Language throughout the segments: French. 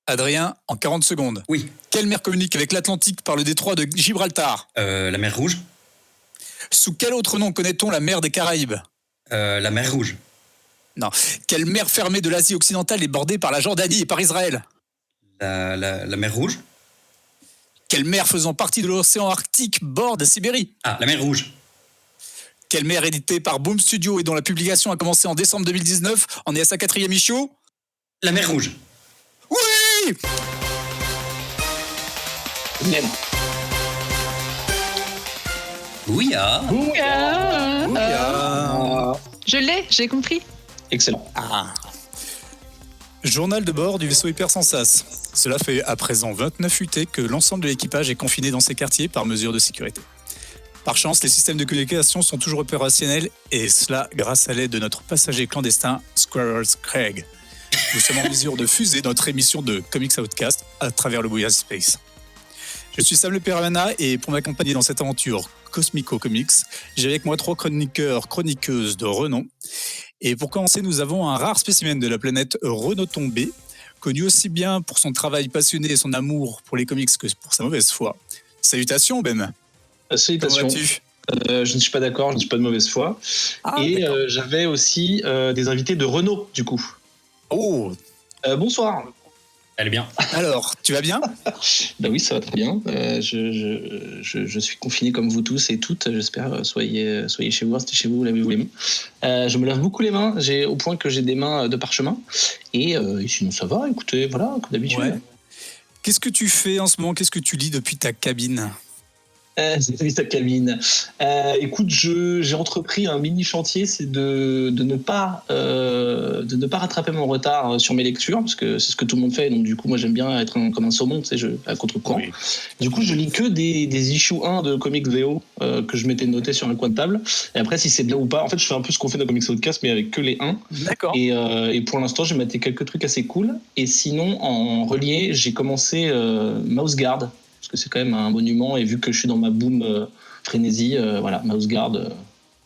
Adrien, en 40 secondes. Oui. Quelle mer communique avec l'Atlantique par le détroit de Gibraltar? La mer Rouge. Sous quel autre nom connaît-on la mer des Caraïbes? La mer Rouge. Non. Quelle mer fermée de l'Asie occidentale est bordée par la Jordanie et par Israël? La mer Rouge. Quelle mer faisant partie de l'océan Arctique borde Sibérie? Ah, la mer Rouge. Quelle mer éditée par Boom Studio et dont la publication a commencé en décembre 2019 en est à sa 4e issue? La mer Rouge. Oui! Même. Ouya. Je l'ai, j'ai compris. Excellent. Journal de bord du vaisseau Hypersensas. Cela fait à présent 29 UT que l'ensemble de l'équipage est confiné dans ses quartiers par mesure de sécurité. Par chance, les systèmes de communication sont toujours opérationnels et cela grâce à l'aide de notre passager clandestin Squirrels Craig. Nous sommes en mesure de fuser notre émission de Comics Outcast à travers le Bouillard Space. Je suis Sam Le Peramana et pour m'accompagner dans cette aventure Cosmico Comics, j'ai avec moi 3 chroniqueuses de renom. Et pour commencer, nous avons un rare spécimen de la planète Renoton B, connu aussi bien pour son travail passionné et son amour pour les comics que pour sa mauvaise foi. Salutations, Ben. Salutations. Comment vas-tu ? Je ne suis pas d'accord, je ne suis pas de mauvaise foi. J'avais aussi des invités de Renault, du coup. Oh, bonsoir. Elle est bien. alors, tu vas bien ? Ben oui, ça va très bien. Je suis confiné comme vous tous et toutes. J'espère soyez chez vous, restez chez vous, lavez-vous les mains. Je me lave beaucoup les mains, au point que j'ai des mains de parchemin. Et sinon ça va, écoutez, voilà, comme d'habitude. Ouais. Qu'est-ce que tu fais en ce moment ? Qu'est-ce que tu lis depuis ta cabine ? C'est ta cabine. Écoute, j'ai entrepris un mini chantier, c'est de ne pas rattraper mon retard sur mes lectures, parce que c'est ce que tout le monde fait. Donc du coup, moi j'aime bien être comme un saumon, tu sais, à contre-courant. Oui. Du coup, je lis que des issues 1 de Comics VO que je m'étais noté sur un coin de table. Et après, si c'est bien ou pas, en fait, je fais un peu ce qu'on fait dans Comics Outcast, mais avec que les 1. D'accord. Et pour l'instant, j'ai maté quelques trucs assez cool. Et sinon, en relié, j'ai commencé Mouse Guard, parce que c'est quand même un monument, et vu que je suis dans ma boom frénésie, voilà, Mouse Guard,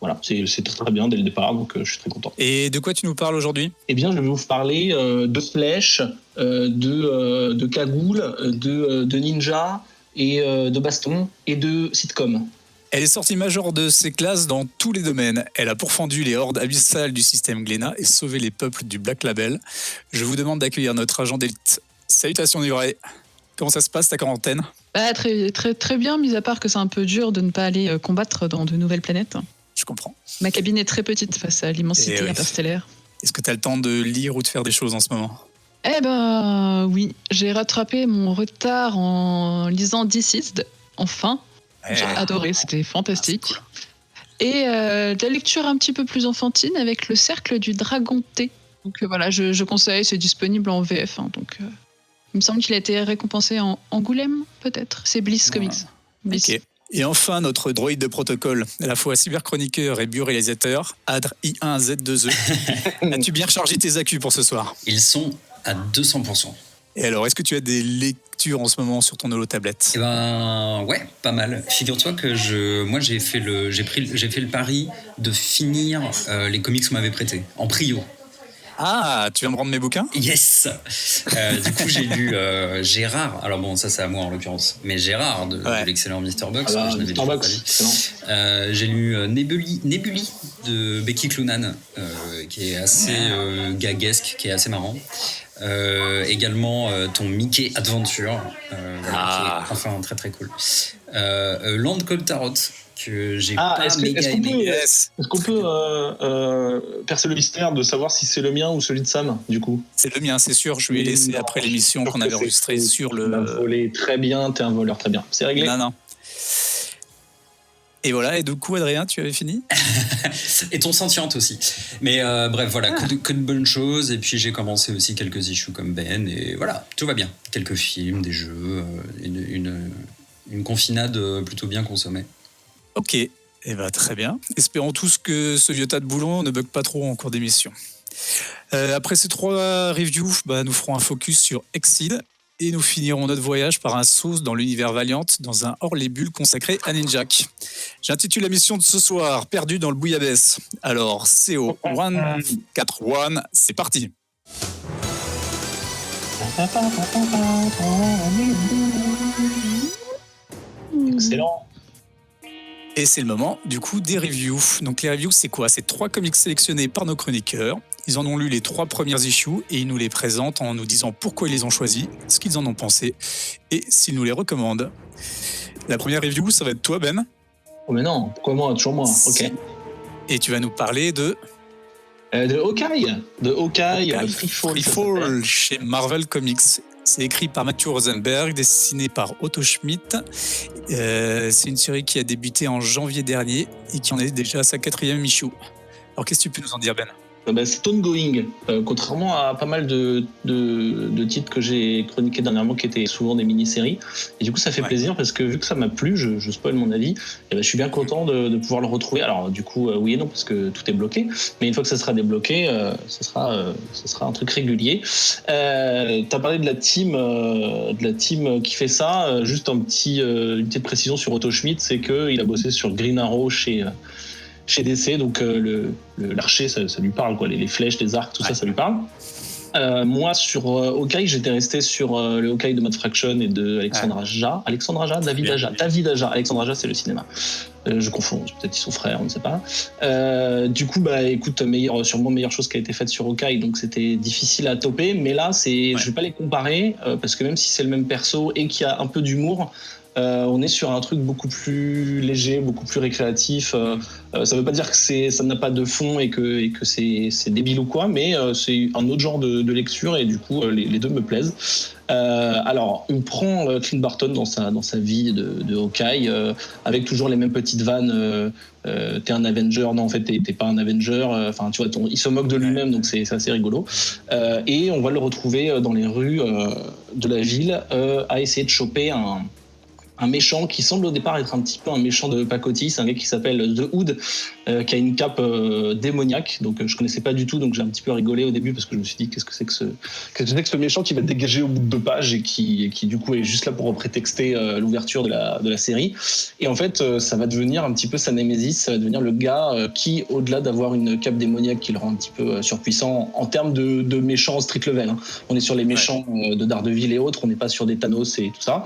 voilà, c'est très bien dès le départ, donc je suis très content. Et de quoi tu nous parles aujourd'hui ? Eh bien, je vais vous parler de flèches, de cagoules, de ninja, et de baston, et de sitcom. Elle est sortie majeure de ses classes dans tous les domaines. Elle a pourfendu les hordes abyssales du système Glénat et sauvé les peuples du Black Label. Je vous demande d'accueillir notre agent d'élite. Salutations Nuvray. Comment ça se passe ta quarantaine ? Très, très, très bien, mis à part que c'est un peu dur de ne pas aller combattre dans de nouvelles planètes. Je comprends. Ma cabine est très petite face à l'immensité oui. interstellaire. Est-ce que tu as le temps de lire ou de faire des choses en ce moment ? Eh ben oui, j'ai rattrapé mon retard en lisant Deceased, enfin. J'ai adoré, c'était fantastique. C'est cool. Et de la lecture un petit peu plus enfantine avec Le Cercle du Dragon T. Donc voilà, je conseille, c'est disponible en VF. Donc il me semble qu'il a été récompensé en Angoulême, peut-être. C'est Bliss Comics. Bliss. Ok. Et enfin, notre droïde de protocole, à la fois cyberchroniqueur et bio-réalisateur, Adr I1Z2E. As-tu bien rechargé tes accus pour ce soir ? Ils sont à 200%. Et alors, est-ce que tu as des lectures en ce moment sur ton holo-tablette ? Eh ben, ouais, pas mal. Figure-toi que j'ai fait le pari de finir les comics qu'on m'avait prêtés, en prio. Ah, tu viens me rendre mes bouquins ? Yes. Du coup, j'ai lu Gérard. Alors bon, ça c'est à moi en l'occurrence, mais Gérard de l'excellent Mr. Box. Ah bah, je n'avais Mr. Box, excellent. J'ai lu Nebuli de Becky Cloonan, qui est assez gaguesque, qui est assez marrant. Également ton Mickey Adventure, qui est enfin très très cool. Land Call Tarot, que j'ai pas méga aimé. Est-ce qu'on peut percer le mystère de savoir si c'est le mien ou celui de Sam, du coup ? C'est le mien, c'est sûr. Je lui ai laissé après l'émission qu'on avait enregistrée sur le... Tu m'as volé, très bien, t'es un voleur, très bien. C'est réglé ? Non. Et voilà, et du coup, Adrien, tu avais fini ? Et ton sentiente aussi. Mais bref, voilà, que de bonnes choses. Et puis j'ai commencé aussi quelques issues comme Ben. Et voilà, tout va bien. Quelques films, des jeux, une confinade plutôt bien consommée. Ok, et très bien. Espérons tous que ce vieux tas de boulons ne bug pas trop en cours d'émission. Après ces 3 reviews, nous ferons un focus sur Exceed. Et nous finirons notre voyage par un saut dans l'univers Valiant, dans un hors-les-bulles consacré à Ninjak. J'intitule la mission de ce soir, Perdu dans le bouillabaisse. Alors, CO 141, c'est parti. Excellent. Et c'est le moment, du coup, des reviews. Donc les reviews, c'est quoi? C'est 3 comics sélectionnés par nos chroniqueurs. Ils en ont lu les 3 premières issues et ils nous les présentent en nous disant pourquoi ils les ont choisis, ce qu'ils en ont pensé et s'ils nous les recommandent. La première review, ça va être toi, Ben. Oh mais non, pourquoi moi? Toujours moi. Ok. Et tu vas nous parler de De Hawkeye, Freefall. Freefall chez Marvel Comics. C'est écrit par Matthew Rosenberg, dessiné par Otto Schmidt. C'est une série qui a débuté en janvier dernier et qui en est déjà à sa 4e issue. Alors qu'est-ce que tu peux nous en dire, Ben? C'est ongoing, contrairement à pas mal de titres que j'ai chroniqués dernièrement qui étaient souvent des mini-séries. Et du coup, ça fait plaisir parce que vu que ça m'a plu, je spoil mon avis, et je suis bien content de pouvoir le retrouver. Alors du coup, oui et non, parce que tout est bloqué. Mais une fois que ça sera débloqué, ça sera un truc régulier. T'as parlé de la team qui fait ça. Juste une petite précision sur Otto Schmidt, c'est qu'il a bossé sur Green Arrow chez DC, donc l'archer, ça lui parle, quoi. Les flèches, les arcs, tout ça lui parle. Moi, sur Hawkeye, j'étais resté sur le Hawkeye de Matt Fraction et de Alexandre Aja. David Aja. Alexandre Aja, c'est le cinéma. Je confonds, peut-être ils sont frères, on ne sait pas. Du coup, écoute, sûrement meilleure chose qui a été faite sur Hawkeye, donc c'était difficile à toper. Mais là, je vais pas les comparer, parce que même si c'est le même perso et qu'il y a un peu d'humour, on est sur un truc beaucoup plus léger, beaucoup plus récréatif. Ça veut pas dire que ça n'a pas de fond et que c'est débile ou quoi, mais c'est un autre genre de lecture et du coup les deux me plaisent. Alors, on prend Clint Barton dans sa vie de Hawkeye, avec toujours les mêmes petites vannes. T'es un Avenger, non en fait t'es pas un Avenger. Enfin tu vois, il se moque de lui-même, donc c'est assez rigolo. Et on va le retrouver dans les rues de la ville à essayer de choper un méchant qui semble au départ être un petit peu un méchant de pacotille. C'est un gars qui s'appelle The Hood, qui a une cape démoniaque. Donc je connaissais pas du tout, donc j'ai un petit peu rigolé au début parce que je me suis dit qu'est-ce que c'est que ce méchant qui va dégager au bout de 2 pages et qui du coup est juste là pour prétexter l'ouverture de la série. Et en fait ça va devenir un petit peu sa némésis, ça va devenir le gars qui, au-delà d'avoir une cape démoniaque qui le rend un petit peu surpuissant en termes de méchants street level, hein. On est sur les méchants de Daredevil et autres, on n'est pas sur des Thanos et tout ça.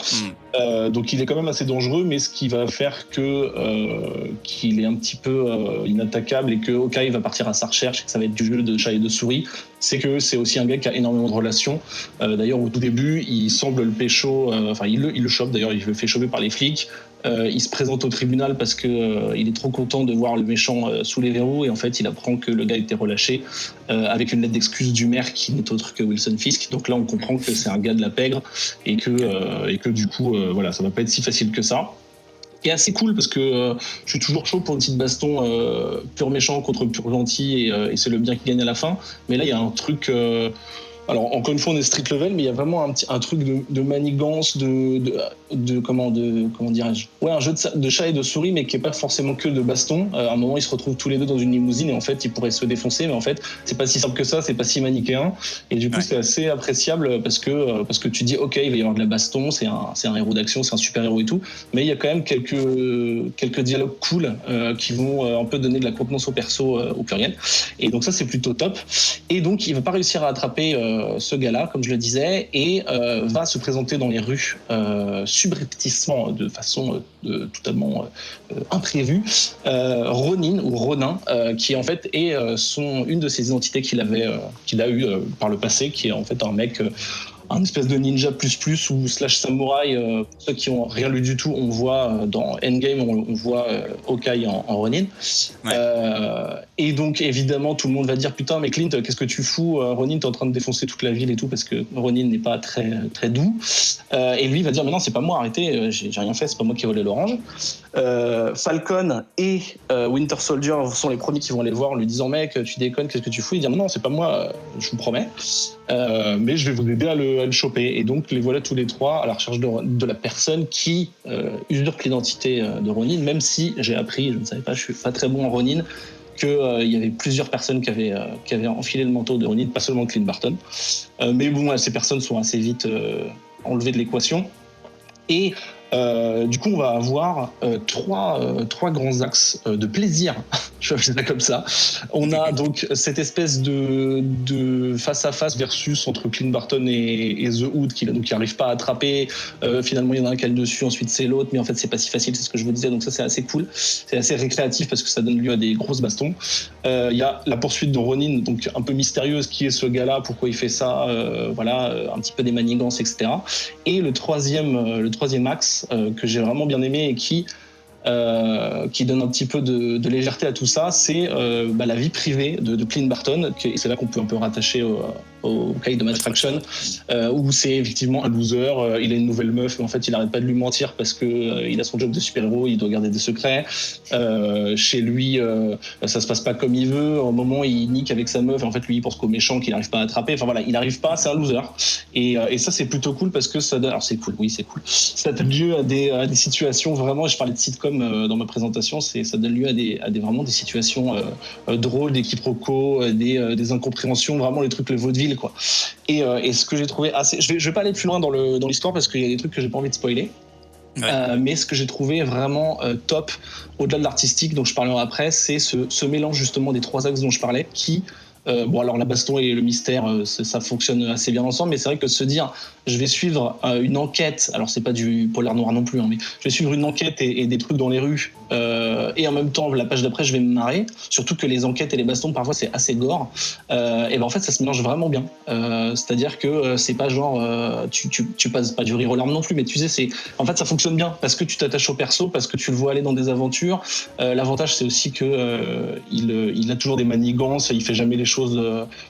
Donc il est quand même assez dangereux, mais ce qui va faire qu'il est un petit peu inattaquable et que Hawkeye va partir à sa recherche et que ça va être du jeu de chat et de souris, c'est que c'est aussi un gars qui a énormément de relations. D'ailleurs, au tout début, il semble le pécho, il le chope, d'ailleurs, il le fait choper par les flics. Il se présente au tribunal parce que il est trop content de voir le méchant sous les verrous, et en fait il apprend que le gars était relâché avec une lettre d'excuse du maire qui n'est autre que Wilson Fisk. Donc là on comprend que c'est un gars de la pègre et que du coup voilà, ça va pas être si facile que ça. Et assez cool parce que je suis toujours chaud pour une petite baston pur méchant contre pur gentil, et c'est le bien qui gagne à la fin. Mais là il y a un truc alors encore une fois on est street level, mais il y a vraiment un truc de manigance, comment dirais-je, un jeu de chat et de souris, mais qui est pas forcément que de baston. À un moment ils se retrouvent tous les deux dans une limousine et en fait ils pourraient se défoncer, mais en fait c'est pas si simple que ça, c'est pas si manichéen, et du coup c'est assez appréciable parce que tu dis ok, il va y avoir de la baston, c'est un héros d'action, c'est un super héros et tout, mais il y a quand même quelques dialogues cool qui vont un peu donner de la contenance au perso au pluriel, et donc ça c'est plutôt top. Et donc il va pas réussir à attraper ce gars-là, comme je le disais, et va se présenter dans les rues subrepticement, de façon totalement imprévue, Ronin, qui en fait est une de ses identités qu'il a eu par le passé, qui est en fait un mec, un espèce de ninja plus ou slash samouraï. Pour ceux qui ont rien lu du tout, on voit dans Endgame, on voit Hawkeye en Ronin. Et donc évidemment tout le monde va dire putain mais Clint, qu'est-ce que tu fous, Ronin, t'es en train de défoncer toute la ville et tout, parce que Ronin n'est pas très très doux. Et lui il va dire mais non, c'est pas moi, arrêtez, j'ai rien fait, c'est pas moi qui ai volé l'orange. Falcon et Winter Soldier sont les premiers qui vont aller le voir en lui disant mec, tu déconnes, qu'est-ce que tu fous. Il dit non, c'est pas moi, je vous promets, mais je vais vous aider à le choper. Et donc les voilà tous les trois à la recherche de la personne qui usurpe l'identité de Ronin, même si j'ai appris, je ne savais pas, je suis pas très bon en Ronin, qu'il y avait plusieurs personnes qui avaient enfilé le manteau de Ronin, pas seulement Clint Barton. Mais bon, ces personnes sont assez vite enlevées de l'équation. Et Du coup, on va avoir trois grands axes de plaisir. Je vais appeler ça comme ça. On a donc cette espèce de face-à-face versus entre Clint Barton et The Hood qui n'arrive pas à attraper. Finalement, il y en a un qui a le dessus, ensuite c'est l'autre, mais en fait, c'est pas si facile, c'est ce que je vous disais. Donc ça, c'est assez cool. C'est assez récréatif parce que ça donne lieu à des grosses bastons. Il y a la poursuite de Ronin, donc un peu mystérieuse, qui est ce gars-là, pourquoi il fait ça, un petit peu des manigances, etc. Et le troisième axe que j'ai vraiment bien aimé et qui donne un petit peu de légèreté à tout ça, c'est la vie privée de Clint Barton, et c'est là qu'on peut un peu rattacher au cas de Mad Fraction, où c'est effectivement un loser, il a une nouvelle meuf, mais en fait il arrête pas de lui mentir parce que il a son job de super-héros, il doit garder des secrets. Chez lui, ça se passe pas comme il veut. Au moment, il nique avec sa meuf, et en fait lui il pense qu'au méchant qu'il n'arrive pas à attraper. Enfin voilà, il n'arrive pas, c'est un loser. Et ça c'est plutôt cool parce que ça donne. Alors c'est cool, oui c'est cool. Ça donne lieu à des situations vraiment. Je parlais de sitcom dans ma présentation, ça donne lieu à vraiment des situations drôles, des quiproquos, des incompréhensions, vraiment les trucs le vaudeville quoi. Et ce que j'ai trouvé assez, je vais pas aller plus loin dans l'histoire parce qu'il y a des trucs que j'ai pas envie de spoiler. Ouais. Mais ce que j'ai trouvé vraiment top, au-delà de l'artistique dont je parlerai après, c'est ce mélange justement des trois axes dont je parlais qui alors la baston et le mystère, ça fonctionne assez bien ensemble, mais c'est vrai que de se dire, je vais suivre une enquête, alors c'est pas du polar noir non plus, hein, mais je vais suivre une enquête et des trucs dans les rues, et en même temps, la page d'après, je vais me marrer, surtout que les enquêtes et les bastons, parfois, c'est assez gore, et en fait, ça se mélange vraiment bien. C'est-à-dire que c'est pas genre, tu passes pas du rire aux larmes non plus, mais tu sais, en fait, ça fonctionne bien, parce que tu t'attaches au perso, parce que tu le vois aller dans des aventures. L'avantage, c'est aussi que il a toujours des manigances, il fait jamais les choses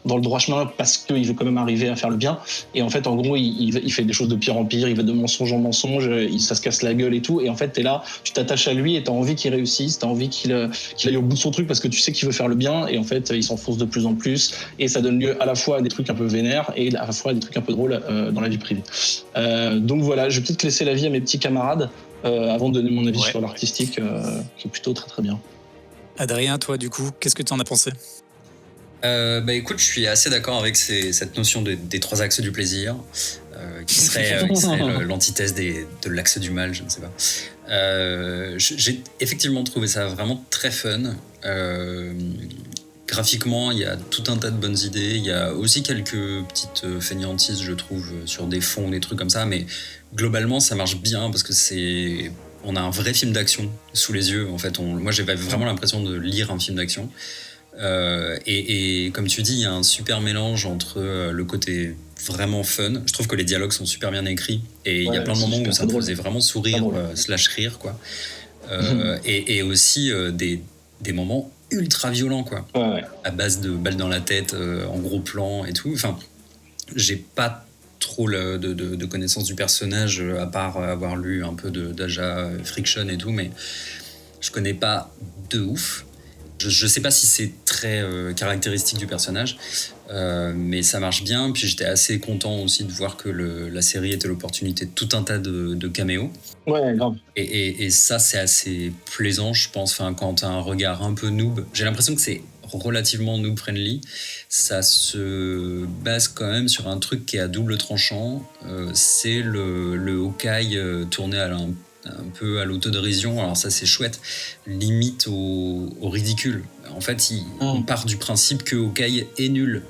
dans le droit chemin parce qu'il veut quand même arriver à faire le bien, et en fait en gros il fait des choses de pire en pire, il va de mensonge en mensonge, ça se casse la gueule et tout, et en fait t'es là, tu t'attaches à lui et t'as envie qu'il réussisse, t'as envie qu'il aille au bout de son truc parce que tu sais qu'il veut faire le bien, et en fait il s'enfonce de plus en plus, et ça donne lieu à la fois à des trucs un peu vénères et à la fois à des trucs un peu drôles dans la vie privée. Donc voilà, je vais peut-être laisser l'avis à mes petits camarades avant de donner mon avis sur l'artistique qui est plutôt très très bien. Adrien, toi du coup, qu'est-ce que tu en as pensé ? Écoute, je suis assez d'accord avec cette notion des trois axes du plaisir, qui serait l'antithèse de l'axe du mal, je ne sais pas. J'ai effectivement trouvé ça vraiment très fun. Graphiquement, il y a tout un tas de bonnes idées. Il y a aussi quelques petites fainéantises, je trouve, sur des fonds, des trucs comme ça, mais globalement, ça marche bien parce que on a un vrai film d'action sous les yeux. En fait, moi, j'avais vraiment l'impression de lire un film d'action. Et comme tu dis, il y a un super mélange entre le côté vraiment fun. Je trouve que les dialogues sont super bien écrits, et il y a plein de moments où ça me faisait vraiment sourire slash rire quoi. Et aussi des moments ultra violents quoi, à base de balles dans la tête en gros plan et tout. Enfin, j'ai pas trop de connaissance du personnage à part avoir lu un peu d'Aja Friction et tout, mais je connais pas de ouf. Je sais pas si c'est très caractéristique du personnage, mais ça marche bien. Puis j'étais assez content aussi de voir que la série était l'opportunité de tout un tas de caméos. Ouais, grave. Et ça, c'est assez plaisant, je pense. Enfin, quand t'as un regard un peu noob, j'ai l'impression que c'est relativement noob-friendly. Ça se base quand même sur un truc qui est à double tranchant. C'est le Hawkeye tourné à un peu à l'autodérision. Alors ça, c'est chouette, limite au ridicule. En fait, on part du principe que Hawkeye est nul.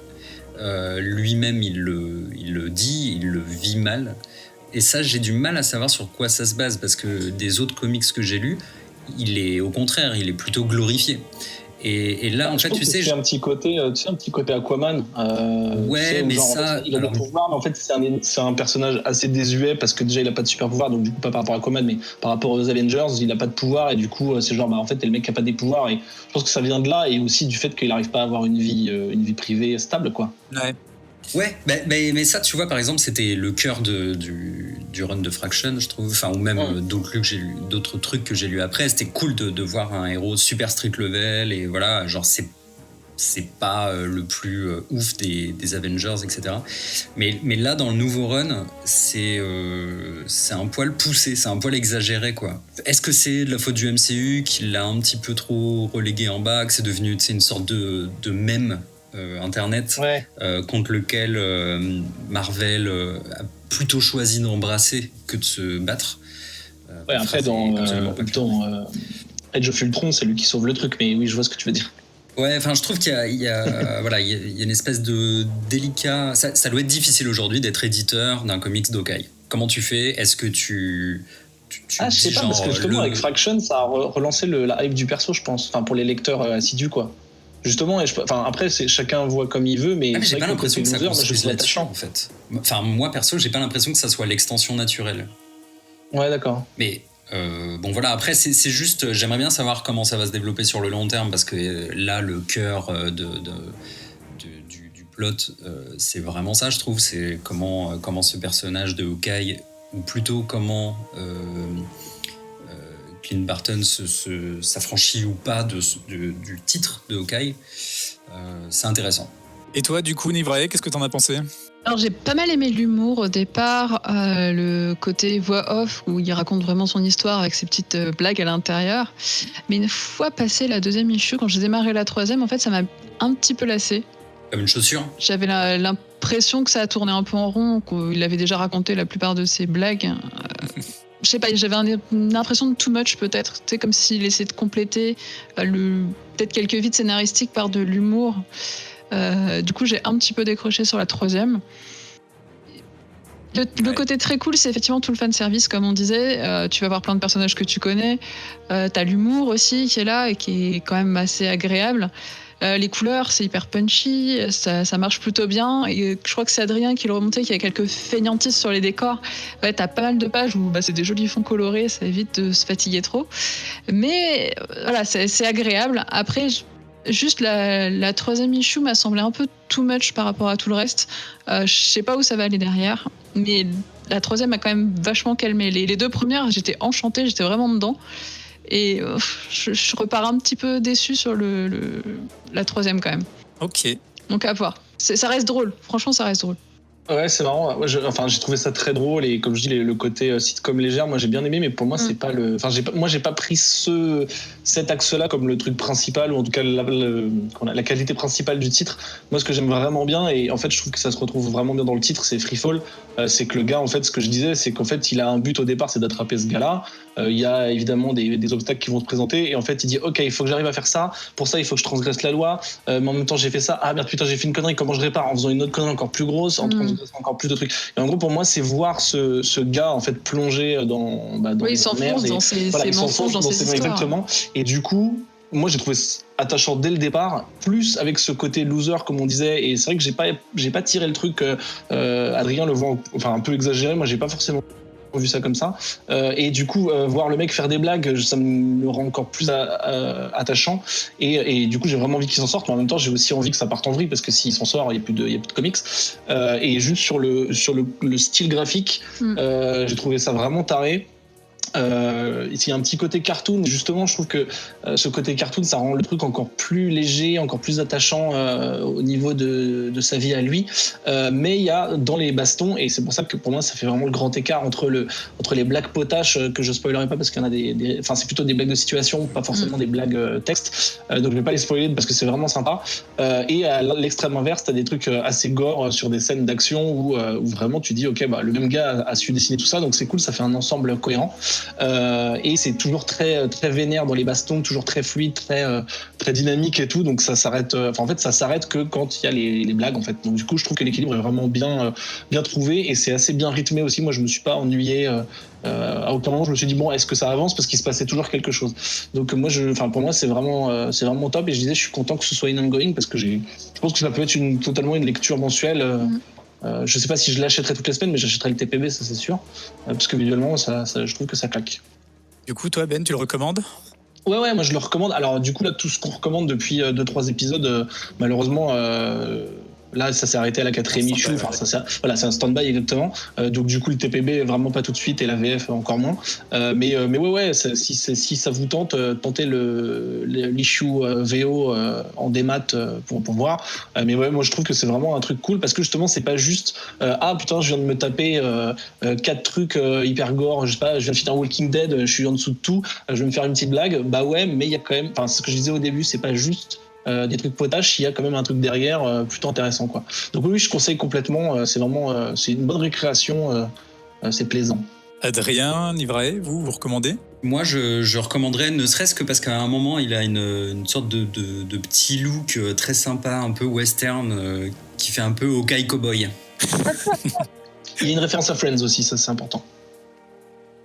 Lui-même, il le dit, il le vit mal. Et ça, j'ai du mal à savoir sur quoi ça se base, parce que des autres comics que j'ai lus, au contraire, il est plutôt glorifié. Et là, en fait, tu sais, c'est un petit côté Aquaman. Ouais, mais genre, ça, en fait, il a des pouvoirs, mais en fait, c'est un personnage assez désuet parce que déjà, il a pas de super pouvoir, donc du coup, pas par rapport à Aquaman, mais par rapport aux Avengers, il a pas de pouvoir, et du coup, c'est genre, en fait, t'es le mec qui a pas des pouvoirs, et je pense que ça vient de là, et aussi du fait qu'il arrive pas à avoir une vie privée stable, quoi. Ouais, mais ça, tu vois, par exemple, c'était le cœur du run de Fraction, je trouve, enfin, ou même d'autres trucs que j'ai lu après. C'était cool de voir un héros super street level, et voilà, genre, c'est pas le plus ouf des Avengers, etc. Mais là, dans le nouveau run, c'est un poil poussé, c'est un poil exagéré, quoi. Est-ce que c'est de la faute du MCU qui l'a un petit peu trop relégué en bas, que c'est devenu une sorte de mème internet contre lequel Marvel a plutôt choisi d'embrasser que de se battre. Ouais, après, dans Age of Ultron, c'est lui qui sauve le truc, mais oui, je vois ce que tu veux dire. Ouais, enfin, je trouve qu'il y a voilà, il y a une espèce de délicat. Ça doit être difficile aujourd'hui d'être éditeur d'un comics d'Hawkeye. Comment tu fais ? Est-ce que tu je sais pas, parce que justement, avec Fraction, ça a relancé la hype du perso, je pense. Enfin, pour les lecteurs assidus, quoi. Justement, après, chacun voit comme il veut, mais j'ai pas l'impression que ça construise là-dessus, attachant, en fait. Enfin, moi, perso, j'ai pas l'impression que ça soit l'extension naturelle. Ouais, d'accord. Mais bon, voilà, après, c'est juste, j'aimerais bien savoir comment ça va se développer sur le long terme, parce que là, le cœur du plot, c'est vraiment ça, je trouve. C'est comment ce personnage de Hawkeye, ou plutôt comment Clint Barton s'affranchit ou pas du titre de Hawkeye. C'est intéressant. Et toi, du coup, Nivray, qu'est-ce que t'en as pensé ? Alors j'ai pas mal aimé l'humour au départ, le côté voix off où il raconte vraiment son histoire avec ses petites blagues à l'intérieur. Mais une fois passé la deuxième issue, quand j'ai démarré la troisième, en fait ça m'a un petit peu lassé. Comme une chaussure ? J'avais l'impression que ça a tourné un peu en rond, qu'il avait déjà raconté la plupart de ses blagues. Je sais pas, j'avais une impression de too much peut-être. C'est comme s'il essayait de compléter peut-être quelques vides scénaristiques par de l'humour. Du coup, j'ai un petit peu décroché sur la troisième. Le côté très cool, c'est effectivement tout le fan service, comme on disait. Tu vas voir plein de personnages que tu connais. T'as l'humour aussi qui est là et qui est quand même assez agréable. Les couleurs, c'est hyper punchy, ça marche plutôt bien. Et je crois que c'est Adrien qui le remontait, qui a quelques fainéantises sur les décors. Ouais, t'as pas mal de pages où c'est des jolis fonds colorés, ça évite de se fatiguer trop. Mais voilà, c'est agréable. Après, juste la troisième issue m'a semblé un peu too much par rapport à tout le reste. Je sais pas où ça va aller derrière, mais la troisième a quand même vachement calmé. Les deux premières, j'étais enchantée, j'étais vraiment dedans. Et je repars un petit peu déçue sur la troisième quand même. Ok. Donc à voir. Ça reste drôle, franchement ça reste drôle. Ouais, c'est marrant. J'ai trouvé ça très drôle et comme je dis, le côté sitcom légère, moi j'ai bien aimé, mais pour moi c'est pas le. Enfin, j'ai pas pris cet axe-là comme le truc principal ou en tout cas la qualité principale du titre. Moi, ce que j'aime vraiment bien et en fait, je trouve que ça se retrouve vraiment bien dans le titre, c'est Freefall. C'est que le gars, en fait, ce que je disais, c'est qu'en fait, il a un but au départ, c'est d'attraper ce gars-là. Il y a évidemment des obstacles qui vont se présenter et en fait, il dit ok, il faut que j'arrive à faire ça. Pour ça, il faut que je transgresse la loi. Mais en même temps, j'ai fait ça. Ah merde, putain, j'ai fait une connerie. Comment je répare en faisant une autre connerie encore plus grosse, en transgressant encore plus de trucs. Et en gros, pour moi, c'est voir ce gars en fait plonger dans il s'enfonce dans ses mensonges, dans ses histoires. Exactement. Et du coup, moi, j'ai trouvé attachant dès le départ, plus avec ce côté loser, comme on disait. Et c'est vrai que j'ai pas tiré le truc. Adrien le voit, un peu exagéré. Moi, j'ai pas forcément vu ça comme ça. Et du coup, voir le mec faire des blagues, ça me rend encore plus attachant. Et du coup, j'ai vraiment envie qu'il s'en sorte. Mais en même temps, j'ai aussi envie que ça parte en vrille parce que s'il s'en sort, il y a plus de comics. Et juste sur le style graphique, j'ai trouvé ça vraiment taré. Il y a un petit côté cartoon, justement je trouve que ce côté cartoon ça rend le truc encore plus léger, encore plus attachant au niveau de sa vie à lui, mais il y a dans les bastons, et c'est pour ça que pour moi ça fait vraiment le grand écart entre les blagues potaches que je spoilerai pas parce qu'il y en a c'est plutôt des blagues de situation, pas forcément des blagues texte, donc je vais pas les spoiler parce que c'est vraiment sympa, et à l'extrême inverse t'as des trucs assez gore sur des scènes d'action où vraiment tu dis ok, le même gars a su dessiner tout ça, donc c'est cool, ça fait un ensemble cohérent. Et c'est toujours très très vénère dans les bastons, toujours très fluide, très dynamique et tout, donc ça s'arrête. En fait, ça s'arrête que quand il y a les blagues en fait. Donc du coup, je trouve que l'équilibre est vraiment bien trouvé et c'est assez bien rythmé aussi. Moi, je me suis pas ennuyé. À aucun moment, je me suis dit bon, est-ce que ça avance parce qu'il se passait toujours quelque chose. Donc moi, pour moi, c'est vraiment top. Et je disais, je suis content que ce soit ongoing parce que je pense que ça peut être totalement une lecture mensuelle. Je sais pas si je l'achèterai toutes les semaines, mais j'achèterai le TPB, ça c'est sûr, parce que visuellement, je trouve que ça claque. Du coup, toi, Ben, tu le recommandes ? Ouais, moi je le recommande. Alors du coup, là, tout ce qu'on recommande depuis 2-3 épisodes, malheureusement, là, ça s'est arrêté à la 4e issue. Enfin, c'est un stand-by exactement. Donc du coup, le TPB vraiment pas tout de suite et la VF encore moins. Mais ouais, si ça vous tente, tentez l'issue VO en démat pour voir. Mais ouais, moi je trouve que c'est vraiment un truc cool parce que justement, c'est pas juste putain, je viens de me taper 4 trucs hyper gore. Je sais pas, je viens de finir Walking Dead, je suis en dessous de tout. Je vais me faire une petite blague. Bah ouais, mais il y a quand même. Enfin, ce que je disais au début, c'est pas juste des trucs potaches, il y a quand même un truc derrière plutôt intéressant quoi. Donc oui, je conseille complètement, c'est vraiment c'est une bonne récréation, c'est plaisant. Adrien, Nivrae, vous recommandez? Moi, je recommanderais, ne serait-ce que parce qu'à un moment, il a une sorte de petit look très sympa, un peu western, qui fait un peu Hawkeye Cowboy. Il y a une référence à Friends aussi, ça c'est important.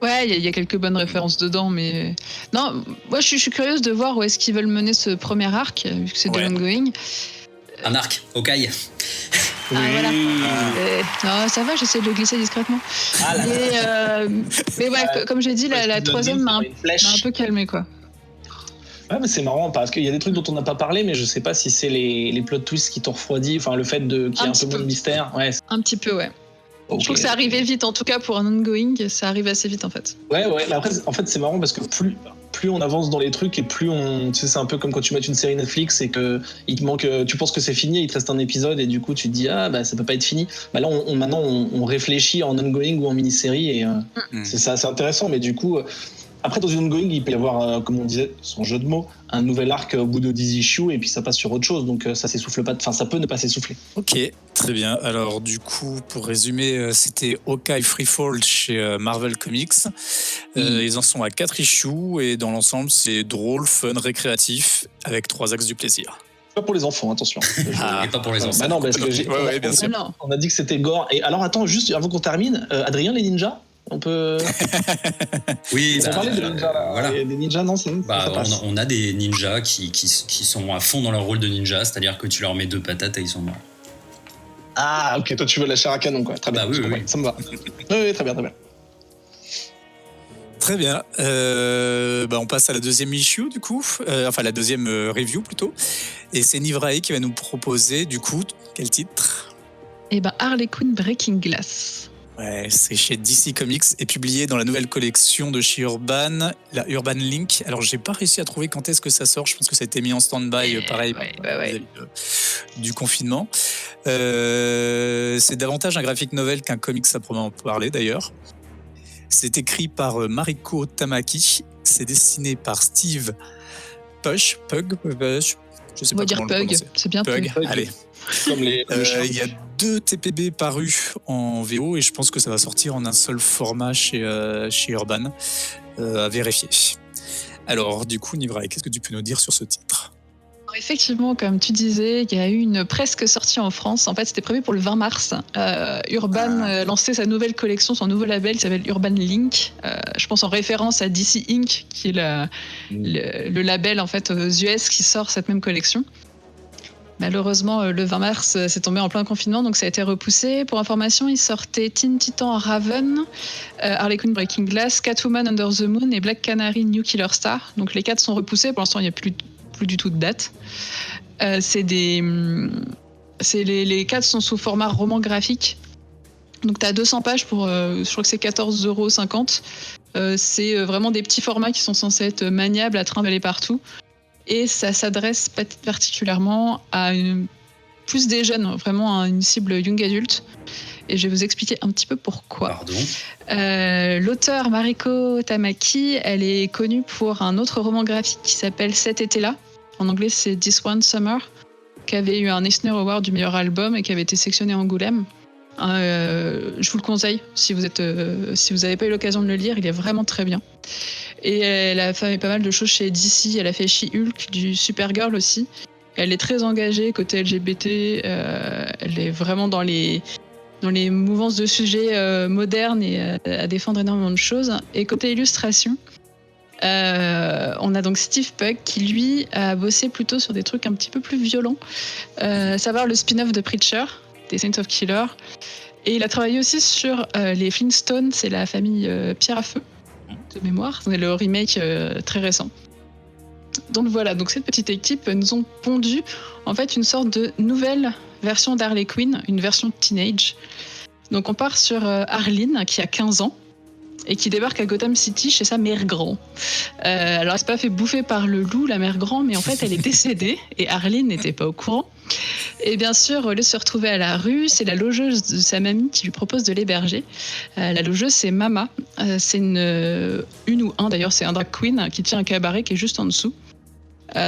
Ouais, il y a quelques bonnes références dedans, mais... Non, moi je suis curieuse de voir où est-ce qu'ils veulent mener ce premier arc, vu que c'est de l'ongoing. Un arc, Hawkeye. Ah, voilà. Non, ça va, j'essaie de le glisser discrètement. Mais ouais, comme j'ai dit, la troisième m'a un peu calmé, quoi. Ouais, mais c'est marrant parce qu'il y a des trucs dont on n'a pas parlé, mais je sais pas si c'est les plot twists qui t'ont refroidi, enfin le fait qu'il y ait un peu moins de mystère. Ouais. Un petit peu, ouais. Okay. Je trouve que ça arrivait vite, en tout cas pour un ongoing, ça arrive assez vite en fait. Ouais, mais après, en fait, c'est marrant parce que plus on avance dans les trucs et plus on. Tu sais, c'est un peu comme quand tu mets une série Netflix et que il te manque. Tu penses que c'est fini, il te reste un épisode et du coup tu te dis ça peut pas être fini. Bah là, maintenant, on réfléchit en ongoing ou en mini-série et c'est assez intéressant, mais du coup. Après, dans une ongoing, il peut y avoir, comme on disait, son jeu de mots, un nouvel arc au bout de 10 issues et puis ça passe sur autre chose. Donc ça s'essouffle pas. Enfin, ça peut ne pas s'essouffler. Ok, très bien. Alors du coup, pour résumer, c'était Hawkeye Freefall chez Marvel Comics. Ils en sont à 4 issues et dans l'ensemble, c'est drôle, fun, récréatif, avec 3 axes du plaisir. Pas pour les enfants, attention. Et pas pour les enfants. Bah non, parce que bien sûr. On a dit que c'était gore. Et alors attends, juste avant qu'on termine, Adrien, les ninjas on peut. Oui, on parlait de ninjas. Voilà. Des ninjas, non, ça passe. On a des ninjas qui sont à fond dans leur rôle de ninja, c'est-à-dire que tu leur mets 2 patates et ils sont morts. Ah, ok, toi tu veux la chair à canon, quoi. Très bien, oui. Ça me va. Oui, très bien. Très bien. On passe à la deuxième issue, du coup. Enfin, la deuxième review, plutôt. Et c'est Nivrae qui va nous proposer, du coup, quel titre ? Harley Quinn Breaking Glass. Ouais, c'est chez DC Comics et publié dans la nouvelle collection de chez Urban, la Urban Link. Alors, j'ai pas réussi à trouver quand est-ce que ça sort. Je pense que ça a été mis en stand-by, pareil, du confinement. C'est davantage un graphic novel qu'un comics à proprement parler, d'ailleurs. C'est écrit par Mariko Tamaki. C'est dessiné par Steve Pugh. Je sais On va pas dire comment le Pug, prononcer. c'est bien Pug. Allez. Comme il y a 2 TPB parus en VO et je pense que ça va sortir en un seul format chez Urban. À vérifier. Alors, du coup, Nivrae, qu'est-ce que tu peux nous dire sur ce titre ? Effectivement, comme tu disais, il y a eu une presque sortie en France. En fait, c'était prévu pour le 20 mars. Urban lançait sa nouvelle collection, son nouveau label qui s'appelle Urban Link. Je pense en référence à DC Inc., qui est le label en fait aux US qui sort cette même collection. Malheureusement, le 20 mars, c'est tombé en plein confinement, donc ça a été repoussé. Pour information, il sortait Teen Titan Raven, Harley Quinn Breaking Glass, Catwoman Under the Moon et Black Canary New Killer Star. Donc les 4 sont repoussés. Pour l'instant, il n'y a plus du tout de date. Les 4 sont sous format roman graphique. Donc tu as 200 pages pour, je crois que c'est 14,50 €. C'est vraiment des petits formats qui sont censés être maniables à trimballer partout. Et ça s'adresse particulièrement à plus des jeunes, vraiment à une cible young adulte. Et je vais vous expliquer un petit peu pourquoi. Pardon. L'auteure Mariko Tamaki, elle est connue pour un autre roman graphique qui s'appelle Cet été-là. En anglais, c'est This One Summer, qui avait eu un Eisner Award du meilleur album et qui avait été sélectionné à Angoulême. Je vous le conseille si vous n'avez pas eu l'occasion de le lire, il est vraiment très bien. Et elle a fait pas mal de choses chez DC, elle a fait She-Hulk, du Supergirl aussi. Elle est très engagée côté LGBT, elle est vraiment dans les mouvances de sujets modernes et à défendre énormément de choses. Et côté illustration, on a donc Steve Pugh qui lui a bossé plutôt sur des trucs un petit peu plus violents, savoir le spin-off de Preacher, des Saints of Killer. Et il a travaillé aussi sur les Flintstones, c'est la famille Pierre à Feu, de mémoire. C'est le remake très récent. Donc voilà, donc cette petite équipe nous ont pondu en fait une sorte de nouvelle version d'Harley Quinn, une version teenage. Donc on part sur Arline qui a 15 ans et qui débarque à Gotham City chez sa mère grand. Alors elle s'est pas fait bouffer par le loup, la mère grand, mais en fait elle est décédée et Arline n'était pas au courant. Et bien sûr, au lieu de se retrouver à la rue, c'est la logeuse de sa mamie qui lui propose de l'héberger. La logeuse, c'est Mama. C'est une ou un, d'ailleurs, c'est un drag queen qui tient un cabaret qui est juste en dessous.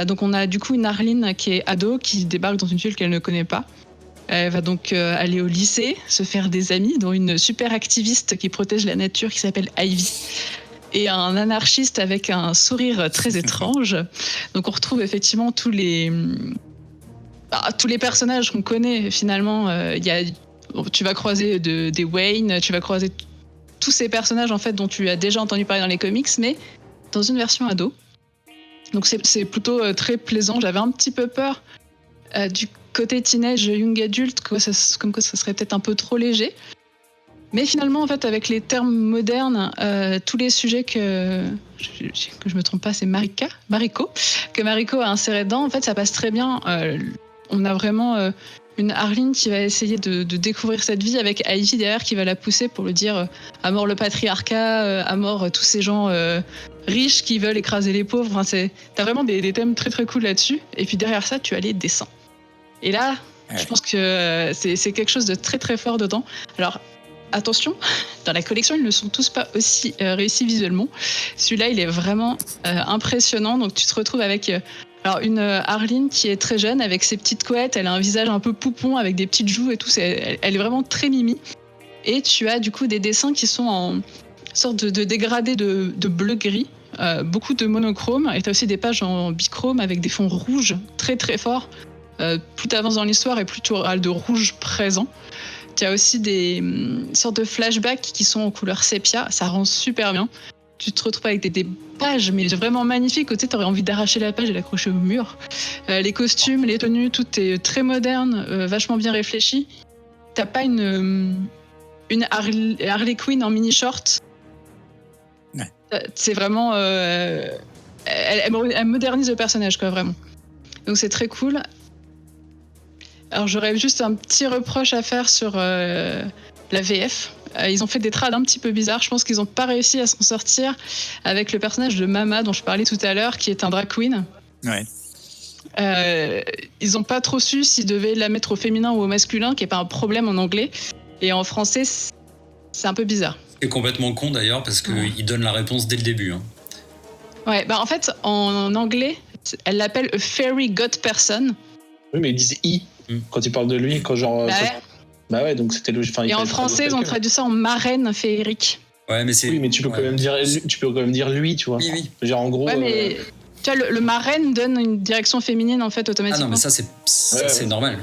Donc on a du coup une Arline qui est ado, qui débarque dans une ville qu'elle ne connaît pas. Elle va donc aller au lycée, se faire des amis, dont une super activiste qui protège la nature qui s'appelle Ivy, et un anarchiste avec un sourire très étrange. Donc on retrouve effectivement tous les personnages qu'on connaît finalement. Tu vas croiser des Wayne, tu vas croiser tous ces personnages en fait dont tu as déjà entendu parler dans les comics, mais dans une version ado. Donc c'est plutôt très plaisant. J'avais un petit peu peur du côté teenage, young adulte, comme que ça serait peut-être un peu trop léger. Mais finalement, en fait, avec les termes modernes, tous les sujets que je me trompe pas, c'est Mariko, que Mariko a inséré dedans, en fait, ça passe très bien. On a vraiment une Arline qui va essayer de découvrir cette vie avec Ivy derrière qui va la pousser pour lui dire à mort le patriarcat, à mort tous ces gens riches qui veulent écraser les pauvres. Enfin, t'as vraiment des thèmes très très cool là-dessus. Et puis derrière ça, tu as les dessins. Et là, je pense que c'est quelque chose de très très fort dedans. Alors, attention, dans la collection, ils ne sont tous pas aussi réussis visuellement. Celui-là, il est vraiment impressionnant. Donc, tu te retrouves avec une Arline qui est très jeune, avec ses petites couettes. Elle a un visage un peu poupon, avec des petites joues et tout. Elle est vraiment très mimi. Et tu as du coup des dessins qui sont en sorte de dégradé de bleu-gris. Beaucoup de monochrome. Et tu as aussi des pages en bichrome avec des fonds rouges très très forts. Plus tu avances dans l'histoire et plus tu auras de rouge présent. Tu as aussi des sortes de flashbacks qui sont en couleur sépia. Ça rend super bien. Tu te retrouves avec des pages mais vraiment magnifiques. Tu sais, t'aurais envie d'arracher la page et l'accrocher au mur. Les costumes, les tenues, tout est très moderne, vachement bien réfléchi. T'as pas une Harley Quinn en mini short. Ouais. C'est vraiment... elle modernise le personnage, quoi, vraiment. Donc c'est très cool. Alors j'aurais juste un petit reproche à faire sur la VF. Ils ont fait des trades un petit peu bizarres. Je pense qu'ils n'ont pas réussi à s'en sortir avec le personnage de Mama dont je parlais tout à l'heure, qui est un drag queen. Ouais. Ils n'ont pas trop su s'ils devaient la mettre au féminin ou au masculin, qui n'est pas un problème en anglais. Et en français, c'est un peu bizarre. C'est complètement con d'ailleurs parce qu'ils donnent la réponse dès le début. Hein. Ouais, en fait, en anglais, elle l'appelle a fairy god person. Oui, mais ils disent I quand ils parlent de lui, quand genre. Bah ouais, donc c'était logique. Et en français, ils ont traduit ça en marraine féerique. Ouais, mais c'est. Oui, mais tu peux quand même dire lui, tu vois. Oui. Genre en gros. Ouais, mais tu vois, le marraine donne une direction féminine en fait automatiquement. Ah non, mais ça c'est normal.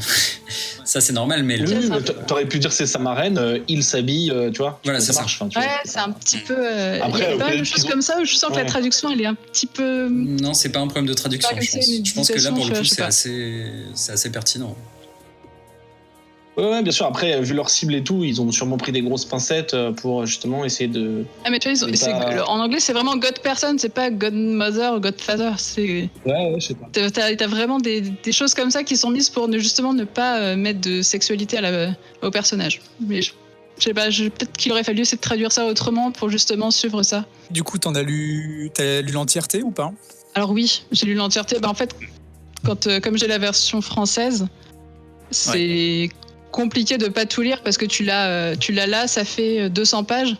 Ça c'est normal, mais. Oui, mais t'aurais pu dire c'est sa marraine, il s'habille, tu vois. Voilà, c'est ça. Marche, tu ouais, vois. c'est un petit peu. Après, il y a pas une chose comme ça où je sens que la traduction elle est un petit peu. Non, c'est pas un problème de traduction, je pense. Je pense que là pour le coup c'est assez pertinent. Ouais, bien sûr. Après, vu leur cible et tout, ils ont sûrement pris des grosses pincettes pour justement essayer de. Ah, mais tu vois, en anglais, c'est vraiment God person, c'est pas Godmother ou Godfather. Ouais, je sais pas. T'as vraiment des choses comme ça qui sont mises pour justement ne pas mettre de sexualité au personnage. Mais je sais pas, peut-être qu'il aurait fallu essayer de traduire ça autrement pour justement suivre ça. Du coup, t'as lu l'entièreté ou pas? Alors oui, j'ai lu l'entièreté. En fait, comme j'ai la version française, c'est compliqué de pas tout lire parce que tu l'as là, ça fait 200 pages.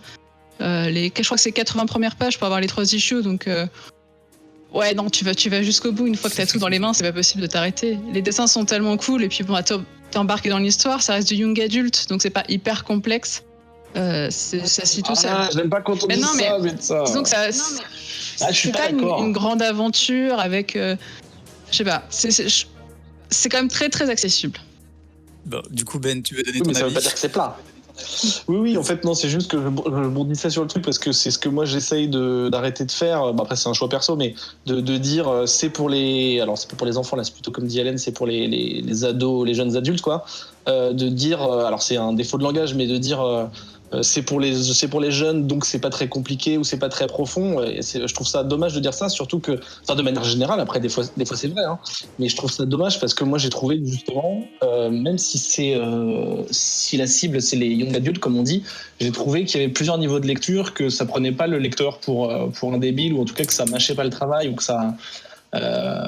Je crois que c'est 80 premières pages pour avoir les 3 issues, donc ouais, non, tu vas jusqu'au bout. Une fois que t'as tout dans les mains, c'est pas possible de t'arrêter. Les dessins sont tellement cool et puis bon, t'es embarqué dans l'histoire, ça reste du young adulte, donc c'est pas hyper complexe. Ça se lit tout seul. J'aime pas quand on dit ça, mais ça. Disons que ça. Je suis pas d'accord. une grande aventure avec. Je sais pas. C'est quand même très très accessible. Bon, du coup, Ben, tu veux donner Oui, ton mais ça avis? veut pas dire que c'est plat. Oui, en fait, non, c'est juste que je bondissais sur le truc parce que c'est ce que moi j'essaye d'arrêter de faire. Bah, après, c'est un choix perso, mais de dire c'est pour les. Alors, c'est pas pour les enfants, là, c'est plutôt comme dit Hélène, c'est pour les ados, les jeunes adultes, quoi. De dire. Alors, c'est un défaut de langage, mais de dire. C'est pour les jeunes, donc c'est pas très compliqué ou c'est pas très profond. Et je trouve ça dommage de dire ça, surtout que, enfin, de manière générale, après des fois c'est vrai, hein, mais je trouve ça dommage parce que moi j'ai trouvé justement, même si la cible c'est les young adultes comme on dit, j'ai trouvé qu'il y avait plusieurs niveaux de lecture, que ça prenait pas le lecteur pour un débile, ou en tout cas que ça mâchait pas le travail, ou que ça,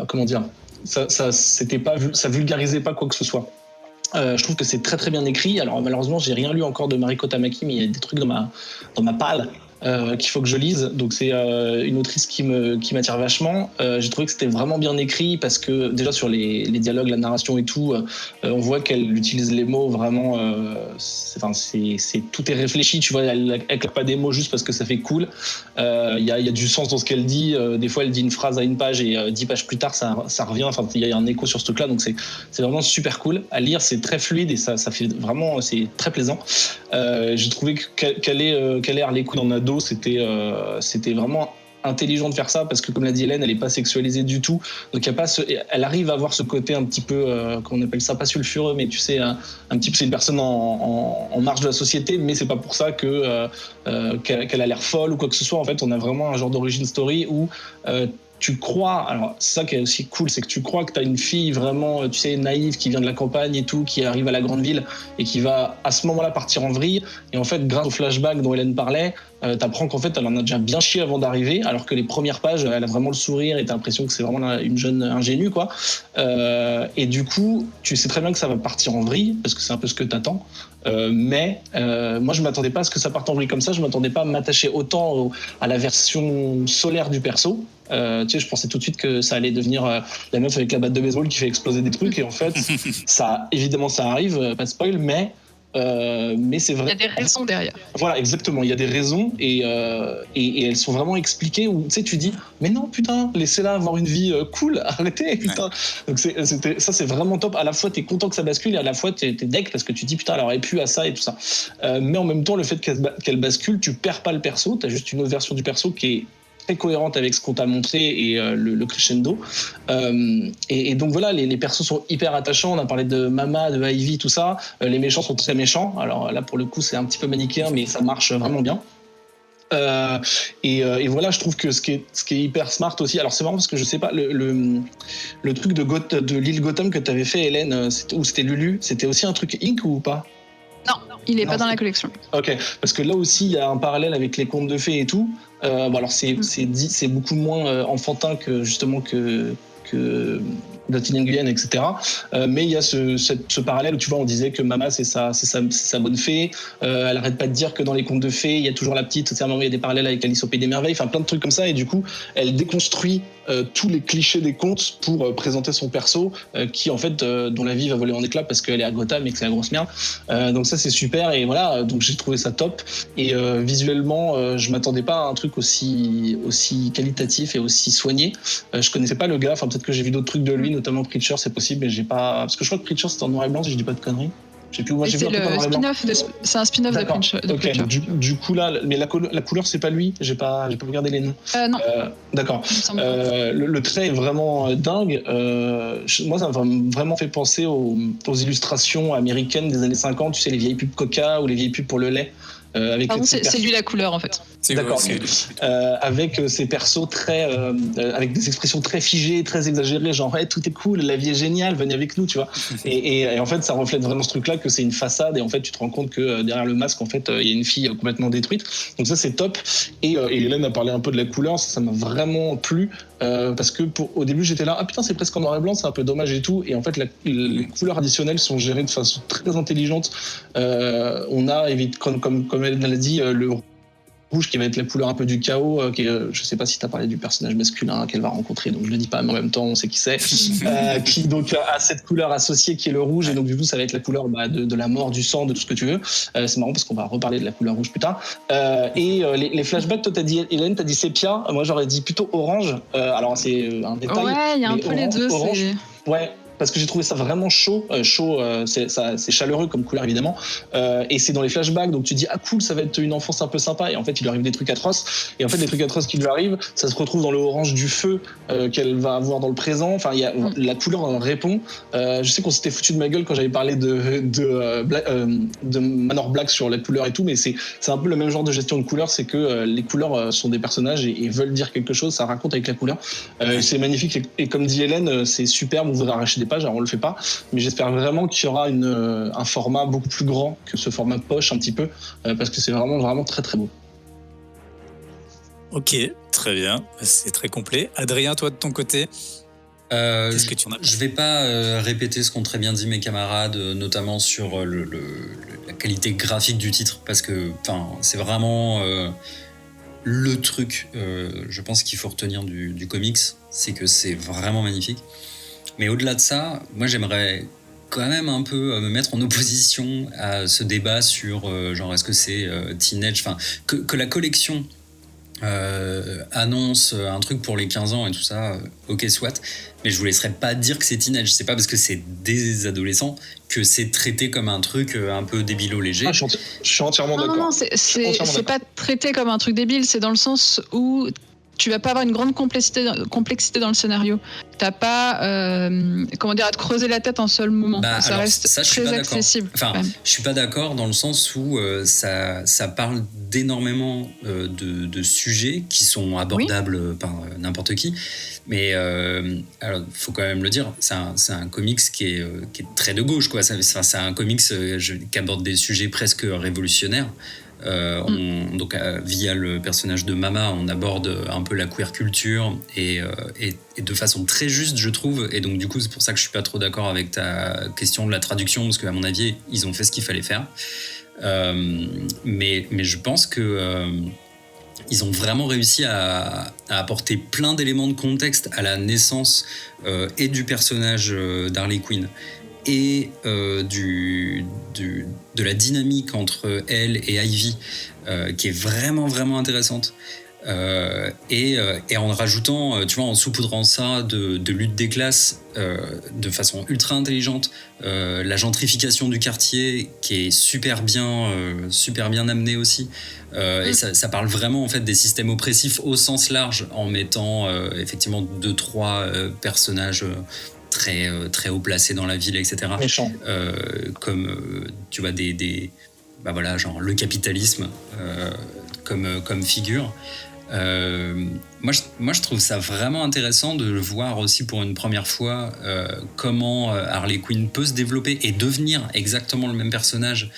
comment dire, ça vulgarisait pas quoi que ce soit. Je trouve que c'est très très bien écrit. Alors malheureusement, j'ai rien lu encore de Mariko Tamaki, mais il y a des trucs dans ma palle qu'il faut que je lise. Donc c'est une autrice qui m'attire vachement. J'ai trouvé que c'était vraiment bien écrit parce que déjà sur les dialogues, la narration et tout, on voit qu'elle utilise les mots vraiment. Tout est réfléchi. Tu vois, elle claque pas des mots juste parce que ça fait cool. Il y a du sens dans ce qu'elle dit. Des fois, elle dit une phrase à une page et 10 pages plus tard, ça revient. Enfin, il y a un écho sur ce truc-là. Donc c'est vraiment super cool à lire. C'est très fluide et ça fait vraiment, c'est très plaisant. J'ai trouvé qu'elle est Harley Quinn en ado, c'était vraiment intelligent de faire ça parce que comme l'a dit Hélène, elle est pas sexualisée du tout, donc elle arrive à avoir ce côté un petit peu qu'on appelle ça pas sulfureux, mais tu sais un petit peu, c'est une personne en marge de la société, mais c'est pas pour ça qu'elle a l'air folle ou quoi que ce soit. En fait, on a vraiment un genre d'origin story où tu crois, alors c'est ça qui est aussi cool, c'est que tu crois que tu as une fille vraiment, tu sais, naïve, qui vient de la campagne et tout, qui arrive à la grande ville et qui va à ce moment-là partir en vrille. Et en fait, grâce au flashback dont Hélène parlait, t'apprends qu'en fait, elle en a déjà bien chié avant d'arriver, alors que les premières pages, elle a vraiment le sourire et t'as l'impression que c'est vraiment une jeune ingénue, quoi. Et du coup, tu sais très bien que ça va partir en vrille, parce que c'est un peu ce que t'attends. Mais moi, je m'attendais pas à ce que ça parte en vrille comme ça. Je m'attendais pas à m'attacher autant à la version solaire du perso. Tu sais, je pensais tout de suite que ça allait devenir la meuf avec la batte de baseball qui fait exploser des trucs. Et en fait, évidemment, ça arrive, pas de spoil, mais c'est vrai. Il y a des raisons derrière. Voilà, exactement. Il y a des raisons et elles sont vraiment expliquées où tu sais, tu dis, mais non, putain, laissez-la avoir une vie cool, arrêtez, putain. Donc ça, c'est vraiment top. À la fois, t'es content que ça bascule et à la fois, t'es deck parce que tu dis, putain, elle aurait pu à ça et tout ça. Mais en même temps, le fait qu'elle bascule, tu perds pas le perso. T'as juste une autre version du perso qui est très cohérente avec ce qu'on t'a montré et le crescendo. Et donc voilà, les persos sont hyper attachants. On a parlé de Mama, de Ivy, tout ça. Les méchants sont très méchants. Alors là, pour le coup, c'est un petit peu manichéen, mais ça marche vraiment bien. Et voilà, je trouve que ce qui est hyper smart aussi. Alors c'est marrant parce que je sais pas, le truc de l'île Gotham que t'avais fait, Hélène, ou c'était Lulu, c'était aussi un truc Inc ou pas? Non, il est pas dans la collection. Ok, parce que là aussi, il y a un parallèle avec les contes de fées et tout. Bon, alors c'est beaucoup moins enfantin que justement que Dottie Nguyen, etc. Mais il y a ce parallèle où tu vois, on disait que Mama c'est sa bonne fée. Elle arrête pas de dire que dans les contes de fées, il y a toujours la petite. À un moment, il y a des parallèles avec Alice au Pays des Merveilles. Enfin, plein de trucs comme ça. Et du coup, elle déconstruit tous les clichés des contes pour présenter son perso, qui en fait dont la vie va voler en éclats parce qu'elle est à Gotham et que c'est la grosse merde. Donc ça c'est super. Et voilà, donc j'ai trouvé ça top. Et visuellement, je m'attendais pas à un truc aussi qualitatif et aussi soigné. Je connaissais pas le gars. Enfin, peut-être que j'ai vu d'autres trucs de lui, notamment Preacher, c'est possible, mais j'ai pas, parce que je crois que Preacher c'était en noir et blanc, si je dis pas de conneries. J'ai plus, moi, j'ai vu un truc en noir et blanc. C'est un spin-off de Preacher. Ok, du coup là, mais la couleur c'est pas lui. J'ai pas regardé les noms. Non. D'accord. Le trait est vraiment dingue. Moi, ça m'a vraiment fait penser aux illustrations américaines des années 50. Tu sais, les vieilles pubs Coca ou les vieilles pubs pour le lait. Pardon, c'est lui la couleur en fait. D'accord. Avec ces persos très, avec des expressions très figées, très exagérées, genre hey, tout est cool, la vie est géniale, venez avec nous, tu vois. Et en fait, ça reflète vraiment ce truc-là, que c'est une façade, et en fait, tu te rends compte que derrière le masque, en fait, il y a une fille complètement détruite. Donc ça, c'est top. Et Hélène a parlé un peu de la couleur, ça m'a vraiment plu. Parce que au début j'étais là, ah putain c'est presque en noir et blanc, c'est un peu dommage et tout, et en fait les couleurs additionnelles sont gérées de façon très intelligente. On a, comme elle l'a dit, le rouge qui va être la couleur un peu du chaos, je sais pas si tu as parlé du personnage masculin qu'elle va rencontrer, donc je le dis pas, mais en même temps on sait qui c'est, qui donc a cette couleur associée qui est le rouge, et donc du coup ça va être la couleur de la mort, du sang, de tout ce que tu veux. C'est marrant parce qu'on va reparler de la couleur rouge plus tard. Les flashbacks, toi t'as dit, Hélène, t'as dit sépia, moi j'aurais dit plutôt orange. Alors c'est un détail. Ouais, il y a un peu les deux. Orange, ouais. Parce que j'ai trouvé ça vraiment chaud, c'est chaleureux comme couleur évidemment, et c'est dans les flashbacks, donc tu dis ah cool, ça va être une enfance un peu sympa, et en fait il lui arrive des trucs atroces, et en fait les trucs atroces qui lui arrivent, ça se retrouve dans le orange du feu qu'elle va avoir dans le présent. Enfin il y a la couleur en répond. Je sais qu'on s'était foutu de ma gueule quand j'avais parlé de Manor Black sur la couleur et tout, mais c'est un peu le même genre de gestion de couleur, c'est que les couleurs sont des personnages et veulent dire quelque chose, ça raconte avec la couleur. C'est magnifique, et comme dit Hélène, c'est superbe, on voudrait arracher des pages, alors on le fait pas, mais j'espère vraiment qu'il y aura un format beaucoup plus grand que ce format poche un petit peu, parce que c'est vraiment très très beau. Ok, très bien, c'est très complet. Adrien, toi de ton côté, qu'est-ce que tu en as pensé ? Je vais pas répéter ce qu'ont très bien dit mes camarades, notamment sur la qualité graphique du titre, parce que c'est vraiment le truc, je pense qu'il faut retenir du comics, c'est que c'est vraiment magnifique. Mais au-delà de ça, moi j'aimerais quand même un peu me mettre en opposition à ce débat sur genre est-ce que c'est teenage, enfin que la collection annonce un truc pour les 15 ans et tout ça, ok soit, mais je vous laisserai pas dire que c'est teenage, c'est pas parce que c'est des adolescents que c'est traité comme un truc un peu débilo léger. Je suis entièrement d'accord. Non, c'est pas traité comme un truc débile, c'est dans le sens où tu vas pas avoir une grande complexité dans le scénario. T'as pas, comment dire, à te creuser la tête en seul moment. Ça reste très accessible. Enfin, je suis pas d'accord dans le sens où ça parle d'énormément de sujets qui sont abordables par n'importe qui. Mais alors, faut quand même le dire, c'est un comics qui est très de gauche, quoi. C'est un comics qui aborde des sujets presque révolutionnaires. Donc via le personnage de Mama, on aborde un peu la queer culture et de façon très juste, je trouve. Et donc du coup, c'est pour ça que je suis pas trop d'accord avec ta question de la traduction, parce qu'à mon avis, ils ont fait ce qu'il fallait faire. Mais je pense que ils ont vraiment réussi à apporter plein d'éléments de contexte à la naissance et du personnage d'Harley Quinn et de la dynamique entre elle et Ivy, qui est vraiment vraiment intéressante, et en rajoutant, tu vois, en saupoudrant ça de lutte des classes de façon ultra intelligente, la gentrification du quartier qui est super bien amenée aussi, et ça parle vraiment en fait des systèmes oppressifs au sens large, en mettant effectivement 2-3 personnages très, très haut placés dans la ville, etc. Comme tu vois bah voilà, genre le capitalisme comme figure. Moi je trouve ça vraiment intéressant de voir aussi pour une première fois comment Harley Quinn peut se développer et devenir exactement le même personnage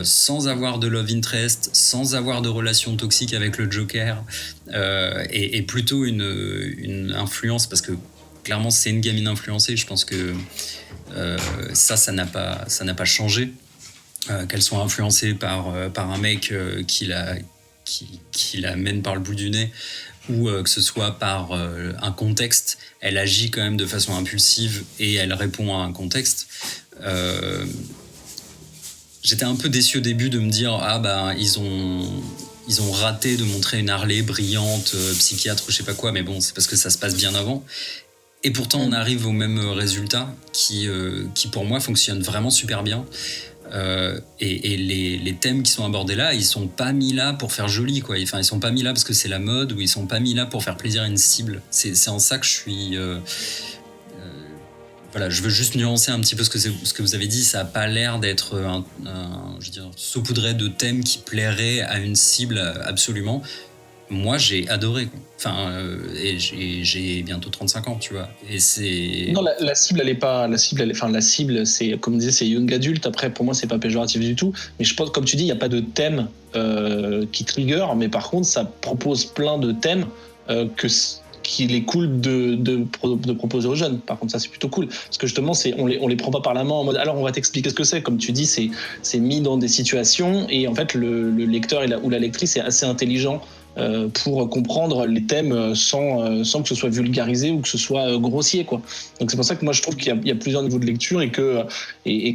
sans avoir de love interest, sans avoir de relation toxique avec le Joker, et plutôt une influence, parce que clairement c'est une gamine influencée. Je pense que ça n'a pas changé, qu'elle soit influencée par un mec qui la mène par le bout du nez, ou que ce soit par un contexte. Elle agit quand même de façon impulsive et elle répond à un contexte. J'étais un peu déçu au début de me dire ils ont raté de montrer une Harley brillante, psychiatre ou je sais pas quoi, mais bon, c'est parce que ça se passe bien avant. Et pourtant, on arrive au même résultat qui pour moi, fonctionne vraiment super bien. Et les thèmes qui sont abordés là, ils sont pas mis là pour faire joli, quoi. Enfin, ils sont pas mis là parce que c'est la mode, ou ils sont pas mis là pour faire plaisir à une cible. C'est en ça que je suis... voilà, je veux juste nuancer un petit peu ce que vous avez dit. Ça a pas l'air d'être je veux dire, saupoudré de thèmes qui plairaient à une cible absolument. Moi, j'ai adoré, quoi. Enfin, et j'ai bientôt 35 ans, tu vois. Et c'est... Non, la cible, elle est pas... La cible, c'est, comme disait, c'est young adulte. Après, pour moi, c'est pas péjoratif du tout. Mais je pense, comme tu dis, il n'y a pas de thème qui trigger. Mais par contre, ça propose plein de thèmes qu'il est cool de proposer aux jeunes. Par contre, ça, c'est plutôt cool. Parce que justement, on les prend pas par la main en mode, alors on va t'expliquer ce que c'est. Comme tu dis, c'est mis dans des situations. Et en fait, le lecteur ou la lectrice est assez intelligent pour comprendre les thèmes sans que ce soit vulgarisé ou que ce soit grossier, quoi. Donc c'est pour ça que moi je trouve qu'il y a plusieurs niveaux de lecture et que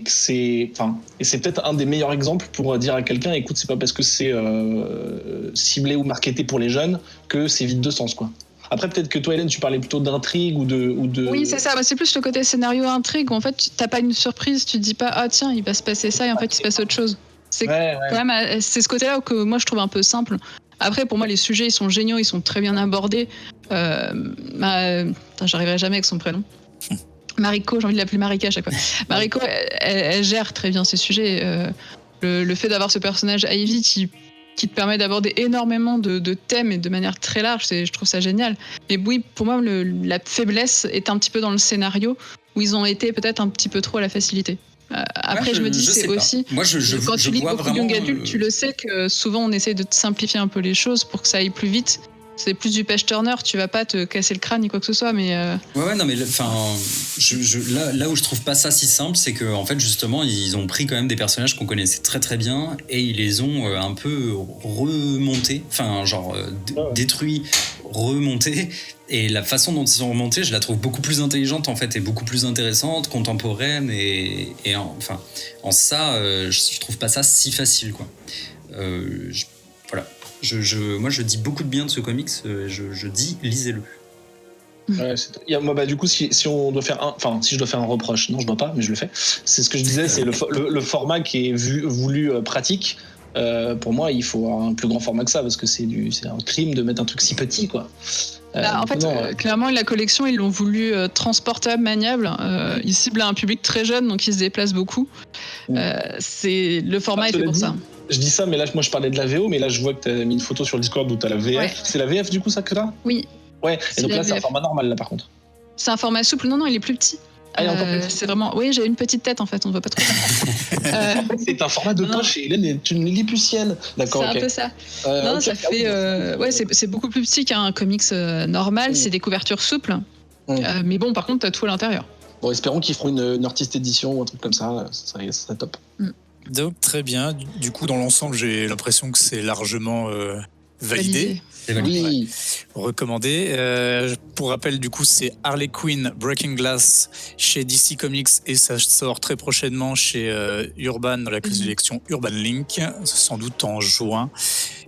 c'est peut-être un des meilleurs exemples pour dire à quelqu'un, écoute, c'est pas parce que c'est ciblé ou marketé pour les jeunes que c'est vide de sens, quoi. Après, peut-être que toi, Hélène, tu parlais plutôt d'intrigue ou de... Oui, c'est ça. C'est plus le côté scénario-intrigue où en fait, t'as pas une surprise, tu te dis pas, ah tiens, il va se passer ça, et en fait, il se passe autre chose. C'est quand même, c'est ce côté-là que moi je trouve un peu simple. Après, pour moi, les sujets, ils sont géniaux, ils sont très bien abordés. J'arriverai jamais avec son prénom. Mariko, j'ai envie de l'appeler Marika à chaque fois. Mariko, elle gère très bien ces sujets. Le fait d'avoir ce personnage Ivy qui te permet d'aborder énormément de thèmes et de manière très large, je trouve ça génial. Et oui, pour moi, la faiblesse est un petit peu dans le scénario, où ils ont été peut-être un petit peu trop à la facilité. Après, je me dis, c'est aussi... Moi, quand tu lis beaucoup vraiment... young adult, tu le sais que souvent, on essaie de simplifier un peu les choses pour que ça aille plus vite. C'est plus du page turner, tu vas pas te casser le crâne ni quoi que ce soit, mais Ouais, non, mais là où je trouve pas ça si simple, c'est que en fait, justement, ils ont pris quand même des personnages qu'on connaissait très très bien et ils les ont un peu remontés, détruits, remontés. Et la façon dont ils sont remontés, je la trouve beaucoup plus intelligente en fait, et beaucoup plus intéressante, contemporaine, en ça, je trouve pas ça si facile, quoi. Voilà. Moi, je dis beaucoup de bien de ce comics. Je dis, lisez-le. Ouais, moi, du coup, si on doit faire si je dois faire un reproche, non, je dois pas, mais je le fais. C'est ce que je disais, c'est le format qui est voulu pratique. Pour moi, il faut un plus grand format que ça, parce que c'est un crime de mettre un truc si petit, quoi. En fait, clairement, la collection, ils l'ont voulu transportable, maniable. Ils ciblent un public très jeune, donc ils se déplacent beaucoup. Le format est fait pour ça. Je dis ça, mais là, moi, je parlais de la VO, mais là, je vois que tu as mis une photo sur le Discord où tu as la VF. Ouais. C'est la VF, du coup, ça que là ? Oui. Ouais, et donc là, c'est un format normal, là, par contre. C'est un format souple. Non, il est plus petit. Ah, il est encore plus petit. C'est vraiment... Oui, j'ai une petite tête, en fait, on ne voit pas trop. C'est un format de poche et Hélène est une lilliputienne. D'accord, c'est un peu ça. Non, ça fait... c'est beaucoup plus petit qu'un comics normal. C'est des couvertures souples. Mais bon, par contre, tu as tout à l'intérieur. Bon, espérons qu'ils feront une artiste édition ou un truc comme ça. Ça serait top. Donc, très bien. Du coup, dans l'ensemble, j'ai l'impression que c'est largement validé. C'est validé. Oui. Recommandé. Pour rappel, du coup, c'est Harley Quinn Breaking Glass chez DC Comics et ça sort très prochainement chez Urban dans la collection Urban Link, sans doute en juin.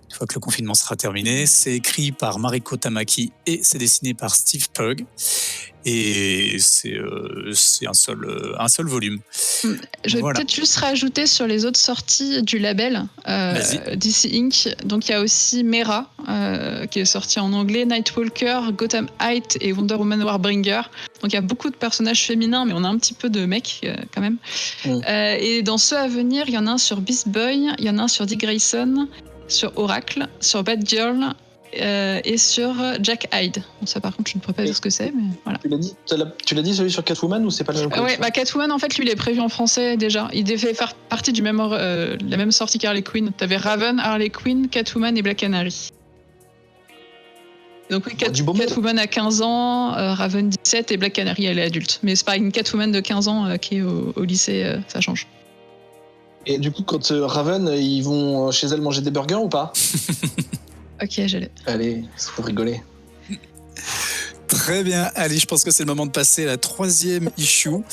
Une fois que le confinement sera terminé, c'est écrit par Mariko Tamaki et c'est dessiné par Steve Pugh. Et c'est un seul volume. Je vais peut-être juste rajouter sur les autres sorties du label DC Inc. Donc il y a aussi Mera qui est sorti en anglais, Nightwalker, Gotham Height et Wonder Woman Warbringer. Donc il y a beaucoup de personnages féminins, mais on a un petit peu de mecs quand même. Et dans ceux à venir, il y en a un sur Beast Boy, il y en a un sur Dick Grayson, sur Oracle, sur Batgirl et sur Jack Hyde. Bon, ça par contre je ne pourrais pas dire ce que c'est, mais voilà. Tu l'as dit celui sur Catwoman ou c'est pas le même Ouais, Catwoman en fait lui il est prévu en français déjà. Il devait faire partie du même la même sortie qu'Harley Quinn. T'avais Raven, Harley Quinn, Catwoman et Black Canary. Donc oui, Catwoman a 15 ans, Raven 17 et Black Canary elle est adulte. Mais c'est pas une Catwoman de 15 ans qui est au lycée, ça change. Et du coup quand Raven ils vont chez elle manger des burgers ou pas? Ok, j'allais. Allez, c'est pour rigoler. Très bien. Allez, je pense que c'est le moment de passer à la 3e issue.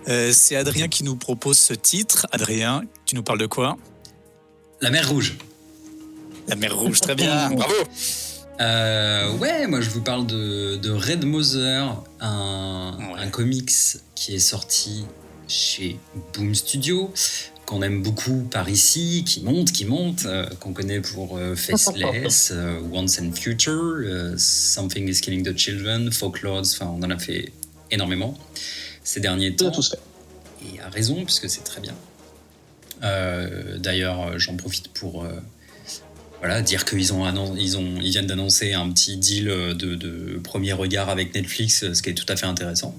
C'est Adrien qui nous propose ce titre. Adrien, tu nous parles de quoi? La mer Rouge. La mer Rouge, très bien. Bravo. Ouais, moi je vous parle de Red Mother, un comics qui est sorti chez Boom Studio, qu'on aime beaucoup par ici, qui monte, qu'on connaît pour Faceless, Once and Future, Something is Killing the Children, Folklords, enfin on en a fait énormément ces derniers temps. Tous fait. Et à raison, puisque c'est très bien. D'ailleurs, j'en profite pour dire qu'ils ils viennent d'annoncer un petit deal de premier regard avec Netflix, ce qui est tout à fait intéressant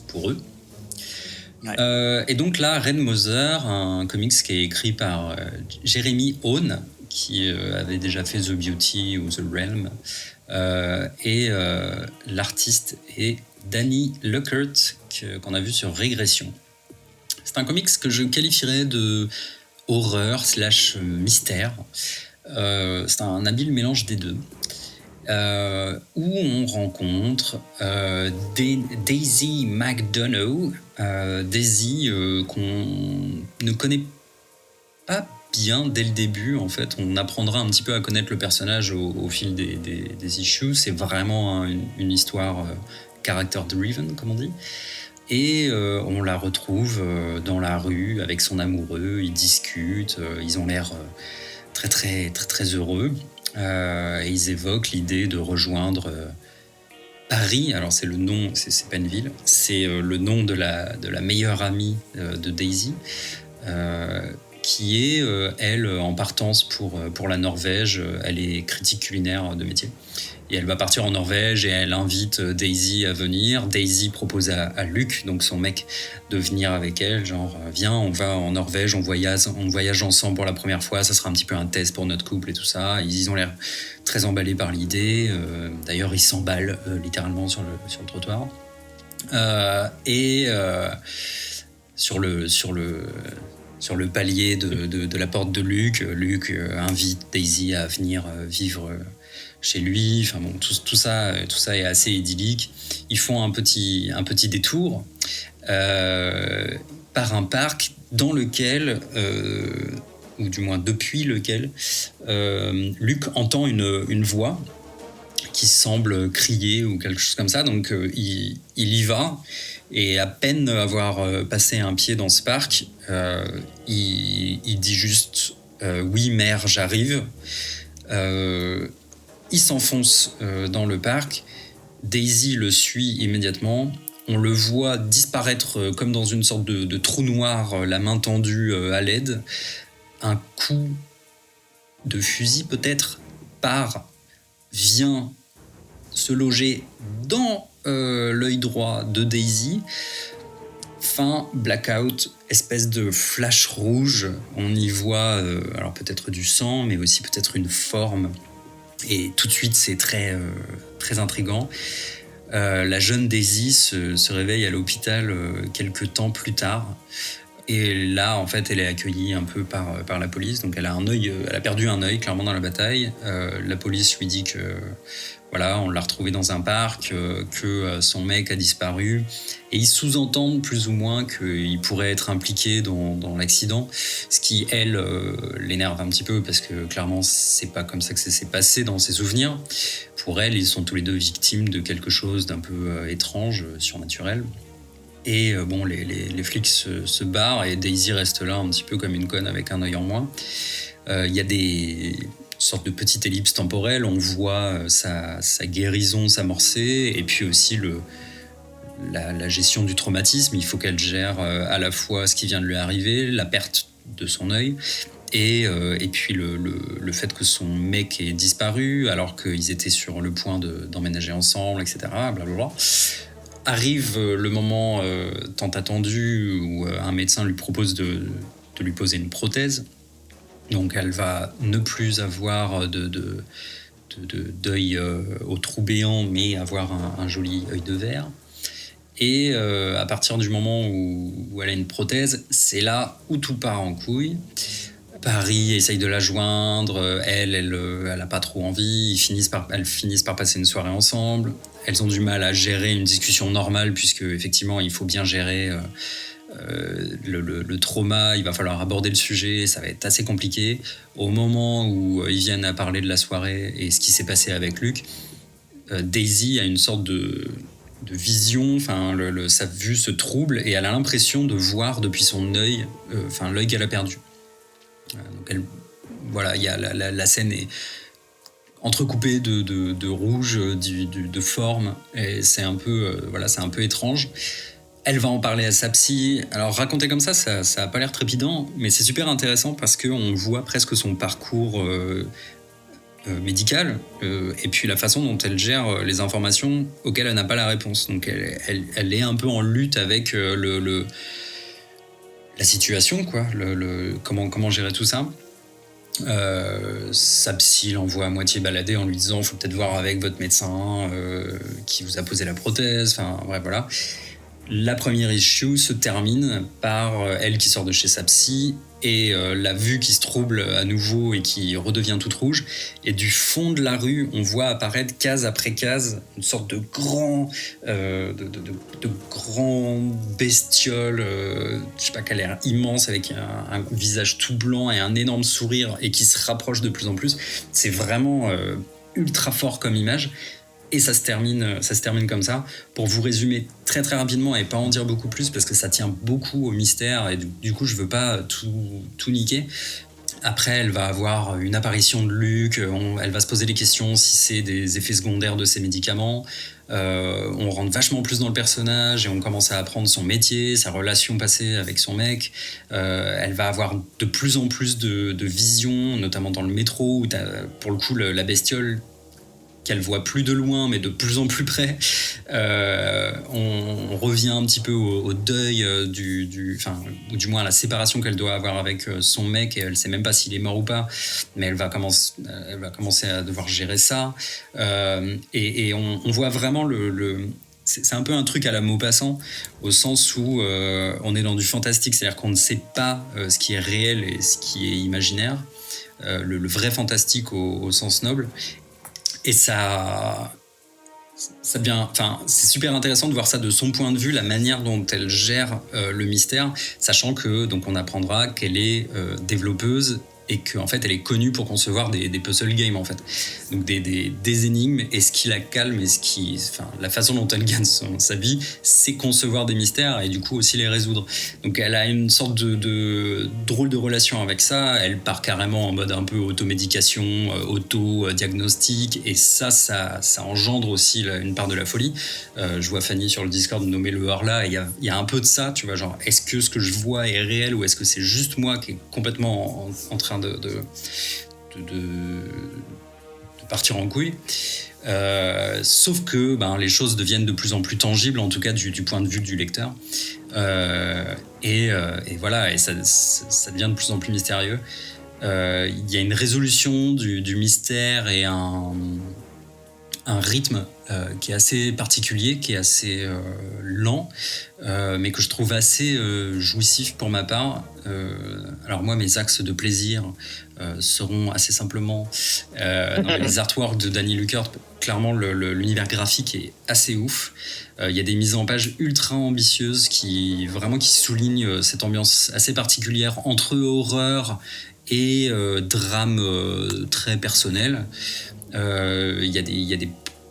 pour eux. Ouais. Et donc là, Red Mother, un comics qui est écrit par Jeremy Owen, qui avait déjà fait The Beauty ou The Realm, et l'artiste est Danny Luckert, qu'on a vu sur Régression. C'est un comics que je qualifierais de horreur / mystère. C'est un habile mélange des deux. Où on rencontre Daisy McDonough, Daisy qu'on ne connaît pas bien dès le début. En fait, on apprendra un petit peu à connaître le personnage au fil des issues. C'est vraiment une histoire character-driven, comme on dit. Et on la retrouve dans la rue avec son amoureux. Ils discutent, ils ont l'air très très très très heureux. Et ils évoquent l'idée de rejoindre Paris. Alors c'est le nom, c'est pas une ville, c'est le nom de la meilleure amie de Daisy, qui est, elle, en partance pour la Norvège. Elle est critique culinaire de métier. Et elle va partir en Norvège et elle invite Daisy à venir. Daisy propose à Luc, donc son mec, de venir avec elle. Genre, viens, on va en Norvège, on voyage ensemble pour la première fois. Ça sera un petit peu un test pour notre couple et tout ça. Ils ont l'air très emballés par l'idée. D'ailleurs, ils s'emballent littéralement sur le trottoir. Sur le palier de la porte de Luc, Luc invite Daisy à venir vivre chez lui. Enfin bon, tout ça est assez idyllique. Ils font un petit détour par un parc dans lequel, ou du moins depuis lequel, Luc entend une voix qui semble crier ou quelque chose comme ça. Donc il y va, et à peine avoir passé un pied dans ce parc, il dit juste oui mère, j'arrive. Il s'enfonce dans le parc. Daisy le suit immédiatement. On le voit disparaître comme dans une sorte de trou noir, la main tendue à l'aide. Un coup de fusil peut-être vient se loger dans l'œil droit de Daisy. Fin, blackout, espèce de flash rouge. On y voit alors peut-être du sang, mais aussi peut-être une forme. Et tout de suite, c'est très, très intriguant. La jeune Daisy se réveille à l'hôpital quelques temps plus tard. Et là, en fait, elle est accueillie un peu par la police. Donc, elle a perdu un œil, clairement, dans la bataille. La police lui dit que, voilà, on l'a retrouvée dans un parc, que son mec a disparu. Et ils sous-entendent plus ou moins qu'il pourrait être impliqué dans l'accident. Ce qui, elle, l'énerve un petit peu, parce que, clairement, c'est pas comme ça que ça s'est passé dans ses souvenirs. Pour elle, ils sont tous les deux victimes de quelque chose d'un peu étrange, surnaturel. Et bon, les flics se barrent et Daisy reste là un petit peu comme une conne avec un œil en moins. Il y a des sortes de petites ellipses temporelles. On voit sa guérison s'amorcer, et puis aussi la gestion du traumatisme. Il faut qu'elle gère à la fois ce qui vient de lui arriver, la perte de son œil, et puis le fait que son mec ait disparu alors qu'ils étaient sur le point d'emménager ensemble, etc. Blablabla. Arrive le moment tant attendu où un médecin lui propose de lui poser une prothèse. Donc elle va ne plus avoir d'œil au trou béant, mais avoir un joli œil de verre. Et à partir du moment où elle a une prothèse, c'est là où tout part en couille. Paris essaye de la joindre, elle a pas trop envie, elles finissent par passer une soirée ensemble. Elles ont du mal à gérer une discussion normale, puisque effectivement il faut bien gérer le trauma, il va falloir aborder le sujet, ça va être assez compliqué. Au moment où ils viennent à parler de la soirée et ce qui s'est passé avec Luc, Daisy a une sorte de vision, sa vue se trouble et elle a l'impression de voir depuis son œil, l'œil qu'elle a perdu. Donc il y a la scène est entrecoupée de rouge, de forme, et c'est un peu étrange. Elle va en parler à sa psy. Alors raconter comme ça a pas l'air trépidant, mais c'est super intéressant parce qu'on voit presque son parcours médical, et puis la façon dont elle gère les informations auxquelles elle n'a pas la réponse. Donc elle est un peu en lutte avec la situation, quoi, comment gérer tout ça. Sa psy l'envoie à moitié balader en lui disant faut peut-être voir avec votre médecin qui vous a posé la prothèse, bref, voilà. La première issue se termine par elle qui sort de chez sa psy et la vue qui se trouble à nouveau et qui redevient toute rouge. Et du fond de la rue, on voit apparaître case après case une sorte de grand bestiole, je sais pas, qui a l'air immense avec un visage tout blanc et un énorme sourire et qui se rapproche de plus en plus. C'est vraiment ultra fort comme image. Et ça se termine comme ça. Pour vous résumer très très rapidement et pas en dire beaucoup plus parce que ça tient beaucoup au mystère et du coup je veux pas tout niquer. Après, elle va avoir une apparition de Luke, elle va se poser des questions si c'est des effets secondaires de ses médicaments. On rentre vachement plus dans le personnage et on commence à apprendre son métier, sa relation passée avec son mec. Elle va avoir de plus en plus de visions, notamment dans le métro, où t'as pour le coup la bestiole qu'elle voit plus de loin mais de plus en plus près. On revient un petit peu au deuil ou du moins à la séparation qu'elle doit avoir avec son mec, et elle sait même pas s'il est mort ou pas, mais elle va commencer à devoir gérer ça. Et on voit vraiment c'est un peu un truc à la Maupassant, au sens où on est dans du fantastique, c'est-à-dire qu'on ne sait pas ce qui est réel et ce qui est imaginaire, le vrai fantastique au sens noble. Et ça devient, c'est super intéressant de voir ça de son point de vue, la manière dont elle gère le mystère, sachant que donc on apprendra qu'elle est développeuse et qu'en fait elle est connue pour concevoir des puzzle games en fait, donc des énigmes, et ce qui la calme et la façon dont elle gagne sa vie, c'est concevoir des mystères et du coup aussi les résoudre. Donc elle a une sorte de drôle de relation avec ça. Elle part carrément en mode un peu automédication, auto-diagnostic, et ça engendre aussi une part de la folie. Je vois Fanny sur le Discord nommer le Horla, et il y a un peu de ça, tu vois, genre est-ce que ce que je vois est réel ou est-ce que c'est juste moi qui est complètement en train de partir en couille. Sauf que les choses deviennent de plus en plus tangibles, en tout cas du point de vue du lecteur. Et voilà, et ça devient de plus en plus mystérieux. Il y a une résolution du mystère et un rythme qui est assez particulier, qui est assez lent, mais que je trouve assez jouissif pour ma part. Alors moi, mes axes de plaisir seront assez simplement les artworks de Danny Lukert. Clairement, l'univers graphique est assez ouf. Il y a des mises en page ultra ambitieuses qui soulignent cette ambiance assez particulière entre horreur et drame très personnel. Il y a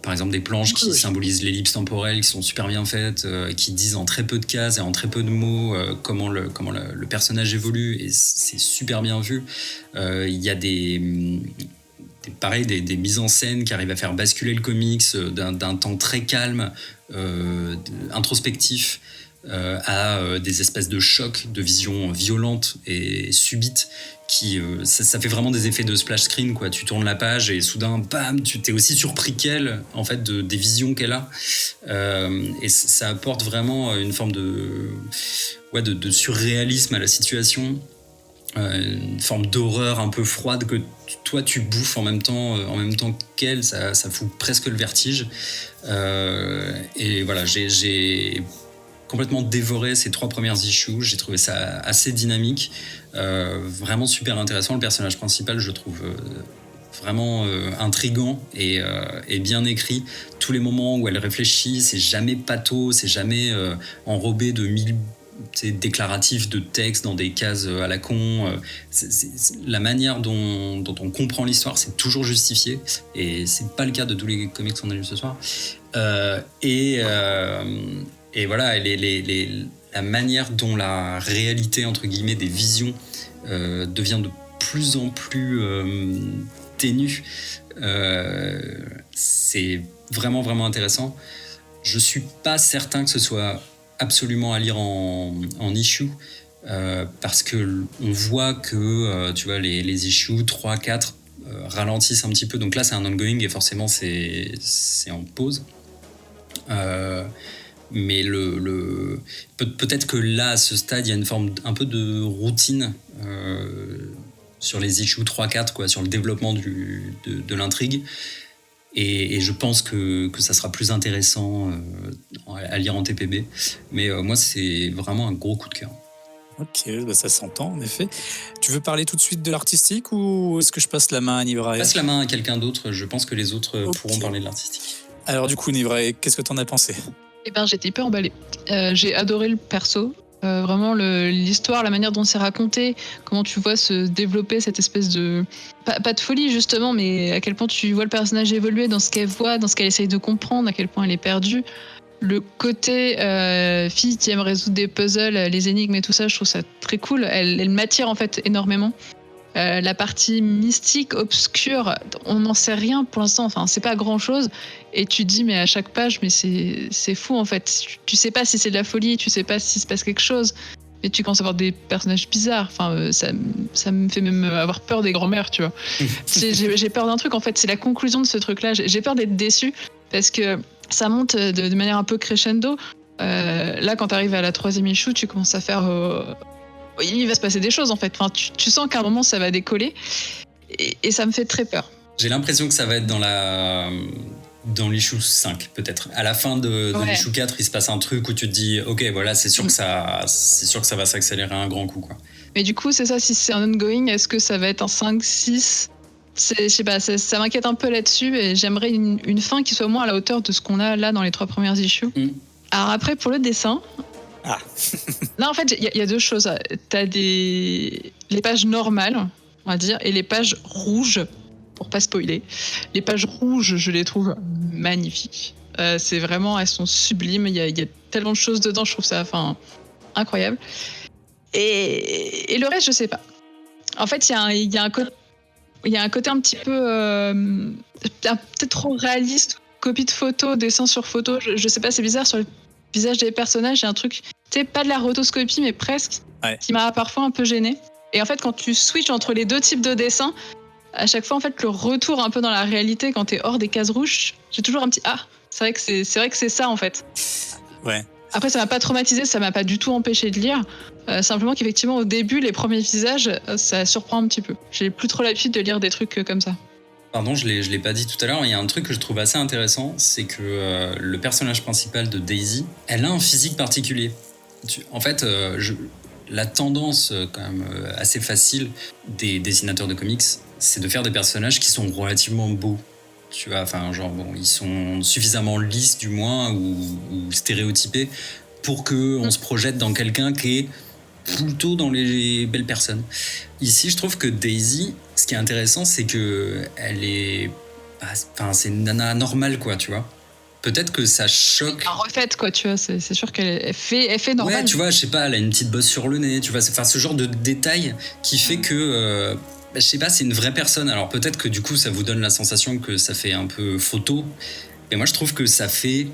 par exemple des planches qui symbolisent l'ellipse temporelle, qui sont super bien faites, qui disent en très peu de cases et en très peu de mots comment le personnage évolue, et c'est super bien vu. Il y a des mises en scène qui arrivent à faire basculer le comics d'un temps très calme, introspectif, à des espèces de chocs, de visions violentes et subites, qui ça fait vraiment des effets de splash screen, quoi. Tu tournes la page et soudain, bam, tu t'es aussi surpris qu'elle, en fait, des visions qu'elle a, et ça apporte vraiment une forme de surréalisme à la situation, une forme d'horreur un peu froide que toi tu bouffes en même temps qu'elle. Ça fout presque le vertige, et voilà, j'ai complètement dévoré ces 3 premières issues. J'ai trouvé ça assez dynamique, vraiment super intéressant. Le personnage principal, je trouve vraiment intriguant et bien écrit. Tous les moments où elle réfléchit, c'est jamais pâteau, c'est jamais enrobé de 1000 déclaratifs de texte dans des cases à la con. C'est la manière dont on comprend l'histoire, c'est toujours justifié, et c'est pas le cas de tous les comics qu'on a lus ce soir. Et voilà, la manière dont la réalité, entre guillemets, des visions devient de plus en plus ténue, c'est vraiment, vraiment intéressant. Je suis pas certain que ce soit absolument à lire en issue, parce que on voit que tu vois, les issues 3, 4 ralentissent un petit peu. Donc là, c'est un ongoing et forcément, c'est en pause. Mais peut-être que là, à ce stade, il y a une forme un peu de routine sur les issues 3-4, quoi, sur le développement de l'intrigue. Et je pense que ça sera plus intéressant à lire en TPB. Mais moi, c'est vraiment un gros coup de cœur. Ok, ça s'entend en effet. Tu veux parler tout de suite de l'artistique, ou est-ce que je passe la main à Nivray ? Passe la main à quelqu'un d'autre, je pense que les autres pourront parler de l'artistique. Alors du coup, Nivray, qu'est-ce que t'en as pensé ? J'étais hyper emballée. J'ai adoré le perso. Vraiment l'histoire, la manière dont c'est raconté, comment tu vois se développer cette espèce de... Pas de folie justement, mais à quel point tu vois le personnage évoluer dans ce qu'elle voit, dans ce qu'elle essaye de comprendre, à quel point elle est perdue. Le côté fille qui aime résoudre des puzzles, les énigmes et tout ça, je trouve ça très cool. Elle m'attire en fait énormément. La partie mystique, obscure, on n'en sait rien pour l'instant. Enfin, c'est pas grand-chose. Et tu te dis, mais à chaque page, mais c'est fou en fait. Tu sais pas si c'est de la folie, tu sais pas si se passe quelque chose. Et tu commences à voir des personnages bizarres. Enfin, ça me fait même avoir peur des grands-mères, tu vois. J'ai peur d'un truc, en fait. C'est la conclusion de ce truc-là. J'ai peur d'être déçue parce que ça monte de manière un peu crescendo. Là, quand tu arrives à la 3e issue, tu commences à faire... il va se passer des choses, en fait. Enfin, tu sens qu'à un moment, ça va décoller. Et ça me fait très peur. J'ai l'impression que ça va être dans l'issue 5, peut-être. À la fin de l'issue 4, il se passe un truc où tu te dis, ok, voilà, c'est sûr que ça va s'accélérer un grand coup, quoi. Mais du coup, c'est ça, si c'est un ongoing, est-ce que ça va être un 5, 6 ? Je sais pas, ça m'inquiète un peu là-dessus et j'aimerais une fin qui soit moins à la hauteur de ce qu'on a là dans les 3 premières issues. Alors après, pour le dessin... Là, en fait, il y a 2 choses. T'as les pages normales, on va dire, et les pages rouges, pour pas spoiler. Les pages rouges, je les trouve magnifiques. C'est vraiment, elles sont sublimes. Il y a tellement de choses dedans, je trouve ça incroyable. Et le reste, je sais pas. En fait, il y a un côté un petit peu peut-être trop réaliste, copie de photo, dessin sur photo. Je sais pas, c'est bizarre, sur le visage des personnages, il y a un truc, tu sais, pas de la rotoscopie, mais presque, qui m'a parfois un peu gênée. Et en fait, quand tu switches entre les 2 types de dessins, à chaque fois, en fait, le retour un peu dans la réalité, quand t'es hors des cases rouges, j'ai toujours un petit c'est vrai que c'est ça, en fait. Ouais. Après, ça m'a pas traumatisé, ça m'a pas du tout empêché de lire. Simplement qu'effectivement, au début, les premiers visages, ça surprend un petit peu. J'ai plus trop l'habitude de lire des trucs comme ça. Pardon, je l'ai pas dit tout à l'heure, il y a un truc que je trouve assez intéressant, c'est que le personnage principal de Daisy, elle a un physique particulier. En fait, la tendance quand même assez facile des dessinateurs de comics, c'est de faire des personnages qui sont relativement beaux. Tu vois, enfin, genre, bon, ils sont suffisamment lisses, du moins, ou stéréotypés, pour qu'on se projette dans quelqu'un qui est plutôt dans les belles personnes. Ici, je trouve que Daisy, ce qui est intéressant, c'est que elle est... Enfin, c'est une nana normale, quoi, tu vois. Peut-être que ça choque... En refaite, quoi, tu vois, c'est sûr qu'elle fait normal. Ouais, tu vois, je sais pas, elle a une petite bosse sur le nez, tu vois. Enfin, ce genre de détail qui fait que... je sais pas, c'est une vraie personne. Alors peut-être que du coup, ça vous donne la sensation que ça fait un peu photo. Mais moi, je trouve que ça fait...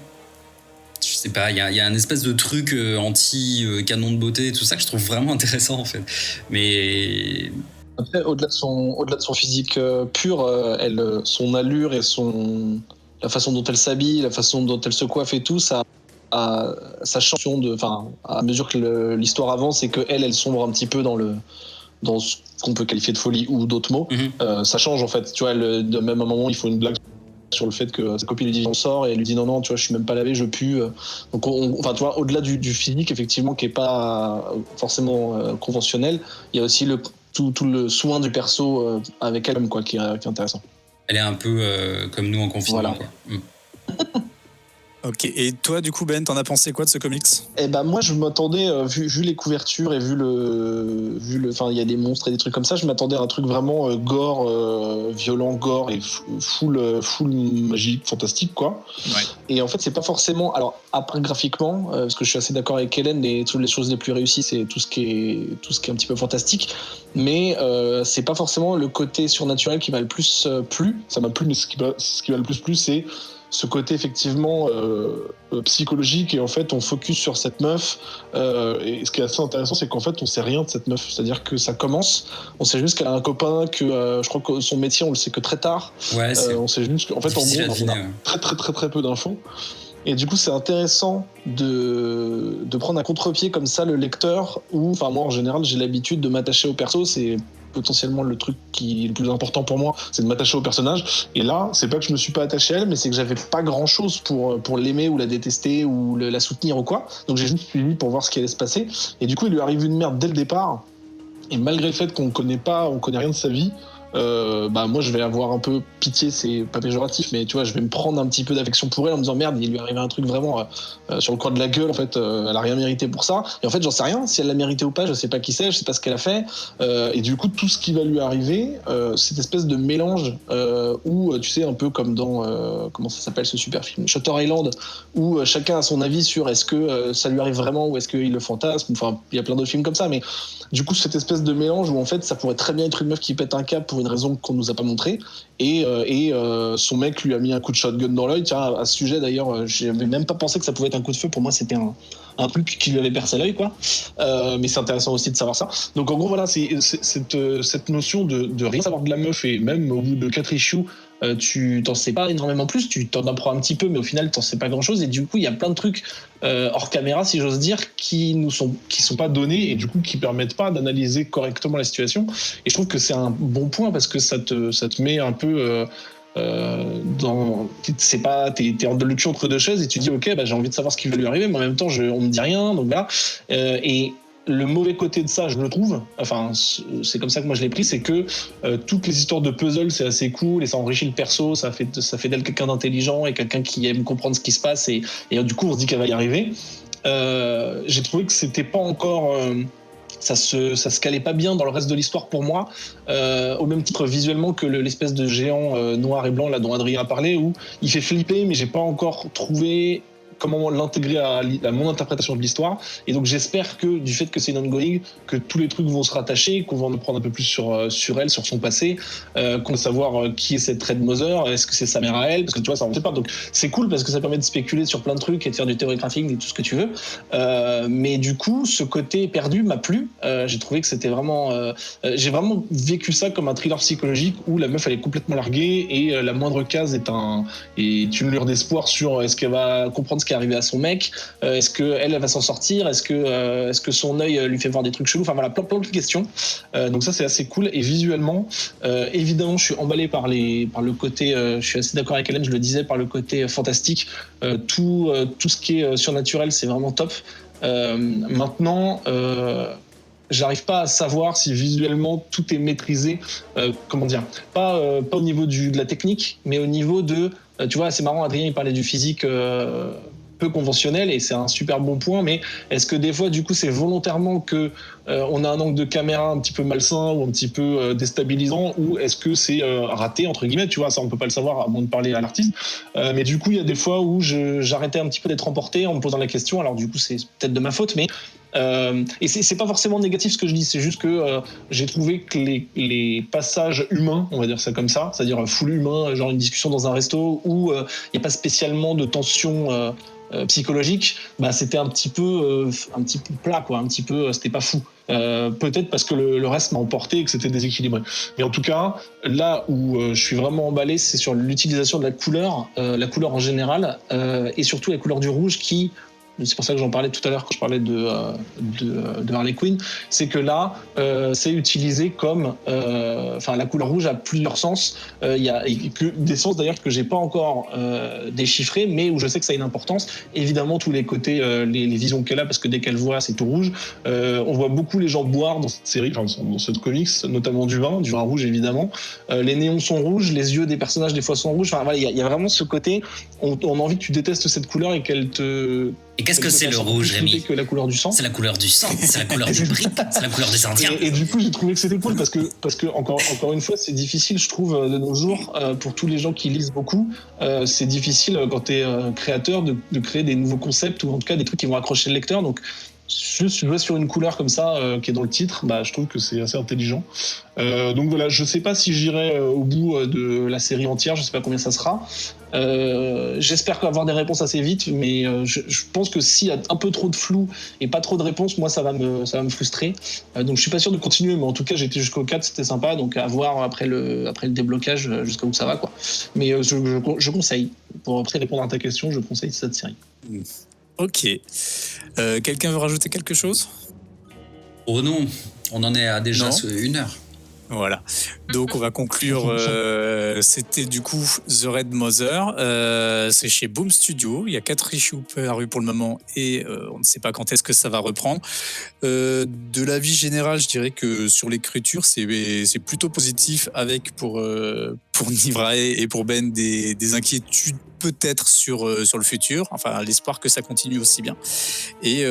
Je sais pas, il y a un espèce de truc anti-canon de beauté et tout ça que je trouve vraiment intéressant, en fait. Mais... Après, au-delà de son physique pur, son allure et la façon dont elle s'habille, la façon dont elle se coiffe et tout, ça change à mesure que l'histoire avance et qu'elle sombre un petit peu dans ce qu'on peut qualifier de folie ou d'autres mots. Ça change, en fait. Tu vois, de même à un moment, il faut une blague sur le fait que sa copine lui dit on sort et elle lui dit non, tu vois, je suis même pas lavé, je pue. Donc enfin, tu vois, au-delà du physique, effectivement, qui est pas forcément conventionnel, il y a aussi tout le soin du perso avec elle-même, quoi, qui est intéressant. Elle est un peu comme nous en confinement, voilà. Quoi. Ok, et toi, du coup, Ben, t'en as pensé quoi de ce comics ? Eh ben, moi, je m'attendais, vu les couvertures et vu enfin, il y a des monstres et des trucs comme ça, je m'attendais à un truc vraiment gore, violent, gore et full magique, fantastique, quoi. Ouais. Et en fait, c'est pas forcément. Alors, après, graphiquement, parce que je suis assez d'accord avec Hélène, les choses les plus réussies, c'est tout ce qui est un petit peu fantastique. Mais c'est pas forcément le côté surnaturel qui m'a le plus plu. Ça m'a plu, mais ce qui m'a le plus plu, c'est ce côté effectivement psychologique, et en fait on focus sur cette meuf, et ce qui est assez intéressant, c'est qu'en fait on sait rien de cette meuf, c'est-à-dire que ça commence, on sait juste qu'elle a un copain, que je crois que son métier on le sait que très tard, ouais, on sait juste qu'en fait en gros on a très peu d'infos, et du coup c'est intéressant de prendre un contre-pied comme ça le lecteur, où enfin moi en général j'ai l'habitude de m'attacher au perso, c'est potentiellement le truc qui est le plus important pour moi, c'est de m'attacher au personnage. Et là, c'est pas que je me suis pas attaché à elle, mais c'est que j'avais pas grand chose pour l'aimer ou la détester ou la soutenir ou quoi. Donc j'ai juste suivi pour voir ce qui allait se passer. Et du coup, il lui arrive une merde dès le départ. Et malgré le fait qu'on connaît rien de sa vie, moi je vais avoir un peu pitié, c'est pas péjoratif, mais tu vois, je vais me prendre un petit peu d'affection pour elle en me disant merde, il lui est arrivé un truc vraiment sur le coin de la gueule, en fait, elle a rien mérité pour ça. Et en fait, j'en sais rien, si elle l'a mérité ou pas, je sais pas qui c'est, je sais pas ce qu'elle a fait. Et du coup, tout ce qui va lui arriver, cette espèce de mélange où, tu sais, un peu comme dans, comment ça s'appelle ce super film, Shutter Island, où chacun a son avis sur est-ce que ça lui arrive vraiment ou est-ce qu'il le fantasme. Enfin, il y a plein d'autres films comme ça, mais du coup, cette espèce de mélange où en fait, ça pourrait très bien être une meuf qui pète un câble pour une raison qu'on nous a pas montrée, et son mec lui a mis un coup de shotgun dans l'œil. Tiens, à ce sujet d'ailleurs, j'avais même pas pensé que ça pouvait être un coup de feu. Pour moi, c'était un truc qui lui avait percé l'œil, quoi. Mais c'est intéressant aussi de savoir ça. Donc en gros, voilà, c'est cette notion de rien savoir de la meuf, et même au bout de 4 issues, tu t'en sais pas énormément plus, tu t'en apprends un petit peu, mais au final, t'en sais pas grand-chose. Et du coup, il y a plein de trucs hors caméra, si j'ose dire, qui sont pas donnés et du coup qui permettent pas d'analyser correctement la situation. Et je trouve que c'est un bon point parce que ça te met un peu t'es en le cul entre deux chaises et tu dis ok, j'ai envie de savoir ce qui va lui arriver, mais en même temps on me dit rien, donc là et le mauvais côté de ça, je le trouve, enfin c'est comme ça que moi je l'ai pris, c'est que toutes les histoires de puzzle c'est assez cool et ça enrichit le perso, ça fait d'elle quelqu'un d'intelligent et quelqu'un qui aime comprendre ce qui se passe, et du coup on se dit qu'elle va y arriver. J'ai trouvé que c'était pas encore ça se calait pas bien dans le reste de l'histoire pour moi, au même titre visuellement que l'espèce de géant noir et blanc là dont Adrien a parlé, où il fait flipper, mais j'ai pas encore trouvé comment l'intégrer à mon interprétation de l'histoire. Et donc j'espère que du fait que c'est une ongoing, que tous les trucs vont se rattacher, qu'on va en apprendre un peu plus sur elle, sur son passé, qu'on va savoir qui est cette Red Mother, est-ce que c'est sa mère à elle, parce que tu vois ça on sait pas. Donc c'est cool parce que ça permet de spéculer sur plein de trucs et de faire du theory crafting et tout ce que tu veux. Mais du coup ce côté perdu m'a plu. J'ai trouvé que c'était vraiment j'ai vraiment vécu ça comme un thriller psychologique où la meuf elle est complètement larguée et la moindre case est une lueur d'espoir sur est-ce qu'elle va comprendre ce qui est arrivé à son mec, est-ce qu'elle va s'en sortir, est-ce que son œil lui fait voir des trucs chelous, enfin voilà, plein de questions. Donc ça c'est assez cool. Et visuellement évidemment je suis emballé par le côté je suis assez d'accord avec Hélène, je le disais, par le côté fantastique, tout ce qui est surnaturel c'est vraiment top. Maintenant j'arrive pas à savoir si visuellement tout est maîtrisé, comment dire, pas au niveau de la technique, mais au niveau de, tu vois, c'est marrant, Adrien il parlait du physique peu conventionnel et c'est un super bon point, mais est-ce que des fois du coup c'est volontairement que on a un angle de caméra un petit peu malsain ou un petit peu déstabilisant, ou est-ce que c'est raté entre guillemets, tu vois, ça on peut pas le savoir à moins de parler à l'artiste, mais du coup il y a des fois où j'arrêtais un petit peu d'être emporté en me posant la question, alors du coup c'est peut-être de ma faute, mais et c'est pas forcément négatif ce que je dis, c'est juste que j'ai trouvé que les passages humains, on va dire ça comme ça, c'est-à-dire full humain, genre une discussion dans un resto où il n'y a pas spécialement de tension psychologique, c'était un petit peu plat, quoi, un petit peu, c'était pas fou. Peut-être parce que le reste m'a emporté et que c'était déséquilibré. Mais en tout cas, là où je suis vraiment emballé, c'est sur l'utilisation de la couleur en général, et surtout la couleur du rouge qui, c'est pour ça que j'en parlais tout à l'heure quand je parlais de Harley Quinn, c'est que là c'est utilisé comme la couleur rouge a plusieurs sens, il y a des sens d'ailleurs que j'ai pas encore déchiffrés, mais où je sais que ça a une importance. Évidemment tous les côtés, les visions qu'elle a, parce que dès qu'elle voit c'est tout rouge, on voit beaucoup les gens boire dans cette série, dans cette comics, notamment du vin rouge évidemment, les néons sont rouges, les yeux des personnages des fois sont rouges, enfin voilà, il y a vraiment ce côté, on a envie que tu détestes cette couleur et qu'elle te... Et qu'est-ce que c'est le rouge, Rémi? Que la couleur du sang. C'est la couleur du sang, c'est la couleur des briques, c'est la couleur des Indiens. Et du coup, j'ai trouvé que c'était cool parce que encore une fois, c'est difficile, je trouve, de nos jours, pour tous les gens qui lisent beaucoup, c'est difficile quand tu es créateur de créer des nouveaux concepts ou en tout cas des trucs qui vont accrocher le lecteur. Donc, juste jouer sur une couleur comme ça qui est dans le titre, je trouve que c'est assez intelligent. Donc voilà, je sais pas si j'irai au bout de la série entière, je sais pas combien ça sera. J'espère avoir des réponses assez vite, mais je pense que s'il y a un peu trop de flou et pas trop de réponses, moi ça va me frustrer. Donc je suis pas sûr de continuer, mais en tout cas j'ai été jusqu'au 4, c'était sympa, donc à voir après le déblocage jusqu'à où ça va, quoi. Mais je conseille, pour après répondre à ta question, je conseille cette série. Ok. Quelqu'un veut rajouter quelque chose? Oh non, on en est à déjà 1 heure. Voilà. Donc on va conclure. C'était du coup The Red Mother. C'est chez Boom Studio. Il y a 4 issues parus pour le moment et on ne sait pas quand est-ce que ça va reprendre. De l'avis général, je dirais que sur l'écriture, c'est plutôt positif, avec pour Nivrae et pour Ben des inquiétudes peut-être sur le futur. Enfin, l'espoir que ça continue aussi bien. Et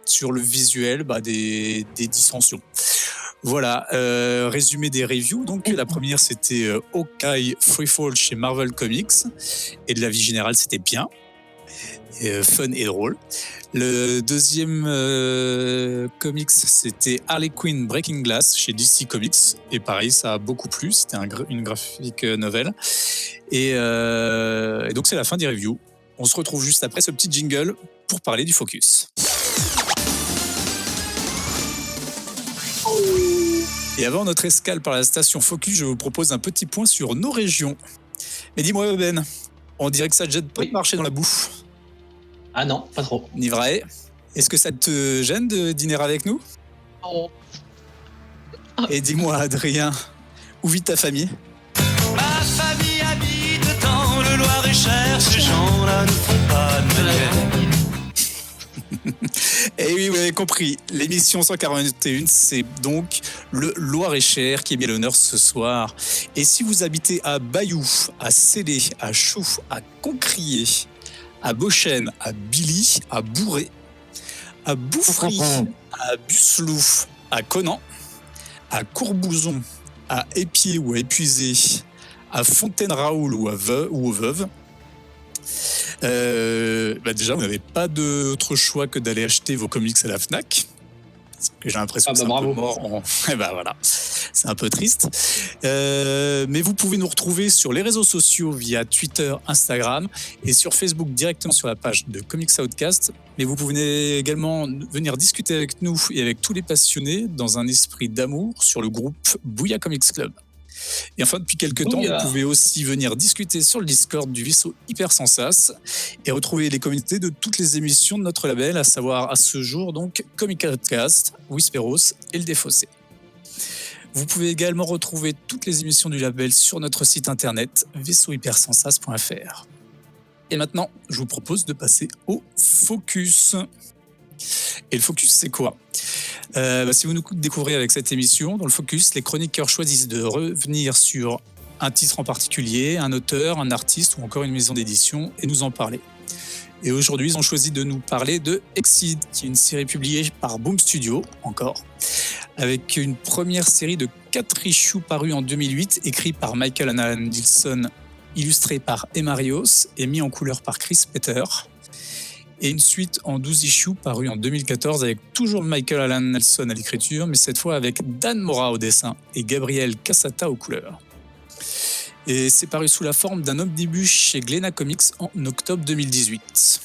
sur le visuel, des dissensions. Voilà, résumé des reviews. Donc la première, c'était Hawkeye Freefall chez Marvel Comics, et de l'avis général, c'était bien, fun et drôle. Le deuxième comics, c'était Harley Quinn Breaking Glass chez DC Comics, et pareil, ça a beaucoup plu. C'était une graphique novel, et donc c'est la fin des reviews. On se retrouve juste après ce petit jingle pour parler du focus. Et avant notre escale par la station Focus, je vous propose un petit point sur nos régions. Mais dis-moi, Ben, on dirait que ça te jette pas de marcher dans la bouffe. Ah non, pas trop. Nivrae, est-ce que ça te gêne de dîner avec nous? Non. Et dis-moi, Adrien, où vit ta famille? Ma famille habite dans le Loir-et-Cher, ces gens-là ne font pas de manière. Et oui, vous avez compris, l'émission 141, c'est donc le Loir-et-Cher qui est mis à l'honneur ce soir. Et si vous habitez à Bayou, à Célé, à Chouf, à Concrier, à Beauchêne, à Billy, à Bourré, à Bouffry, à Busselouf, à Conan, à Courbouzon, à Épier ou à Épuisé, à Fontaine-Raoul ou aux Veuves, déjà, vous n'avez pas d'autre choix que d'aller acheter vos comics à la Fnac. Parce que j'ai l'impression que c'est un peu mort. Voilà, c'est un peu triste. Mais vous pouvez nous retrouver sur les réseaux sociaux via Twitter, Instagram et sur Facebook directement sur la page de Comics Outcast. Mais vous pouvez également venir discuter avec nous et avec tous les passionnés dans un esprit d'amour sur le groupe Bouya Comics Club. Et enfin, depuis quelques temps, vous pouvez aussi venir discuter sur le Discord du vaisseau Hyper Sensas et retrouver les communautés de toutes les émissions de notre label, à savoir à ce jour donc Comic Outcast, Whisperos et Le Défaussé. Vous pouvez également retrouver toutes les émissions du label sur notre site internet vaisseauhypersensas.fr. Et maintenant, je vous propose de passer au focus. Et le focus, c'est quoi ? Si vous nous découvrez avec cette émission, dans le focus, les chroniqueurs choisissent de revenir sur un titre en particulier, un auteur, un artiste ou encore une maison d'édition et nous en parler. Et aujourd'hui, ils ont choisi de nous parler de Exceed, qui est une série publiée par Boom Studio, encore, avec une première série de 4 issues parus en 2008, écrits par Michael Allan Dilson, illustrés par Emma Rios et mis en couleur par Chris Peter. Et une suite en 12 issues parue en 2014 avec toujours Michael Allan Nelson à l'écriture, mais cette fois avec Dan Mora au dessin et Gabriel Casata aux couleurs. Et c'est paru sous la forme d'un omnibus chez Glénat Comics en octobre 2018.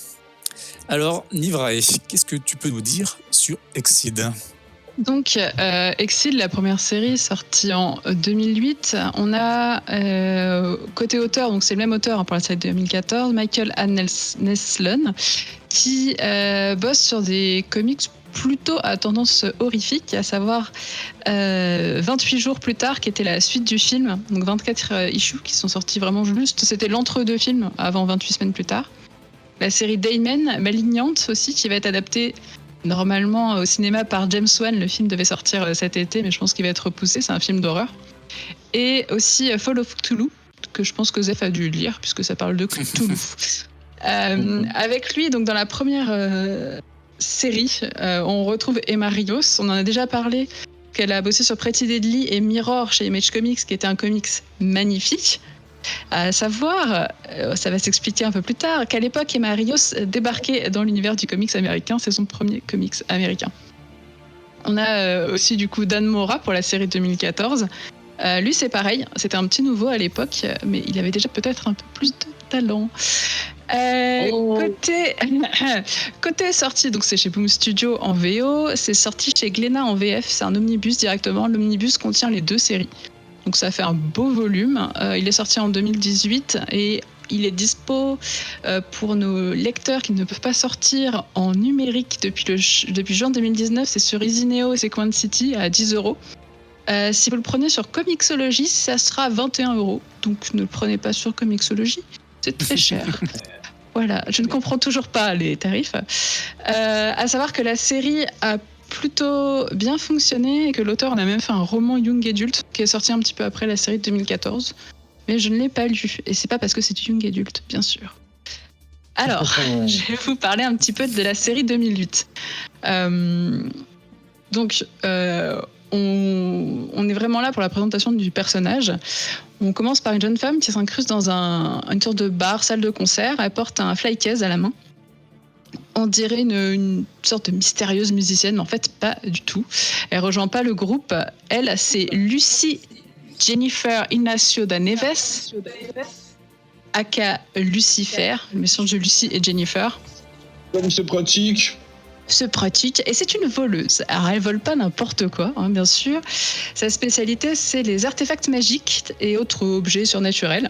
Alors, Nivrae, qu'est-ce que tu peux nous dire sur Exceed ? Donc, Exceed, la première série sortie en 2008, on a côté auteur, donc c'est le même auteur pour la série de 2014, Michael Allan Nelson, qui bosse sur des comics plutôt à tendance horrifique, à savoir 28 jours plus tard, qui était la suite du film, donc 24 issues qui sont sortis vraiment juste, c'était l'entre-deux film avant 28 semaines plus tard. La série Dayman, Malignante aussi, qui va être adaptée normalement au cinéma par James Wan. Le film devait sortir cet été, mais je pense qu'il va être repoussé, c'est un film d'horreur. Et aussi Fall of Cthulhu, que je pense que Zef a dû lire, puisque ça parle de Cthulhu. Avec lui, donc dans la première série, on retrouve Emma Rios. On en a déjà parlé, qu'elle a bossé sur Pretty Deadly et Mirror chez Image Comics, qui était un comics magnifique. À savoir, ça va s'expliquer un peu plus tard, qu'à l'époque, Emma Rios débarquait dans l'univers du comics américain. C'est son premier comics américain. On a aussi du coup Dan Mora pour la série 2014. Lui, c'est pareil, c'était un petit nouveau à l'époque, mais il avait déjà peut-être un peu plus de talent. Côté sortie, donc c'est chez Boom Studio en VO, c'est sorti chez Glénat en VF, c'est un omnibus directement. L'omnibus contient les 2 séries. Donc ça fait un beau volume. Il est sorti en 2018 et il est dispo pour nos lecteurs qui ne peuvent pas sortir en numérique depuis juin 2019. C'est sur Isineo et Sequence City à 10 €. Si vous le prenez sur Comixology, ça sera 21 €. Donc ne le prenez pas sur Comixology, c'est très cher. Voilà, je ne comprends toujours pas les tarifs. À savoir que la série a plutôt bien fonctionné et que l'auteur en a même fait un roman young adult qui est sorti un petit peu après la série de 2014. Mais je ne l'ai pas lu. Et c'est pas parce que c'est du young adult, bien sûr. Alors, je vais vous parler un petit peu de la série 2008. Donc, on est vraiment là pour la présentation du personnage. On commence par une jeune femme qui s'incruste dans une sorte de bar, salle de concert. Elle porte un flycase à la main. On dirait une sorte de mystérieuse musicienne, mais en fait, pas du tout. Elle rejoint pas le groupe. Elle, c'est Lucy Jennifer Ignacio da Neves, aka Lucifer, le mélange de Lucy et Jennifer. Comme c'est pratique. C'est pratique. Et c'est une voleuse. Alors, elle vole pas n'importe quoi, hein, bien sûr. Sa spécialité, c'est les artefacts magiques et autres objets surnaturels.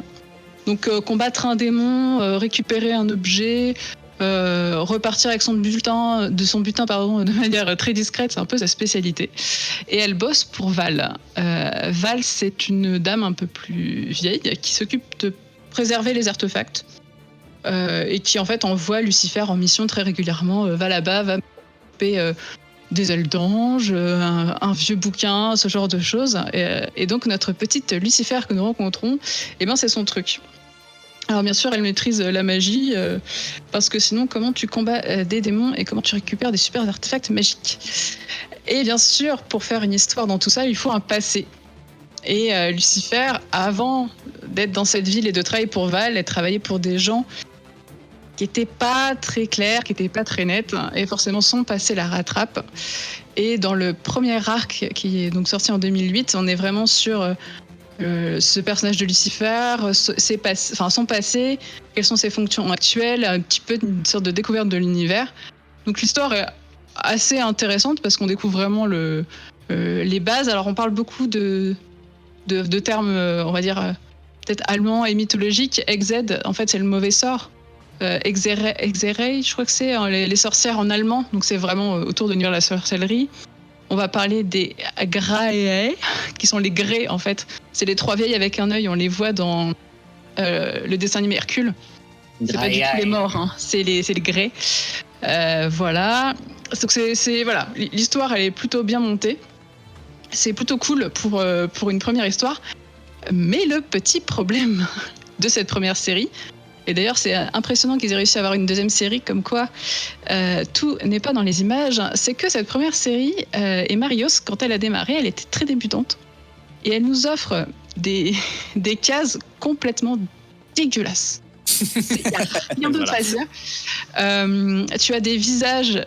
Donc, combattre un démon, récupérer un objet, repartir avec son butin de manière très discrète, c'est un peu sa spécialité. Et elle bosse pour Val. Val, c'est une dame un peu plus vieille qui s'occupe de préserver les artefacts. Et qui en fait envoie Lucifer en mission très régulièrement. Va là-bas, va couper des ailes d'ange, un vieux bouquin, ce genre de choses. Et donc notre petite Lucifer que nous rencontrons, c'est son truc. Alors bien sûr, elle maîtrise la magie, parce que sinon, comment tu combats des démons et comment tu récupères des super artefacts magiques ? Et bien sûr, pour faire une histoire dans tout ça, il faut un passé. Et Lucifer, avant d'être dans cette ville et de travailler pour Val, elle travaillait pour des gens qui n'étaient pas très clairs, qui n'étaient pas très nets, et forcément son passé la rattrape. Et dans le premier arc, qui est donc sorti en 2008, on est vraiment sur ce personnage de Lucifer, son passé, quelles sont ses fonctions actuelles, un petit peu une sorte de découverte de l'univers. Donc l'histoire est assez intéressante parce qu'on découvre vraiment les bases. Alors on parle beaucoup de termes, on va dire, peut-être allemands et mythologiques. Exed, en fait, c'est le mauvais sort. Exerei, je crois que c'est les sorcières en allemand. Donc c'est vraiment autour de l'univers de la sorcellerie. On va parler des Graeae, qui sont les grès, en fait. C'est les trois vieilles avec un œil. On les voit dans le dessin animé Hercule. C'est pas du tout les morts, hein. C'est les grès. Voilà. Donc voilà. L'histoire, elle est plutôt bien montée. C'est plutôt cool pour une première histoire. Mais le petit problème de cette première série, et d'ailleurs c'est impressionnant qu'ils aient réussi à avoir une deuxième série, comme quoi tout n'est pas dans les images, c'est que cette première série, Emarios, quand elle a démarré, elle était très débutante. Et elle nous offre des cases complètement dégueulasses. Il n'y a rien d'autre à dire. Tu as des visages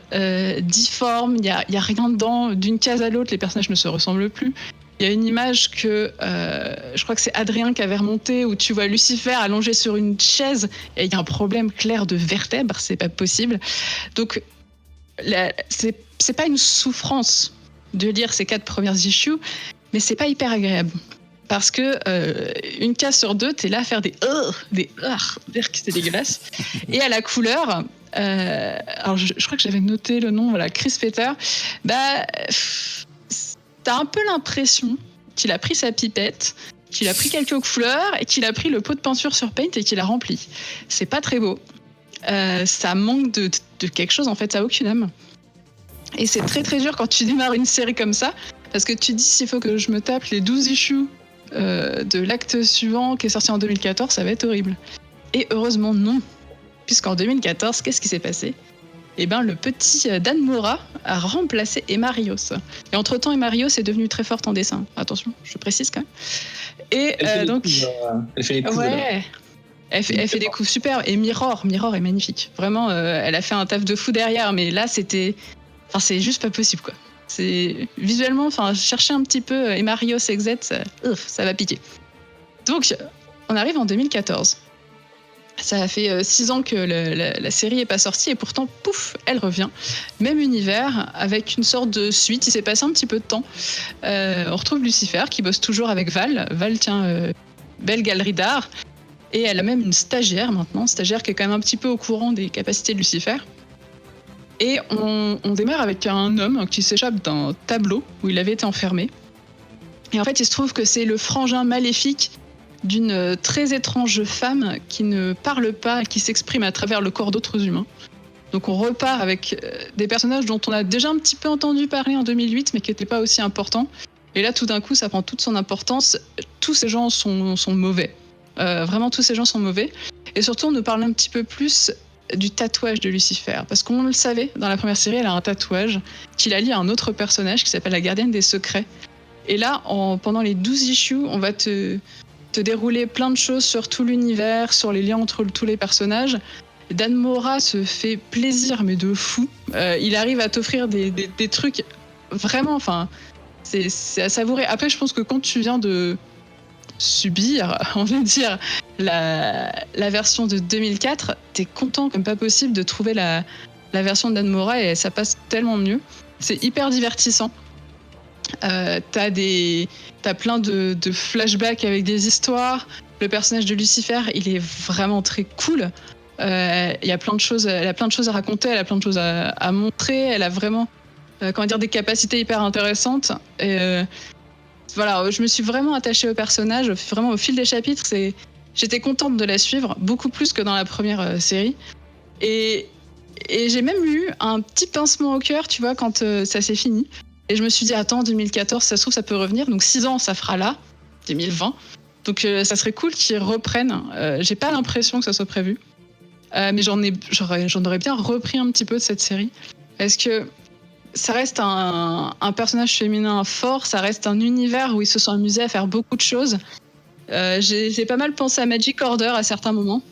difformes, il n'y a rien dedans. D'une case à l'autre, les personnages ne se ressemblent plus. Il y a une image que je crois que c'est Adrien qui avait remontée, où tu vois Lucifer allongé sur une chaise et il y a un problème clair de vertèbre, c'est pas possible. Donc c'est pas une souffrance de lire ces 4 premières issues, mais c'est pas hyper agréable. Parce que une case sur 2, t'es là à faire c'est dégueulasse. Et à la couleur, alors je crois que j'avais noté le nom, voilà, Chris Peter, t'as un peu l'impression qu'il a pris sa pipette, qu'il a pris quelques couleurs et qu'il a pris le pot de peinture sur Paint et qu'il a rempli. C'est pas très beau. Ça manque de quelque chose, en fait, ça a aucune âme. Et c'est très très dur quand tu démarres une série comme ça, parce que tu te dis, s'il faut que je me tape les 12 issues de l'acte suivant qui est sorti en 2014, ça va être horrible. Et heureusement non, puisqu'en 2014, qu'est-ce qui s'est passé ? Le petit Dan Mora a remplacé Emarios. Et entre-temps, Emarios est devenue très forte en dessin. Attention, je précise quand même. Et donc, elle fait les coups. Ouais, elle fait des coups super. Et Mirror est magnifique. Vraiment, elle a fait un taf de fou derrière. Mais là, c'est juste pas possible, quoi. C'est visuellement, chercher un petit peu Emarios Exet, ça va piquer. Donc, on arrive en 2014. Ça a fait 6 ans que la série n'est pas sortie et pourtant, pouf, elle revient. Même univers, avec une sorte de suite. Il s'est passé un petit peu de temps. On retrouve Lucifer qui bosse toujours avec Val. Val tient belle galerie d'art. Et elle a même une stagiaire maintenant, stagiaire qui est quand même un petit peu au courant des capacités de Lucifer. Et on démarre avec un homme qui s'échappe d'un tableau où il avait été enfermé. Et en fait, il se trouve que c'est le frangin maléfique d'une très étrange femme qui ne parle pas, qui s'exprime à travers le corps d'autres humains. Donc on repart avec des personnages dont on a déjà un petit peu entendu parler en 2008, mais qui n'étaient pas aussi importants. Et là, tout d'un coup, ça prend toute son importance. Tous ces gens sont mauvais. Vraiment, tous ces gens sont mauvais. Et surtout, on nous parle un petit peu plus du tatouage de Lucifer. Parce qu'on le savait, dans la première série, elle a un tatouage qui la lie à un autre personnage qui s'appelle la gardienne des secrets. Et là, pendant les 12 issues, on va te dérouler plein de choses sur tout l'univers, sur les liens entre tous les personnages. Dan Mora se fait plaisir, mais de fou. Il arrive à t'offrir des trucs vraiment, enfin, c'est à savourer. Après, je pense que quand tu viens de subir, on va dire, la version de 2004, t'es content comme pas possible de trouver la version de Dan Mora et ça passe tellement mieux. C'est hyper divertissant. T'as plein de flashbacks avec des histoires. Le personnage de Lucifer, il est vraiment très cool. Elle a plein de choses à raconter, elle a plein de choses à montrer. Elle a vraiment, des capacités hyper intéressantes. Et voilà, je me suis vraiment attachée au personnage, vraiment au fil des chapitres. J'étais contente de la suivre, beaucoup plus que dans la première série. Et j'ai même eu un petit pincement au cœur, tu vois, quand ça s'est fini. Et je me suis dit, attends, 2014, ça se trouve, ça peut revenir. Donc 6 ans, ça fera là, 2020. Donc ça serait cool qu'ils reprennent. J'ai pas l'impression que ça soit prévu. Mais j'en aurais bien repris un petit peu de cette série. Parce que ça reste un personnage féminin fort, ça reste un univers où ils se sont amusés à faire beaucoup de choses. J'ai pas mal pensé à Magic Order à certains moments.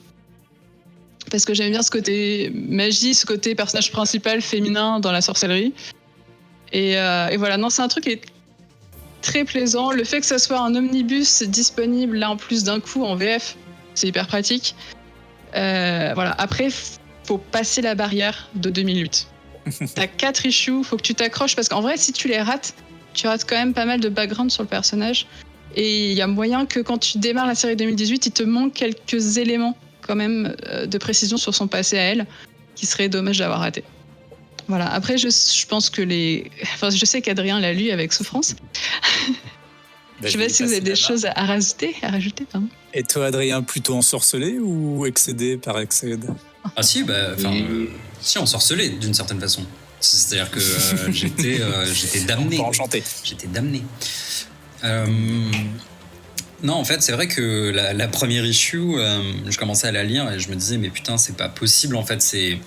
Parce que j'aime bien ce côté magie, ce côté personnage principal féminin dans la sorcellerie. Et voilà, non, c'est un truc qui est très plaisant. Le fait que ça soit un omnibus disponible là en plus d'un coup en VF, c'est hyper pratique. Voilà. Après, faut passer la barrière de 2008. T'as 4 issues, faut que tu t'accroches parce qu'en vrai, si tu les rates, tu rates quand même pas mal de background sur le personnage. Et il y a moyen que quand tu démarres la série 2018, il te manque quelques éléments quand même de précision sur son passé à elle, qui serait dommage d'avoir raté. Voilà. Après, je pense que je sais qu'Adrien l'a lu avec souffrance. Je sais pas si vous avez des choses à rajouter, pardon. Et toi, Adrien, plutôt ensorcelé ou excédé par Exced? Ah si, si, ensorcelé d'une certaine façon. C'est-à-dire que j'étais damné. Enchanté. J'étais damné. Non, en fait, c'est vrai que la première issue, je commençais à la lire et je me disais, mais putain, c'est pas possible. En fait, c'est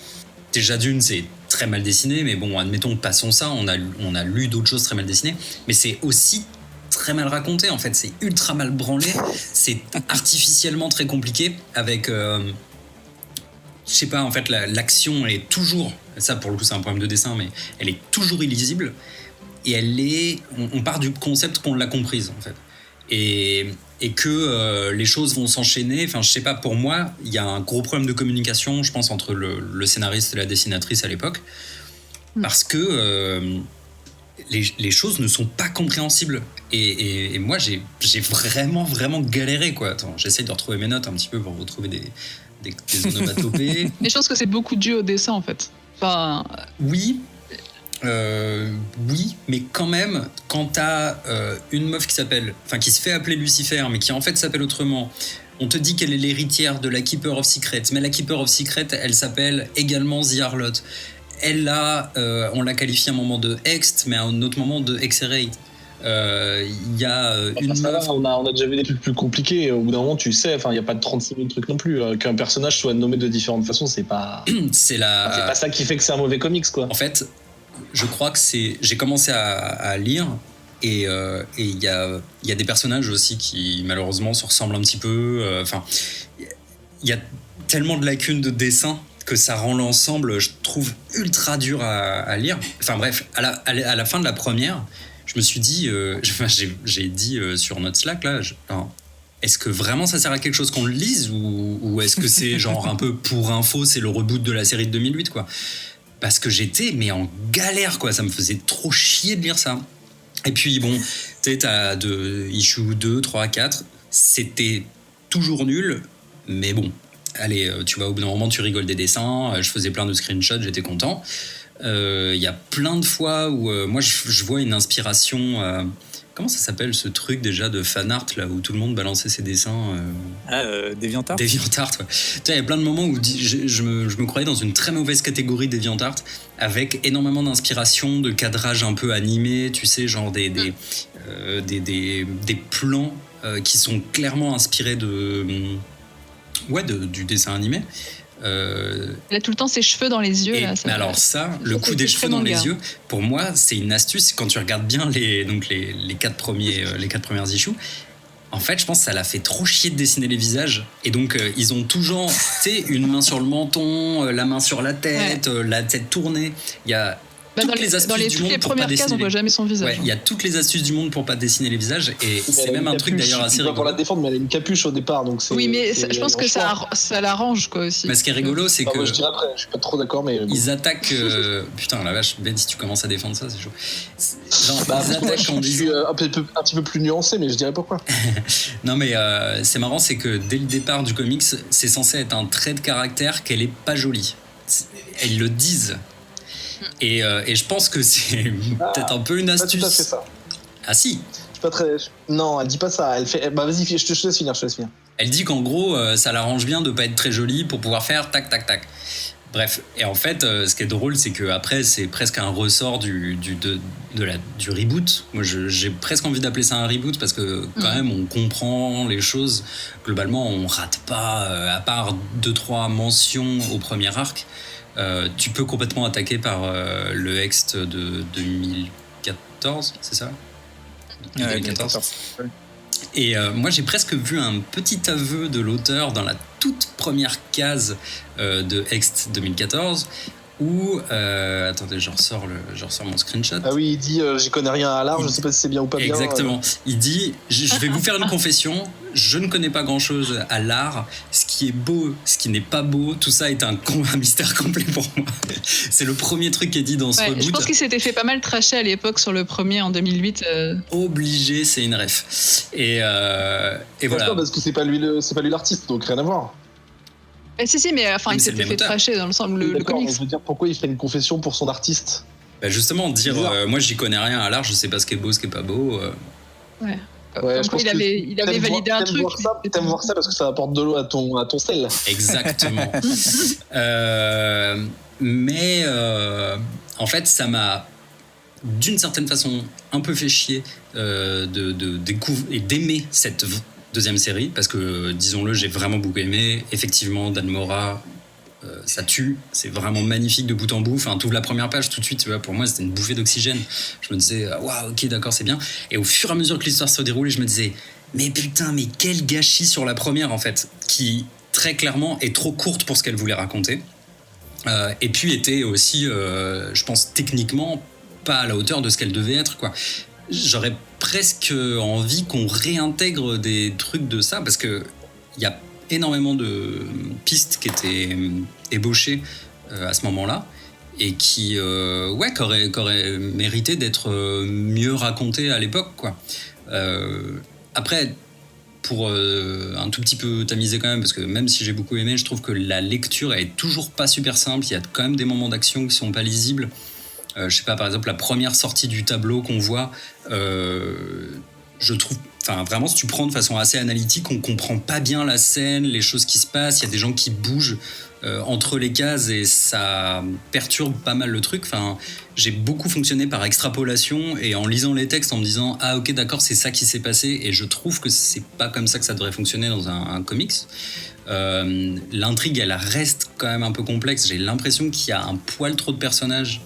déjà c'est très mal dessiné, mais bon, admettons, passons ça. On a lu d'autres choses très mal dessinées, mais c'est aussi très mal raconté. En fait, c'est ultra mal branlé. C'est artificiellement très compliqué avec. Je sais pas, en fait, l'action est toujours. Ça, pour le coup, c'est un problème de dessin, mais elle est toujours illisible. Et on part du concept qu'on l'a comprise, en fait. Et que les choses vont s'enchaîner. Enfin, je sais pas, pour moi, il y a un gros problème de communication, je pense, entre le scénariste et la dessinatrice à l'époque. Parce que les choses ne sont pas compréhensibles. Et moi, j'ai vraiment, vraiment galéré, quoi. Attends, j'essaye de retrouver mes notes un petit peu pour retrouver des onomatopées. Mais je pense que c'est beaucoup dû au dessin, en fait. Enfin... Oui, mais quand même, quand t'as une meuf qui se fait appeler Lucifer, mais qui en fait s'appelle autrement, on te dit qu'elle est l'héritière de la Keeper of Secrets, mais la Keeper of Secrets, elle s'appelle également The Harlot. Elle on l'a qualifiée à un moment de Hext, mais à un autre moment de Hexerate. Il y a une meuf... on a déjà vu des trucs plus compliqués. Au bout d'un moment, tu sais, il n'y a pas de 36 000 trucs non plus. Qu'un personnage soit nommé de différentes façons, c'est pas ça qui fait que c'est un mauvais comics, quoi. En fait, je crois que j'ai commencé à lire et il y a des personnages aussi qui malheureusement se ressemblent un petit peu. Il y a tellement de lacunes de dessin que ça rend l'ensemble, je trouve, ultra dur à lire. Enfin bref, à la fin de la première, je me suis dit, j'ai dit sur notre Slack là, est-ce que vraiment ça sert à quelque chose qu'on le lise ou est-ce que c'est genre un peu pour info, c'est le reboot de la série de 2008, quoi. Parce que j'étais en galère, quoi. Ça me faisait trop chier de lire ça. Et puis bon, tu sais, t'as issue 2, 3, 4, c'était toujours nul, mais bon, allez, tu vois, au bout d'un moment, tu rigoles des dessins, je faisais plein de screenshots, j'étais content. Il y a plein de fois où moi, je vois une inspiration... Comment ça s'appelle ce truc déjà de fan art là où tout le monde balançait ses dessins DeviantArt. DeviantArt, ouais. Tu sais, il y a plein de moments où je me croyais dans une très mauvaise catégorie DeviantArt avec énormément d'inspiration, de cadrage un peu animé, tu sais, genre des plans qui sont clairement inspirés du dessin animé. Il a tout le temps ses cheveux dans les yeux. Là, mais alors ça, le coup des cheveux dans les yeux, pour moi, c'est une astuce. Quand tu regardes bien les 4 premières issues, en fait, je pense que ça l'a fait trop chier de dessiner les visages. Et donc, ils ont toujours, tu sais, une main sur le menton, la main sur la tête, la tête tournée. Il y a toutes les astuces du monde pour pas dessiner. Dans les premières cases, on voit jamais son visage. Ouais, il y a toutes les astuces du monde pour pas dessiner les visages. Et c'est même un truc d'ailleurs assez rigolo. Pour la défendre, mais elle a une capuche au départ. Donc oui, mais je pense que ça l'arrange quoi aussi. Mais ce qui est rigolo, c'est que. Moi, je dirais après, je suis pas trop d'accord, mais. Ils attaquent. Putain, la vache, Ben, si tu commences à défendre ça, c'est chaud. Genre, ils attaquent en disant. Je suis un petit peu plus nuancé, mais je dirais pourquoi. Non, mais c'est marrant, c'est que dès le départ du comics, c'est censé être un trait de caractère qu'elle est pas jolie. Elles le disent. Et je pense que c'est peut-être un peu une astuce. Pas tout à fait ça. Ah si. Je suis pas très. Non, elle dit pas ça. Elle fait. Bah vas-y, je te laisse finir. Elle dit qu'en gros, ça l'arrange bien de pas être très jolie pour pouvoir faire tac tac tac. Bref, et en fait, ce qui est drôle, c'est que après, c'est presque un ressort du reboot. Moi, j'ai presque envie d'appeler ça un reboot parce que quand même, on comprend les choses. Globalement, on rate pas, à part 2-3 mentions au premier arc. Tu peux complètement attaquer par le Hext de 2014, c'est ça ? 2014. Et moi, j'ai presque vu un petit aveu de l'auteur dans la toute première case de Hext 2014 où... attendez, je ressors mon screenshot. Ah oui, il dit j'y connais rien à l'art, je sais pas si c'est bien ou pas bien. Exactement. Il dit je vais vous faire une confession, je ne connais pas grand-chose à l'art. Ce qui est beau, ce qui n'est pas beau, tout ça est un mystère complet pour moi. C'est le premier truc qui est dit dans ce reboot. Je pense qu'il s'était fait pas mal trasher à l'époque sur le premier en 2008. Obligé, c'est une ref. Et voilà. Pas parce que c'est pas lui l'artiste, donc rien à voir. Si, mais enfin, il s'était fait trasher dans le comics. Je veux dire, pourquoi il fait une confession pour son artiste ? Bah justement, dire moi j'y connais rien à l'art, je sais pas ce qui est beau, ce qui est pas beau. Ouais, je pense il avait validé un truc. T'aimes voir ça parce que ça apporte de l'eau à ton sel. Exactement. Mais en fait, ça m'a d'une certaine façon un peu fait chier de découvrir et d'aimer cette deuxième série parce que disons-le, j'ai vraiment beaucoup aimé. Effectivement, Dan Mora, ça tue, c'est vraiment magnifique de bout en bout. Enfin, t'ouvres la première page tout de suite, tu vois, pour moi c'était une bouffée d'oxygène. Je me disais waouh, ok, d'accord, c'est bien. Et au fur et à mesure que l'histoire se déroulait, je me disais mais putain, mais quel gâchis sur la première en fait, qui très clairement est trop courte pour ce qu'elle voulait raconter. Et puis était aussi, je pense techniquement pas à la hauteur de ce qu'elle devait être, quoi. J'aurais presque envie qu'on réintègre des trucs de ça parce que il y a énormément de pistes qui étaient ébauchées à ce moment-là et qui auraient mérité d'être mieux racontées à l'époque, quoi. Après, pour un tout petit peu tamiser quand même, parce que même si j'ai beaucoup aimé, je trouve que la lecture est toujours pas super simple. Il y a quand même des moments d'action qui sont pas lisibles. Je sais pas, par exemple, la première sortie du tableau qu'on voit, je trouve, enfin vraiment, si tu prends de façon assez analytique, on comprend pas bien la scène, les choses qui se passent. Il y a des gens qui bougent entre les cases et ça perturbe pas mal le truc. Enfin, j'ai beaucoup fonctionné par extrapolation et en lisant les textes en me disant ah ok d'accord, c'est ça qui s'est passé, et je trouve que c'est pas comme ça que ça devrait fonctionner dans un comics. L'intrigue elle reste quand même un peu complexe. J'ai l'impression qu'il y a un poil trop de personnages,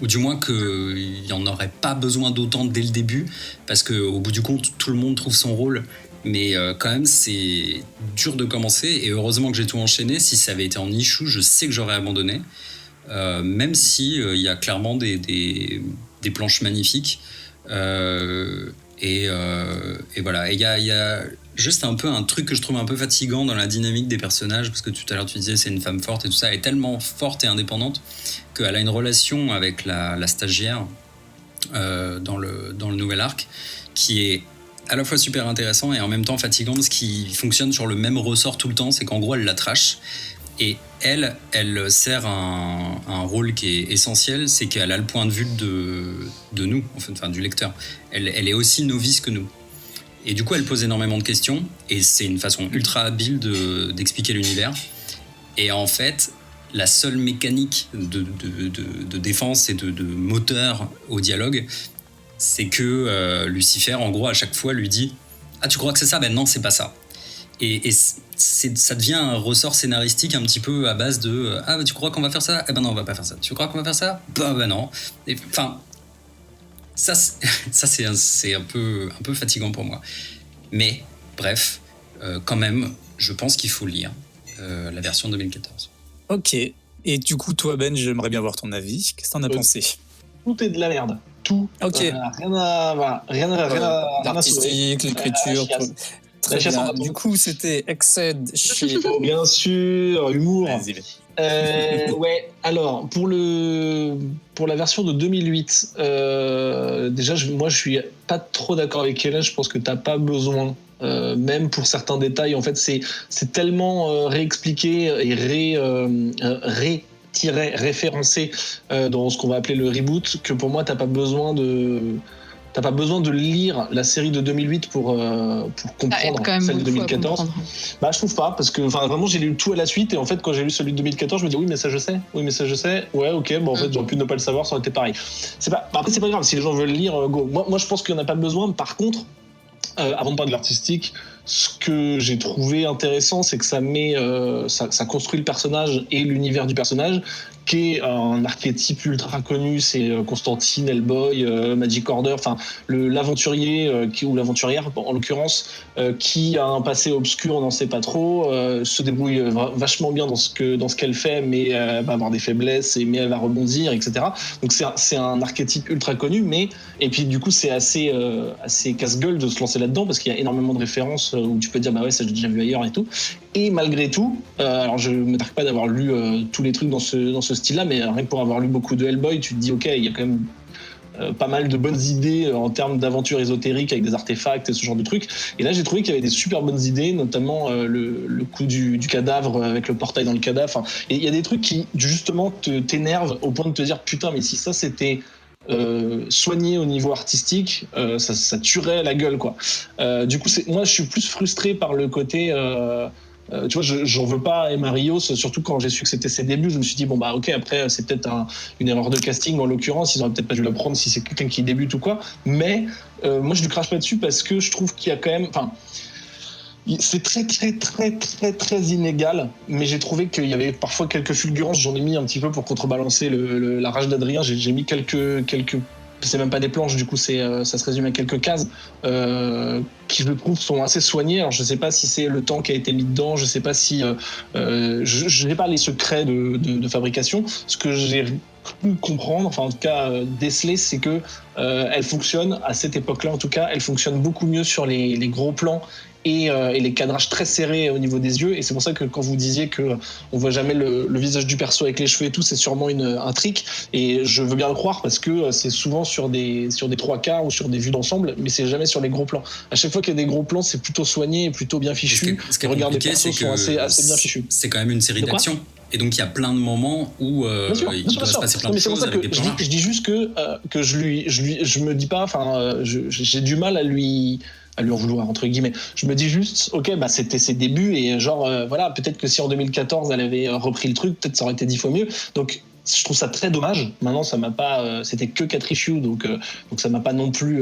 ou du moins qu'il n'y en aurait pas besoin d'autant dès le début, parce qu'au bout du compte, tout le monde trouve son rôle. Mais quand même, c'est dur de commencer, et heureusement que j'ai tout enchaîné. Si ça avait été en issue, je sais que j'aurais abandonné, même si il y a clairement des planches magnifiques. Et voilà. Et il y a juste un peu un truc que je trouve un peu fatigant dans la dynamique des personnages, parce que tout à l'heure tu disais c'est une femme forte et tout ça. Elle est tellement forte et indépendante qu'elle a une relation avec la stagiaire dans le nouvel arc qui est à la fois super intéressant et en même temps fatigant, parce qu'il fonctionne sur le même ressort tout le temps. C'est qu'en gros elle la trash Et elle sert un rôle qui est essentiel, c'est qu'elle a le point de vue de nous, enfin du lecteur. Elle est aussi novice que nous. Et du coup, elle pose énormément de questions, et c'est une façon ultra habile d'expliquer l'univers. Et en fait, la seule mécanique de défense et de moteur au dialogue, c'est que Lucifer, en gros, à chaque fois, lui dit « Ah, tu crois que c'est ça ? Ben non, c'est pas ça. » Et ça devient un ressort scénaristique un petit peu à base de « Ah, bah, tu crois qu'on va faire ça ? Eh ben non, on va pas faire ça. Tu crois qu'on va faire ça ? Ben non. » Enfin, ça c'est un peu fatigant pour moi. Mais, bref, quand même, je pense qu'il faut lire la version 2014. Ok. Et du coup, toi, Ben, j'aimerais bien voir ton avis. Qu'est-ce que t'en as pensé ? Tout est de la merde. Tout. Ok. Rien à L'artistique, l'écriture, tout. Très bien. Du coup, c'était Exced chez... Bien sûr, humour. Vas-y. Ouais, alors, pour la version de 2008, déjà, moi, je suis pas trop d'accord avec Hélène. Je pense que t'as pas besoin, même pour certains détails. En fait, c'est tellement réexpliqué et référencé dans ce qu'on va appeler le reboot que pour moi, t'as pas besoin de lire la série de 2008 pour comprendre celle de 2014. Bah, je trouve pas, parce que vraiment j'ai lu tout à la suite, et en fait quand j'ai lu celui de 2014, je me dis oui mais ça je sais, ouais ok, bon en fait j'aurais pu ne pas le savoir, ça aurait été pareil. Après c'est pas grave, si les gens veulent lire, go. Moi je pense qu'il n'y en a pas besoin. Par contre, avant de parler de l'artistique, ce que j'ai trouvé intéressant, c'est que ça construit le personnage et l'univers du personnage, qui est un archétype ultra connu. C'est Constantine, Hellboy, Magic Order, enfin l'aventurier ou l'aventurière en l'occurrence, qui a un passé obscur, on n'en sait pas trop, se débrouille vachement bien dans ce qu'elle fait, mais va avoir des faiblesses, mais elle va rebondir, etc. Donc c'est un archétype ultra connu, et puis du coup c'est assez casse-gueule de se lancer là-dedans, parce qu'il y a énormément de références où tu peux dire bah ouais, ça j'ai déjà vu ailleurs et tout. Et malgré tout, alors je me targue pas d'avoir lu tous les trucs dans ce style-là, mais rien que pour avoir lu beaucoup de Hellboy, tu te dis ok, il y a quand même pas mal de bonnes idées en termes d'aventure ésotérique avec des artefacts et ce genre de trucs. Et là, j'ai trouvé qu'il y avait des super bonnes idées, notamment le coup du cadavre avec le portail dans le cadavre. Enfin, et il y a des trucs qui justement t'énervent au point de te dire putain, mais si ça c'était soigné au niveau artistique, ça tuerait la gueule, quoi. Du coup, moi, je suis plus frustré par le côté. Tu vois, j'en veux pas à Emma Rios, surtout quand j'ai su que c'était ses débuts. Je me suis dit bon bah ok, après c'est peut-être une erreur de casting en l'occurrence. Ils auraient peut-être pas dû la prendre si c'est quelqu'un qui débute ou quoi. Mais moi, je lui crache pas dessus parce que je trouve qu'il y a quand même. Enfin, c'est très inégal, mais j'ai trouvé qu'il y avait parfois quelques fulgurances. J'en ai mis un petit peu pour contrebalancer la rage d'Adrien. J'ai mis quelques c'est même pas des planches, du coup ça se résume à quelques cases qui je trouve sont assez soignées. Alors je sais pas si c'est le temps qui a été mis dedans, je sais pas si je n'ai pas les secrets de fabrication. Ce que j'ai pu comprendre, enfin en tout cas déceler, c'est que elle fonctionne à cette époque-là, en tout cas elle fonctionne beaucoup mieux sur les gros plans et les cadrages très serrés au niveau des yeux. Et c'est pour ça que quand vous disiez que on voit jamais le visage du perso avec les cheveux et tout, c'est sûrement un trick, et je veux bien le croire parce que c'est souvent sur des 3/4 ou sur des vues d'ensemble, mais c'est jamais sur les gros plans. À chaque fois qu'il y a des gros plans, c'est plutôt soigné et plutôt bien fichu. Ce qui est Regarde, les compliqué, persos sont assez bien fichus. C'est quand même une série d'actions. Et donc il y a plein de moments où il doit se passer plein de choses avec des plans. Je dis juste que je me dis pas, enfin j'ai du mal à lui en vouloir, entre guillemets. Je me dis juste, ok, bah c'était ses débuts, et genre voilà, peut-être que si en 2014 elle avait repris le truc, peut-être ça aurait été 10 fois mieux. Donc je trouve ça très dommage. Maintenant, ça m'a pas, c'était que 4 issues, donc ça m'a pas non plus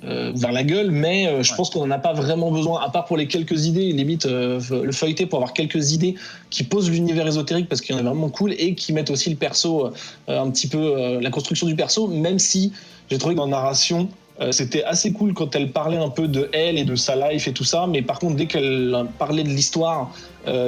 vers la gueule, mais je pense qu'on en a pas vraiment besoin, à part pour les quelques idées, limite le feuilleter pour avoir quelques idées qui posent l'univers ésotérique, parce qu'il y en a vraiment cool, et qui mettent aussi le perso, un petit peu la construction du perso, même si j'ai trouvé que dans la narration, c'était assez cool quand elle parlait un peu de elle et de sa life et tout ça, mais par contre dès qu'elle parlait de l'histoire,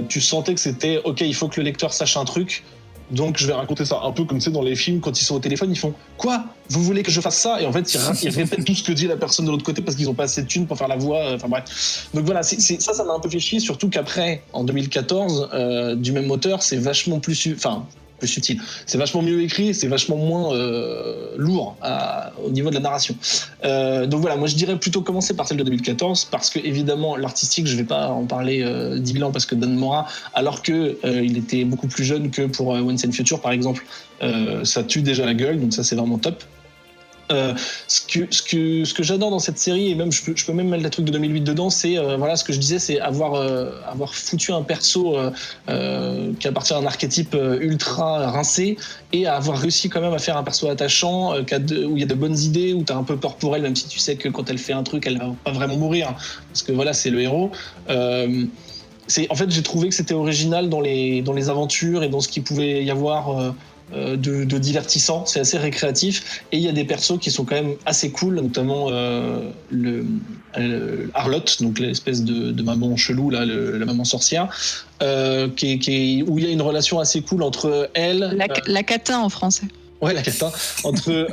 tu sentais que c'était ok, il faut que le lecteur sache un truc, donc je vais raconter ça. Un peu comme tu sais dans les films, quand ils sont au téléphone, ils font quoi, vous voulez que je fasse ça, et en fait ils répètent tout ce que dit la personne de l'autre côté parce qu'ils ont pas assez de thunes pour faire la voix, enfin bref. Donc voilà, ça m'a un peu fait chier, surtout qu'après en 2014 du même auteur, c'est vachement plus, enfin plus subtil. C'est vachement mieux écrit, c'est vachement moins lourd au niveau de la narration. Donc voilà, moi je dirais plutôt commencer par celle de 2014 parce que évidemment l'artistique, je vais pas en parler 10 000 ans parce que Dan Mora, alors que il était beaucoup plus jeune que pour Once and Future par exemple, ça tue déjà la gueule, donc ça c'est vraiment top. Ce que j'adore dans cette série, et même je peux même mettre le truc de 2008 dedans, c'est voilà, ce que je disais, c'est avoir foutu un perso qui appartient à un archétype ultra rincé et à avoir réussi quand même à faire un perso attachant où il y a de bonnes idées, où tu as un peu peur pour elle, même si tu sais que quand elle fait un truc elle va pas vraiment mourir parce que voilà, c'est le héros. En fait, j'ai trouvé que c'était original dans les aventures et dans ce qu'il pouvait y avoir de divertissant. C'est assez récréatif et il y a des persos qui sont quand même assez cool, notamment Harlotte, donc l'espèce de maman chelou là, la maman sorcière, où il y a une relation assez cool entre elle, la catin en français. Ouais, la catin. Entre,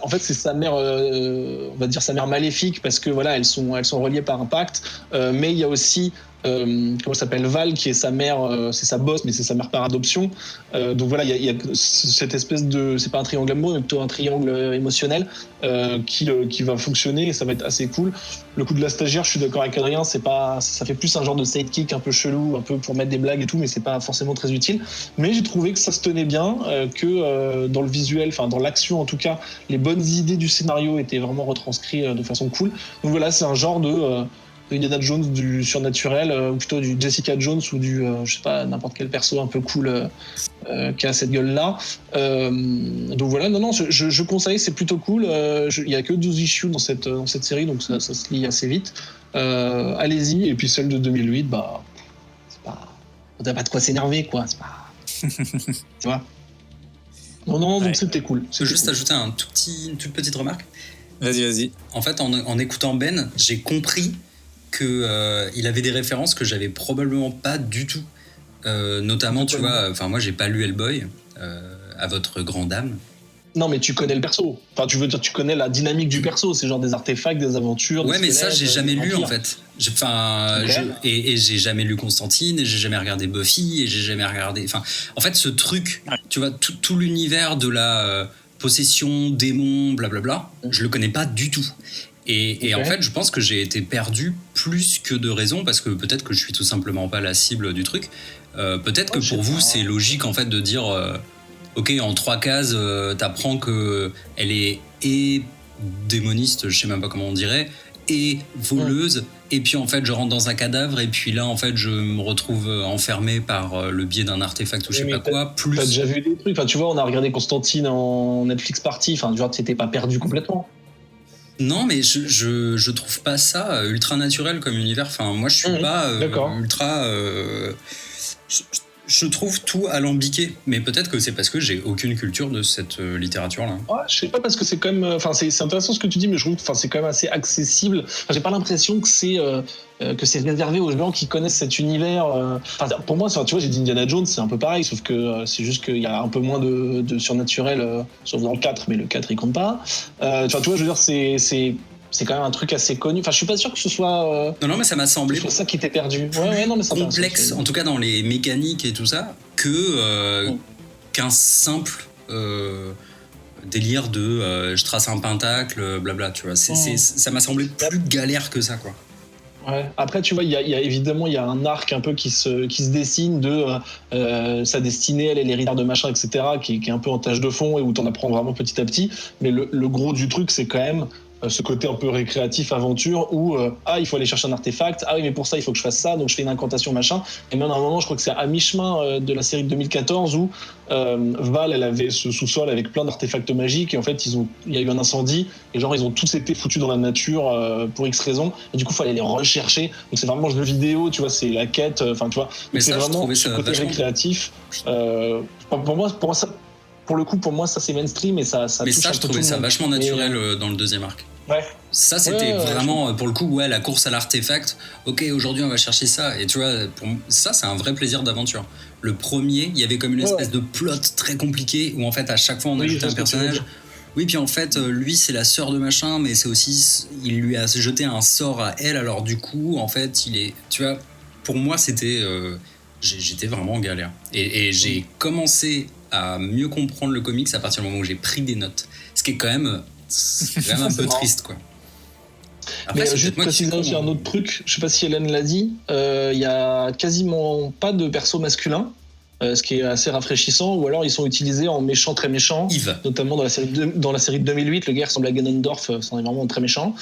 en fait, c'est sa mère, on va dire sa mère maléfique, parce que voilà, elles sont reliées par un pacte. Mais il y a aussi, comment s'appelle, Val, qui est sa mère, c'est sa boss, mais c'est sa mère par adoption. Donc voilà, il y a cette espèce de, c'est pas un triangle amoureux, mais plutôt un triangle émotionnel qui va fonctionner et ça va être assez cool. Le coup de la stagiaire, je suis d'accord avec Adrien, ça fait plus un genre de sidekick un peu chelou, un peu pour mettre des blagues et tout, mais c'est pas forcément très utile. Mais j'ai trouvé que ça se tenait bien, que dans le visuel, enfin dans l'action en tout cas, les bonnes idées du scénario étaient vraiment retranscrites de façon cool. Donc voilà, c'est un genre de Indiana Jones du surnaturel, ou plutôt du Jessica Jones ou du, je sais pas, n'importe quel perso un peu cool qui a cette gueule-là. Donc voilà, non, je conseille, c'est plutôt cool. Il y a que 12 issues dans cette série, donc ça se lit assez vite. Allez-y, et puis celle de 2008, bah, c'est pas, on n'a pas de quoi s'énerver, quoi. C'est pas, tu vois. Non, donc ouais. c'était cool. Je peux juste ajouter une toute petite remarque. Vas-y. En fait, en écoutant Ben, j'ai compris qu'il avait des références que j'avais probablement pas du tout. Notamment, tu vois, moi j'ai pas lu Hellboy, à votre grande dame. Non, mais tu connais le perso. Enfin, tu veux dire, tu connais la dynamique du perso. C'est genre des artefacts, des aventures. Ouais, mais ça, j'ai jamais lu en fait. Okay. Et j'ai jamais lu Constantine, et j'ai jamais regardé Buffy, et j'ai jamais regardé. Enfin, en fait, ce truc, tu vois, tout l'univers de la possession, démon, blablabla, je le connais pas du tout. Et en fait, je pense que j'ai été perdu plus que de raison, parce que peut-être que je suis tout simplement pas la cible du truc. Peut-être que pour vous, c'est logique en fait de dire ok, en 3 cases, t'apprends que elle est et démoniste, je sais même pas comment on dirait, et voleuse, et puis en fait je rentre dans un cadavre, et puis là en fait je me retrouve enfermé par le biais d'un artefact ou je sais pas quoi. Plus. T'as déjà vu des trucs, enfin tu vois, on a regardé Constantine en Netflix party, enfin genre t'étais pas perdu complètement. Non, mais je trouve pas ça ultra naturel comme univers. Enfin, moi, je suis pas ultra. Je trouve tout alambiqué, mais peut-être que c'est parce que j'ai aucune culture de cette littérature-là. Ouais, je sais pas, parce que c'est quand même. Enfin, c'est intéressant ce que tu dis, mais je trouve que c'est quand même assez accessible. Enfin, j'ai pas l'impression que c'est réservé aux gens qui connaissent cet univers. Pour moi, tu vois, j'ai dit Indiana Jones, c'est un peu pareil, sauf que c'est juste qu'il y a un peu moins de surnaturel, sauf dans le 4, mais le 4 il compte pas. Tu vois, je veux dire, c'est quand même un truc assez connu. Enfin, je suis pas sûr que ce soit. Non, mais ça m'a semblé. C'est ça qui t'est perdu. Ouais, non, mais ça complexe, en tout cas dans les mécaniques et tout ça, qu'un simple délire de je trace un pentacle, blabla. Tu vois, ça m'a semblé plus galère que ça, quoi. Ouais. Après, tu vois, il y a évidemment un arc un peu qui se dessine de sa destinée, elle est l'héritière de machin, etc., qui est un peu en tâche de fond et où t'en apprends vraiment petit à petit. Mais le gros du truc, c'est quand même ce côté un peu récréatif, aventure, où il faut aller chercher un artefact, oui, mais pour ça il faut que je fasse ça, donc je fais une incantation, machin. Et même à un moment, je crois que c'est à mi-chemin de la série de 2014 où Val, elle avait ce sous-sol avec plein d'artefacts magiques, et en fait il y a eu un incendie, et genre ils ont tous été foutus dans la nature pour X raisons, et du coup il fallait les rechercher. Donc c'est vraiment jeu vidéo, tu vois, c'est la quête, enfin tu vois. Mais c'est ça, vraiment ce côté récréatif. Pour moi ça. Pour le coup, pour moi, ça c'est mainstream et ça mais touche ça, je trouvais ça vachement naturel dans le deuxième arc. Ouais. Ça, c'était vraiment, pour le coup, la course à l'artefact. Ok, aujourd'hui, on va chercher ça. Et tu vois, ça, c'est un vrai plaisir d'aventure. Le premier, il y avait comme une espèce de plot très compliqué où, en fait, à chaque fois, on ajoutait un personnage. Oui, puis en fait, lui, c'est la sœur de machin, mais c'est aussi. Il lui a jeté un sort à elle, alors du coup, en fait, il est. Tu vois, pour moi, c'était. j'étais vraiment en galère. Et j'ai commencé à mieux comprendre le comics à partir du moment où j'ai pris des notes. Ce qui est quand même un peu triste, quoi. Après, Mais c'est juste peut-être moi qui suis préciser aussi con, un autre truc, je sais pas si Hélène l'a dit, il y a quasiment pas de perso masculin, ce qui est assez rafraîchissant, ou alors ils sont utilisés en méchants très méchants, Yves. notamment dans la série de 2008, le gars ressemble à Ganondorf, c'en est vraiment très méchant.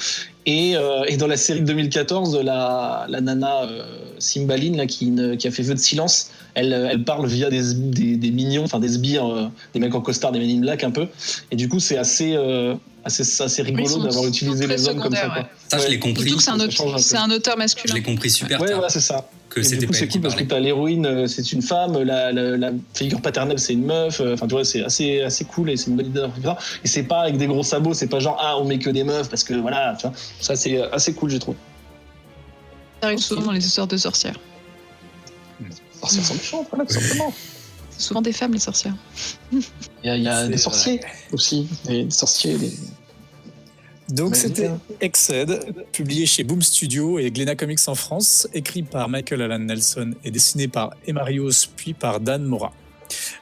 Et dans la série de 2014, la nana Cymbaline là, qui a fait vœu de silence, elle parle via des mignons, enfin des sbires, des mecs en costard, des Men in Black un peu. Et du coup, c'est assez rigolo sont d'avoir utilisé très les hommes comme ça. secondaires, Quoi. Ça, je l'ai compris. Surtout que ça change un peu. c'est un auteur Je masculin. l'ai compris super Ouais, tard. ouais, c'est ça. Que Et c'était du coup, pas c'est elle qui cool parce que parlait. t'as l'héroïne, c'est une femme, la figure paternelle, c'est une meuf. Enfin, tu vois, c'est assez cool et c'est une bonne idée d'avoir fait ça. Et c'est pas avec des gros sabots, c'est pas genre, on met que des meufs parce que voilà, tu vois. Ça, c'est assez cool, j'ai trouvé. Ça arrive souvent dans les histoires de sorcières. Sorcières sont méchantes, voilà, tout simplement. C'est souvent des femmes, les sorcières. Il y a C'est des sorciers aussi. Des sorciers. Donc Ouais, c'était bien. Exced, publié chez Boom Studio et Glénat Comics en France, écrit par Michael Allan Nelson et dessiné par Emarios puis par Dan Mora.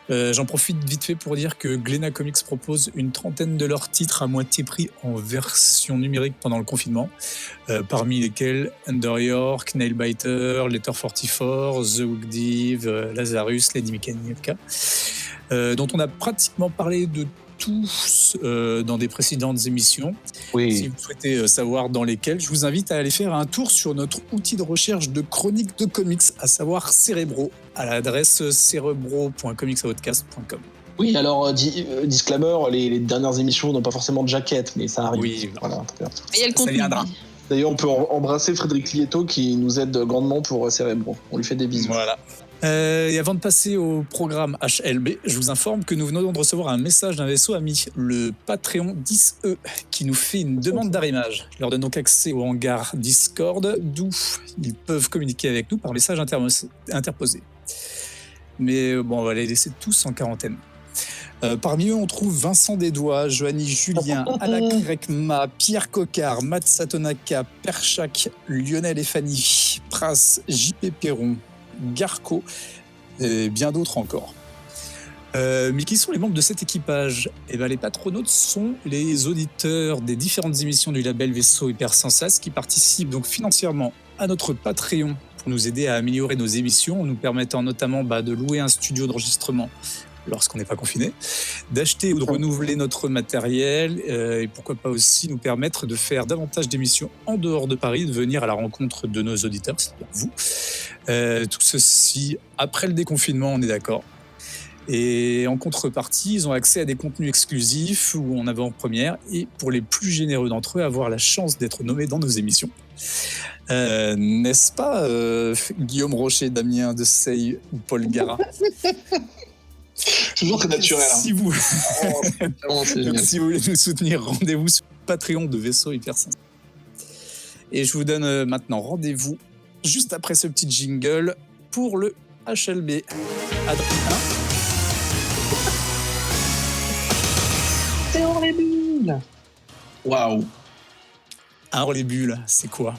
J'en profite vite fait pour dire que Glénat Comics propose une trentaine de leurs titres à moitié prix en version numérique pendant le confinement, parmi lesquels Under York, Nailbiter, Letter 44, The Hook Div, Lazarus, Lady Mechanica, dont on a pratiquement parlé de tous dans des précédentes émissions. Oui. Si vous souhaitez savoir dans lesquels, je vous invite à aller faire un tour sur notre outil de recherche de chroniques de comics, à savoir Cerebro, à l'adresse cerebro.comicsoutcast.com. Oui, alors, disclaimer, les dernières émissions n'ont pas forcément de jaquette, mais ça arrive. Oui, Voilà. Mais il y a le Ça contenu. viendra. D'ailleurs, on peut embrasser Frédéric Lieto qui nous aide grandement pour Cerebro. On lui fait des bisous. Voilà. Et avant de passer au programme HLB, je vous informe que nous venons de recevoir un message d'un vaisseau ami, le Patreon 10E, qui nous fait une demande d'arrimage. Je leur donne donc accès au hangar Discord, d'où ils peuvent communiquer avec nous par message interposé. Mais bon, on va les laisser tous en quarantaine. Parmi eux, on trouve Vincent Desdois, Joanny Julien, Alak Rekma, Pierre Cocard, Matt Satonaka, Perchak, Lionel et Fanny, Pras, JP Perron, Garco et bien d'autres encore. Mais qui sont les membres de cet équipage ? Eh ben, les patronautes sont les auditeurs des différentes émissions du label Vaisseau Hyper Sensas qui participent donc financièrement à notre Patreon pour nous aider à améliorer nos émissions, en nous permettant notamment de louer un studio d'enregistrement lorsqu'on n'est pas confiné, d'acheter ou de renouveler notre matériel et pourquoi pas aussi nous permettre de faire davantage d'émissions en dehors de Paris, de venir à la rencontre de nos auditeurs, c'est-à-dire vous. Tout ceci après le déconfinement, on est d'accord. Et en contrepartie, ils ont accès à des contenus exclusifs ou en avant-première et pour les plus généreux d'entre eux, avoir la chance d'être nommés dans nos émissions. N'est-ce pas Guillaume Rocher, Damien Dessay ou Paul Gara ? Toujours très naturel. Hein. Si vous... Vraiment, c'est Donc, génial. si vous voulez nous soutenir, rendez-vous sur le Patreon de Vaisseau Hyper Sensas. Et je vous donne maintenant rendez-vous juste après ce petit jingle pour le HLB. Adrien. C'est hors les bulles. Waouh. Alors les bulles, c'est quoi ?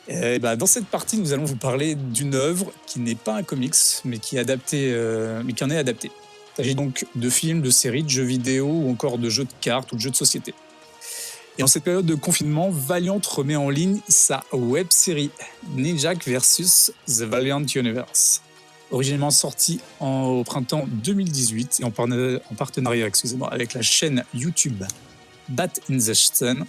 Dans cette partie, nous allons vous parler d'une œuvre qui n'est pas un comics, mais qui en est adaptée. Il s'agit donc de films, de séries, de jeux vidéo ou encore de jeux de cartes ou de jeux de société. Et en cette période de confinement, Valiant remet en ligne sa web-série Ninjak vs The Valiant Universe. Originellement sortie au printemps 2018 et en partenariat avec la chaîne YouTube Bat in the Sun,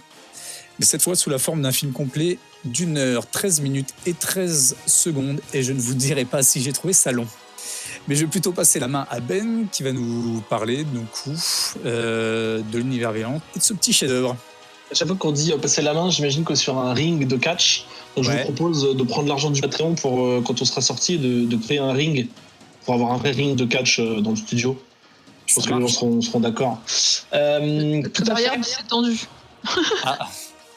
mais cette fois sous la forme d'un film complet d'1 heure, 13 minutes et 13 secondes, et je ne vous dirai pas si j'ai trouvé ça long. Mais je vais plutôt passer la main à Ben, qui va nous parler de l'univers Valiant et de ce petit chef-d'œuvre. À chaque fois qu'on dit passer la main, j'imagine que sur un ring de catch, donc je Ouais. vous propose de prendre l'argent du Patreon pour, quand on sera sorti, de créer un ring, pour avoir un vrai ring de catch dans le studio. Je pense Ça que les gens marche. seront d'accord. Tout à Derrière, fait. c'est tendu. Ah,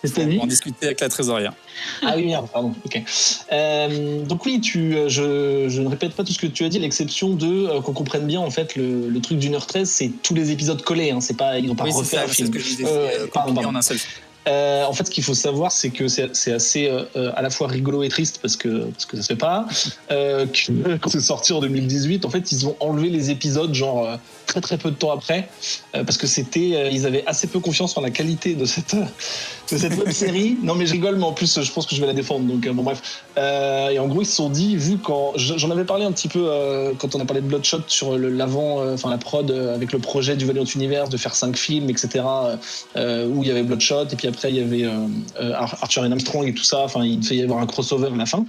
Qu'est-ce que t'as on dit va en discuter avec la trésorière. Ah oui, merde, pardon. Ok. Donc oui, je ne répète pas tout ce que tu as dit, à l'exception de qu'on comprenne bien en fait le truc d'1h13, c'est tous les épisodes collés. Hein, c'est pas, ils n'ont pas Oui, c'est refait ça, un c'est film. ce que je disais. Pardon. En un seul film. En fait, ce qu'il faut savoir, c'est que c'est assez à la fois rigolo et triste parce que ça se fait pas. Que, quand c'est sorti en 2018, en fait, ils ont enlevé les épisodes genre très très peu de temps après parce que ils avaient assez peu confiance en la qualité de cette web série. Non, mais je rigole, mais en plus, je pense que je vais la défendre. Donc bon, bref. Et en gros, ils se sont dit, vu quand j'en avais parlé un petit peu quand on a parlé de Bloodshot sur l'avant, la prod avec le projet du Valiant Universe de faire 5 films, etc. Où il y avait Bloodshot et puis après il y avait Arthur and Armstrong et tout ça. Enfin, il devait y avoir un crossover à la fin.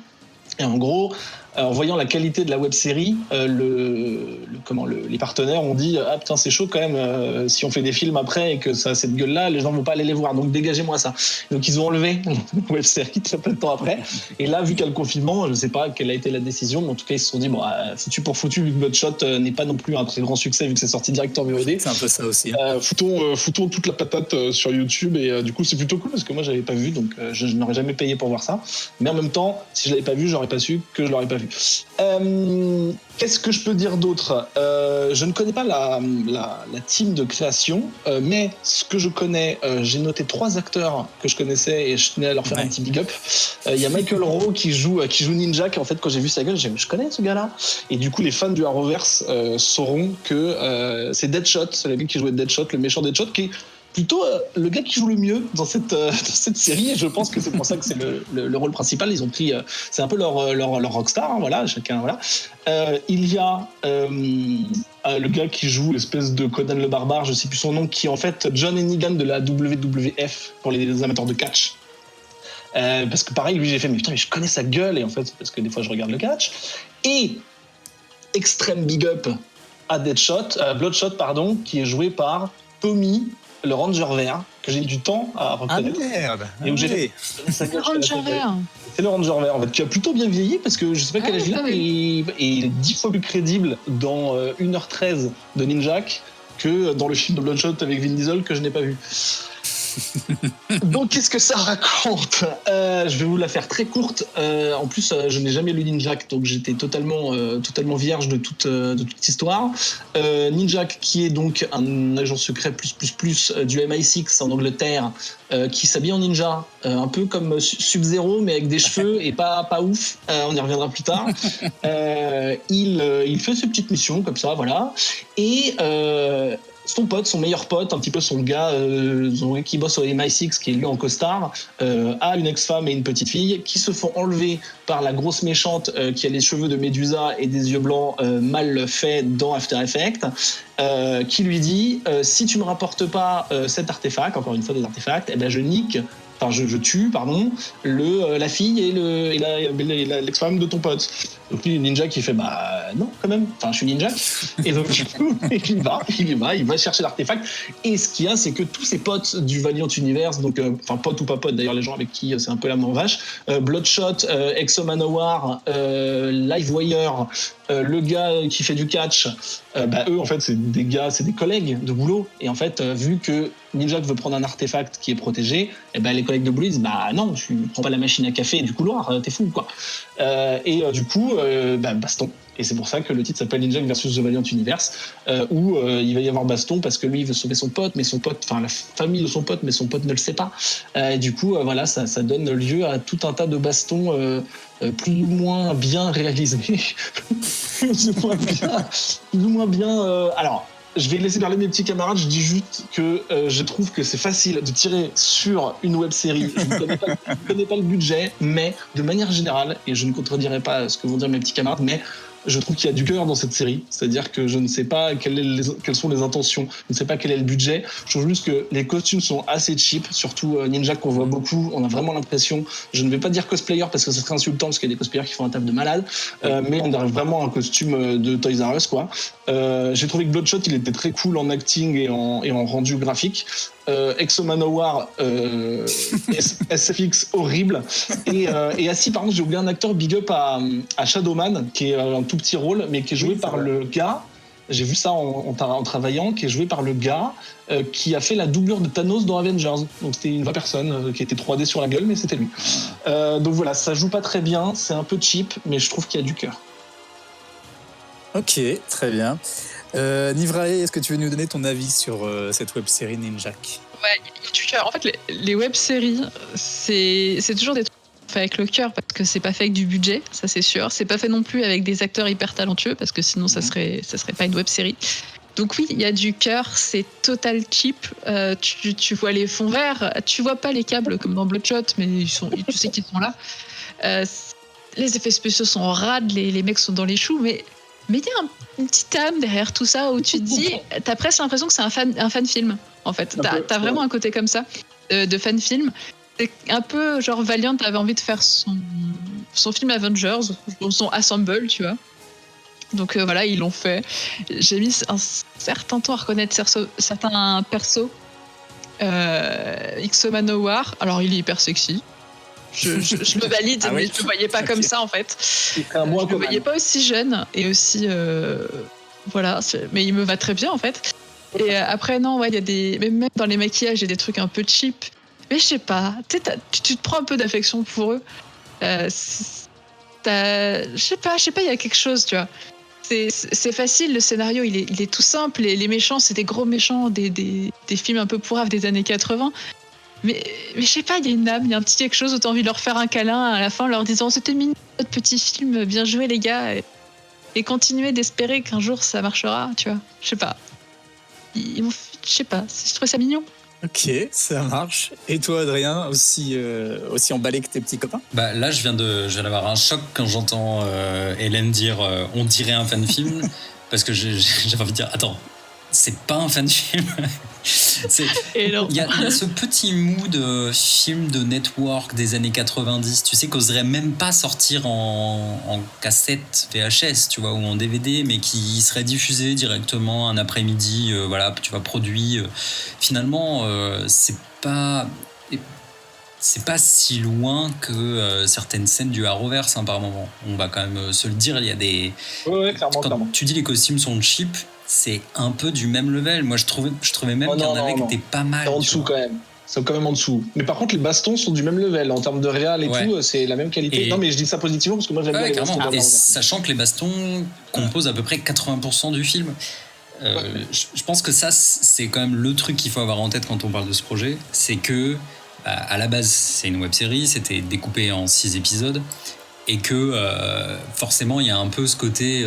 Et en gros, en voyant la qualité de la web-série, les partenaires ont dit ah putain c'est chaud quand même si on fait des films après et que ça a cette gueule-là, les gens vont pas aller les voir, donc dégagez-moi ça. Donc ils ont enlevé la web-série très peu de temps après. Et là, vu qu'il y a le confinement, je sais pas quelle a été la décision, mais en tout cas ils se sont dit bon, foutu pour foutu, vu que Bloodshot n'est pas non plus un très grand succès vu que c'est sorti direct en VOD. C'est un peu ça aussi. Foutons toute la patate sur YouTube et du coup c'est plutôt cool parce que moi j'avais pas vu, donc je n'aurais jamais payé pour voir ça. Mais en même temps, si je l'avais pas vu, j'aurais pas su que je l'aurais pas vu. Qu'est-ce que je peux dire d'autre ? Je ne connais pas la team de création, mais ce que je connais, j'ai noté 3 acteurs que je connaissais et je tenais à leur faire un petit big up. Il y a Michael Rowe qui joue Ninjak. En fait, quand j'ai vu sa gueule, je connais ce gars-là. Et du coup, les fans du Arrowverse sauront que c'est Deadshot, c'est le gars qui jouait Deadshot, le méchant Deadshot, qui est plutôt le gars qui joue le mieux dans cette série, et je pense que c'est pour ça que c'est le rôle principal. Ils ont pris, c'est un peu leur rockstar, hein, voilà, chacun, voilà. Il y a le gars qui joue l'espèce de Conan le barbare, je sais plus son nom, qui est en fait John Hennigan de la WWF pour les amateurs de catch. Parce que pareil, lui j'ai fait mais putain mais je connais sa gueule, et en fait c'est parce que des fois je regarde le catch. Et extrême big up à Bloodshot pardon, qui est joué par Tommy, le Ranger vert, que j'ai eu du temps à reconnaître. Ah merde. Et où j'ai fait Le Ranger vert. C'est le Ranger vert, en fait, qui a plutôt bien vieilli, parce que je sais pas quel âge il a, et il est 10 fois plus crédible dans 1h13 de Ninjak que dans le film de Bloodshot avec Vin Diesel que je n'ai pas vu. Donc qu'est-ce que ça raconte ? Je vais vous la faire très courte. En plus, je n'ai jamais lu Ninjak, donc j'étais totalement vierge de toute histoire. Ninjak, qui est donc un agent secret plus du MI6 en Angleterre, qui s'habille en ninja, un peu comme Sub-Zero, mais avec des cheveux et pas ouf. On y reviendra plus tard. Il fait ses petites missions comme ça, voilà. Et son meilleur pote, un petit peu son gars qui bosse au MI6, qui est lui en costard, a une ex-femme et une petite fille qui se font enlever par la grosse méchante qui a les cheveux de Médusa et des yeux blancs mal faits dans After Effects, qui lui dit si tu me rapportes pas cet artefact, encore une fois des artefacts, eh ben je tue la fille et l'ex-femme de ton pote. Donc lui, Ninja qui fait bah non quand même, je suis ninja. Et donc du coup, il va chercher l'artefact. Et ce qu'il y a, c'est que tous ses potes du Valiant Universe, donc potes ou pas potes d'ailleurs, les gens avec qui c'est un peu la main vache, Bloodshot, Exo Manowar, Livewire, le gars qui fait du catch, eux en fait c'est des collègues de boulot. Et en fait, vu que Ninjak veut prendre un artefact qui est protégé, les collègues de boulot disent bah non, tu prends pas la machine à café du couloir, t'es fou quoi. Du coup, baston. Et c'est pour ça que le titre s'appelle Ninjak versus The Valiant Universe, où il va y avoir baston parce que lui il veut sauver son pote, mais la famille de son pote, mais son pote ne le sait pas. Et du coup, ça donne lieu à tout un tas de bastons plus ou moins bien réalisés, plus ou moins bien. Alors. Je vais laisser parler mes petits camarades, je dis juste que je trouve que c'est facile de tirer sur une web-série. Je ne connais pas le budget, mais de manière générale, et je ne contredirai pas ce que vont dire mes petits camarades, mais je trouve qu'il y a du cœur dans cette série. C'est-à-dire que je ne sais pas quelles sont les intentions, je ne sais pas quel est le budget. Je trouve juste que les costumes sont assez cheap, surtout Ninja qu'on voit beaucoup. On a vraiment l'impression, je ne vais pas dire cosplayer parce que ça serait insultant parce qu'il y a des cosplayers qui font un taf de malade, mais on arrive vraiment à un costume de Toys R Us, quoi. J'ai trouvé que Bloodshot, il était très cool en acting et en rendu graphique. Exo Manowar, SFX horrible. Et assis, par contre, j'ai oublié un acteur big up à Shadowman, qui est un tout petit rôle, mais qui est joué par le gars. J'ai vu ça en travaillant, qui est joué par le gars qui a fait la doublure de Thanos dans Avengers. Donc c'était une vraie personne qui était 3D sur la gueule, mais c'était lui. Donc voilà, ça joue pas très bien, c'est un peu cheap, mais je trouve qu'il y a du cœur. Ok, très bien. Nivrae, est-ce que tu veux nous donner ton avis sur cette web-série Ninjak? Ouais, il y a du cœur. En fait, les web-séries, c'est toujours des trucs faits avec le cœur parce que c'est pas fait avec du budget, ça c'est sûr. C'est pas fait non plus avec des acteurs hyper talentueux parce que sinon ça serait pas une web-série. Donc oui, il y a du cœur, c'est total cheap. Tu vois les fonds verts, tu vois pas les câbles comme dans Bloodshot, mais tu sais qu'ils sont là. Les effets spéciaux sont rades, les mecs sont dans les choux, mais il y a une petite âme derrière tout ça où tu te dis, t'as presque l'impression que c'est un fan film. En fait, t'as vraiment un côté comme ça de fan film. C'est un peu genre Valiant avait envie de faire son film Avengers, son Assemble, tu vois. Donc voilà, ils l'ont fait. J'ai mis un certain temps à reconnaître certains persos. Ixo Manowar, alors il est hyper sexy. Je le valide, mais je le voyais pas comme ça en fait. Je le voyais pas aussi jeune et aussi voilà, mais il me va très bien en fait. Et après non, ouais, il y a des même dans les maquillages, il y a des trucs un peu cheap. Mais je sais pas, tu te prends un peu d'affection pour eux. Je sais pas, il y a quelque chose, tu vois. C'est facile, le scénario il est tout simple, les méchants c'est des gros méchants des films un peu pourraves des années 80. Mais je sais pas, il y a une âme, il y a un petit quelque chose où t'as envie de leur faire un câlin à la fin en leur disant c'était mignon votre petit film, bien joué les gars, et continuer d'espérer qu'un jour ça marchera, tu vois. Je sais pas. Je sais pas, je trouve ça mignon. Ok, ça marche. Et toi, Adrien, aussi emballé que tes petits copains? Bah là, je viens d'avoir un choc quand j'entends Hélène dire on dirait un fan film parce que j'avais envie de dire attends, c'est pas un fan film. Il y a ce petit mood film de network des années 90, tu sais, qu'oserait même pas sortir en cassette VHS, tu vois, ou en DVD, mais qui serait diffusé directement un après-midi, voilà, tu vois, produit. Finalement, c'est pas si loin que certaines scènes du Arrowverse, par moment. On va quand même se le dire, il y a des... Ouais, clairement. Tu dis les costumes sont cheap, c'est un peu du même level. Moi, je trouvais même qu'il y en avait qui étaient pas mal. C'est en dessous quand même. C'est quand même en dessous. Mais par contre, les bastons sont du même level. En termes de réal et tout, c'est la même qualité. Non, mais je dis ça positivement parce que moi, j'aime bien les bastons. Et sachant que les bastons composent à peu près 80% du film. Je pense que ça, c'est quand même le truc qu'il faut avoir en tête quand on parle de ce projet. C'est que, à la base, c'est une web-série. C'était découpé en 6 épisodes. Et que forcément il y a un peu ce côté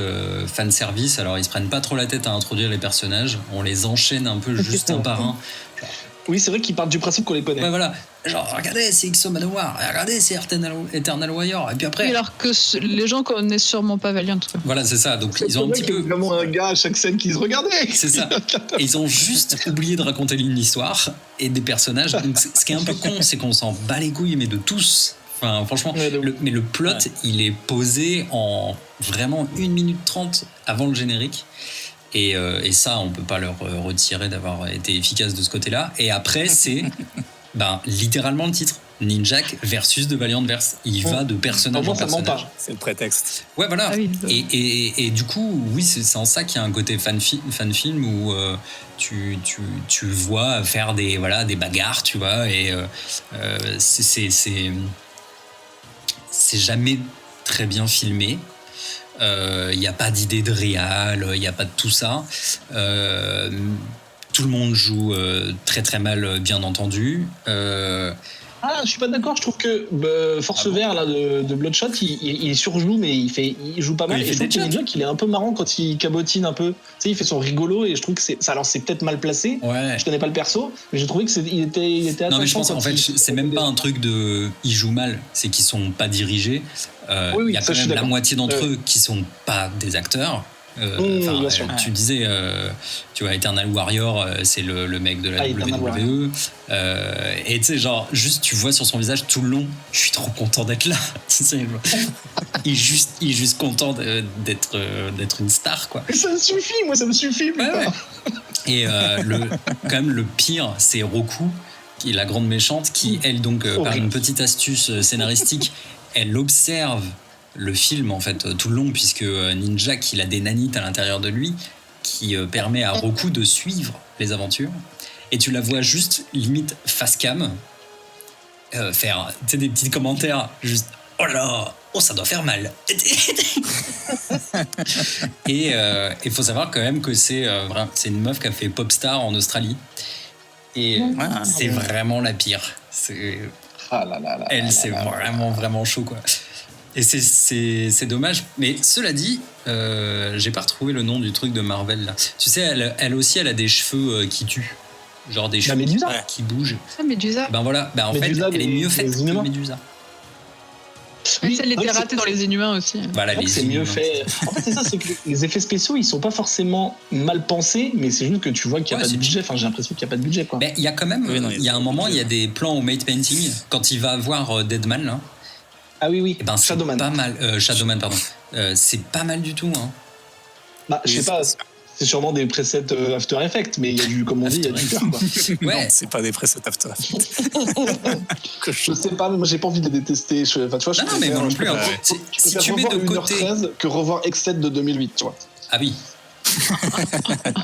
fan service. Alors ils se prennent pas trop la tête à introduire les personnages, on les enchaîne un peu juste un par un. Oui, c'est vrai qu'ils partent du principe qu'on les connaît. Ouais, voilà. Genre regardez, c'est Ixo Manowar, regardez, c'est Eternal Warrior, et puis après. Alors que les gens connaissent sûrement pas Valiant. Voilà, c'est ça. Donc ils ont un petit peu. Vraiment un gars à chaque scène qui se regardait. C'est ça. Et ils ont juste oublié de raconter une histoire et des personnages. Donc ce qui est un peu con, c'est qu'on s'en bat les couilles, mais de tous. Enfin, franchement, mais le plot, il est posé en vraiment 1 minute 30 avant le générique. Et ça, on peut pas leur retirer d'avoir été efficace de ce côté-là. Et après, c'est littéralement le titre. Ninjak versus The Valiantverse. Il va de personnage en personnage. C'est le prétexte. Ouais, voilà. Ah oui, et du coup, oui, c'est en ça qu'il y a un côté fan film où tu vois faire des bagarres, tu vois, et c'est jamais très bien filmé. Il n'y a pas d'idée de réal, il n'y a pas de tout ça. Tout le monde joue très très mal, bien entendu. Je suis pas d'accord. Je trouve que Force Vert là de Bloodshot, il surjoue, mais il joue pas mal. Et je trouve qu'il est un peu marrant quand il cabotine un peu. Tu sais, il fait son rigolo et je trouve que c'est peut-être mal placé. Ouais. Je connais pas le perso, mais j'ai trouvé que il était attachant. Non, mais je pense en fait c'est même pas un truc de il joue mal, c'est qu'ils sont pas dirigés. Il y a quand même la moitié d'entre eux qui sont pas des acteurs. Tu disais, tu vois, Eternal Warrior, c'est le mec de la WWE. Et tu sais, genre, juste tu vois sur son visage tout le long, je suis trop content d'être là. il est juste content d'être une star, quoi. Ça me suffit, moi, ça me suffit. Ouais. Et quand même, le pire, c'est Roku, qui est la grande méchante, qui, elle, donc, par une petite astuce scénaristique, elle observe le film en fait tout le long, puisque Ninjak il a des nanites à l'intérieur de lui qui permet à Roku de suivre les aventures, et tu la vois juste limite face cam faire des petits commentaires juste oh là, oh ça doit faire mal. Et il faut savoir quand même que c'est une meuf qui a fait Popstar en Australie. Et c'est vraiment la pire. Elle, c'est vraiment chaud, quoi. Et c'est dommage. Mais cela dit, j'ai pas retrouvé le nom du truc de Marvel, là. Tu sais, elle aussi, elle a des cheveux qui tuent. Genre des cheveux Médusa. qui bougent. Ah, Médusa. Ben voilà, en Médusa, fait, elle est mieux faite les que Inhumains. Médusa. Oui, elle était ratée dans les Inhumains aussi. Voilà, Je crois que les c'est mieux Inhumains. fait. En fait, c'est ça, c'est que les effets spéciaux, ils sont pas forcément mal pensés, mais c'est juste que tu vois qu'il n'y a pas de budget. Enfin, j'ai l'impression qu'il n'y a pas de budget, quoi. Mais il y a quand même, Oui, non, il y a un moment, il y a des plans au mate painting quand il va voir Deadman là. Ah oui, Et ben c'est Shadowman. pas mal. Shadowman, pardon. C'est pas mal du tout. Hein. Bah, je sais pas, c'est sûrement des presets After Effects, mais il y a du, comme on dit, il y a du cœur, quoi. Ouais. Non, c'est pas des presets After Effects. Je sais pas, moi j'ai pas envie de les détester. Enfin, tu vois, Non, mais moi non plus. Hein. Ouais. Si tu mets de côté. 1h13 que revoir X7 de 2008, tu vois. Ah oui.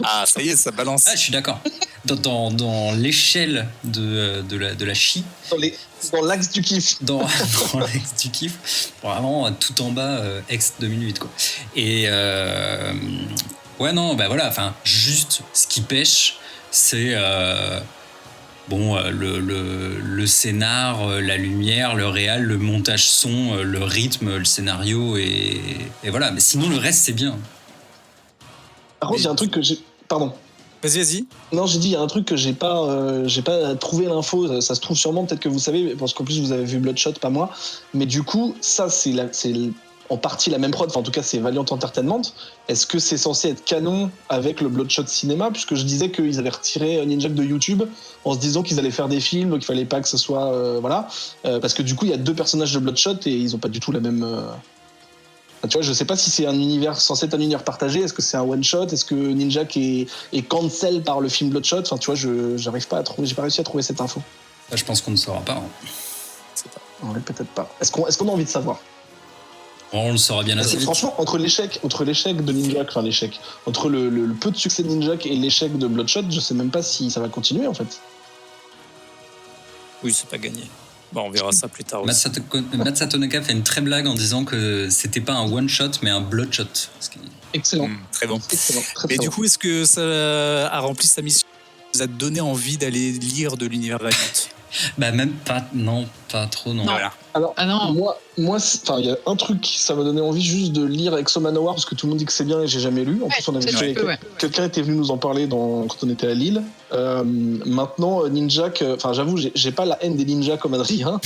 Ah, ça y est, ça balance. Ah, je suis d'accord. Dans l'échelle de la chie, Dans l'axe du kiff. dans l'ex du kiff, vraiment tout en bas, ex 2008, quoi. Et ouais, non, bah voilà, enfin, juste ce qui pêche, c'est le scénar, la lumière, le réal, le montage son, le rythme, le scénario, et voilà. Mais sinon, le reste, c'est bien. Par contre, il y a un truc que j'ai. Pardon. Vas-y. Non, j'ai dit, il y a un truc que j'ai pas trouvé l'info. Ça se trouve sûrement, peut-être que vous savez, parce qu'en plus vous avez vu Bloodshot, pas moi. Mais du coup, ça, c'est en partie la même prod. Enfin, en tout cas, c'est Valiant Entertainment. Est-ce que c'est censé être canon avec le Bloodshot cinéma? Puisque je disais qu'ils avaient retiré Ninjak de YouTube en se disant qu'ils allaient faire des films, qu'il fallait pas que ce soit. Voilà. Parce que du coup, il y a 2 personnages de Bloodshot et ils ont pas du tout la même. Tu vois, je sais pas si c'est un univers censé être un univers partagé. Est-ce que c'est un one shot? Est-ce que Ninjak est cancel par le film Bloodshot? Enfin, tu vois, j'arrive pas à trouver. J'ai pas réussi à trouver cette info. Ça, je pense qu'on ne saura pas. Hein. Ouais, peut-être pas. Est-ce qu'on a envie de savoir? On le saura bien assez vite. Franchement, entre l'échec de Ninjak, enfin l'échec, entre le peu de succès de Ninjak et l'échec de Bloodshot, je sais même pas si ça va continuer en fait. Oui, c'est pas gagné. Bon, on verra ça plus tard aussi. Matt Satonaka fait une très blague en disant que c'était pas un one shot mais un bloodshot. Excellent. Très bon. Excellent. Très, Mais très du bon. coup, est-ce que ça a rempli sa mission? Vous a donné envie d'aller lire de l'univers Valiant? Bah même pas, non, pas trop, non. Voilà. Alors, Ah non. moi, il y a un truc, ça m'a donné envie juste de lire Exo Manowar parce que tout le monde dit que c'est bien et j'ai jamais lu. En plus, on avait c'est fait, un peu, ouais. quelqu'un était venu nous en parler quand on était à Lille. Maintenant, Ninjak, enfin, j'avoue, j'ai pas la haine des ninjas comme Adrien.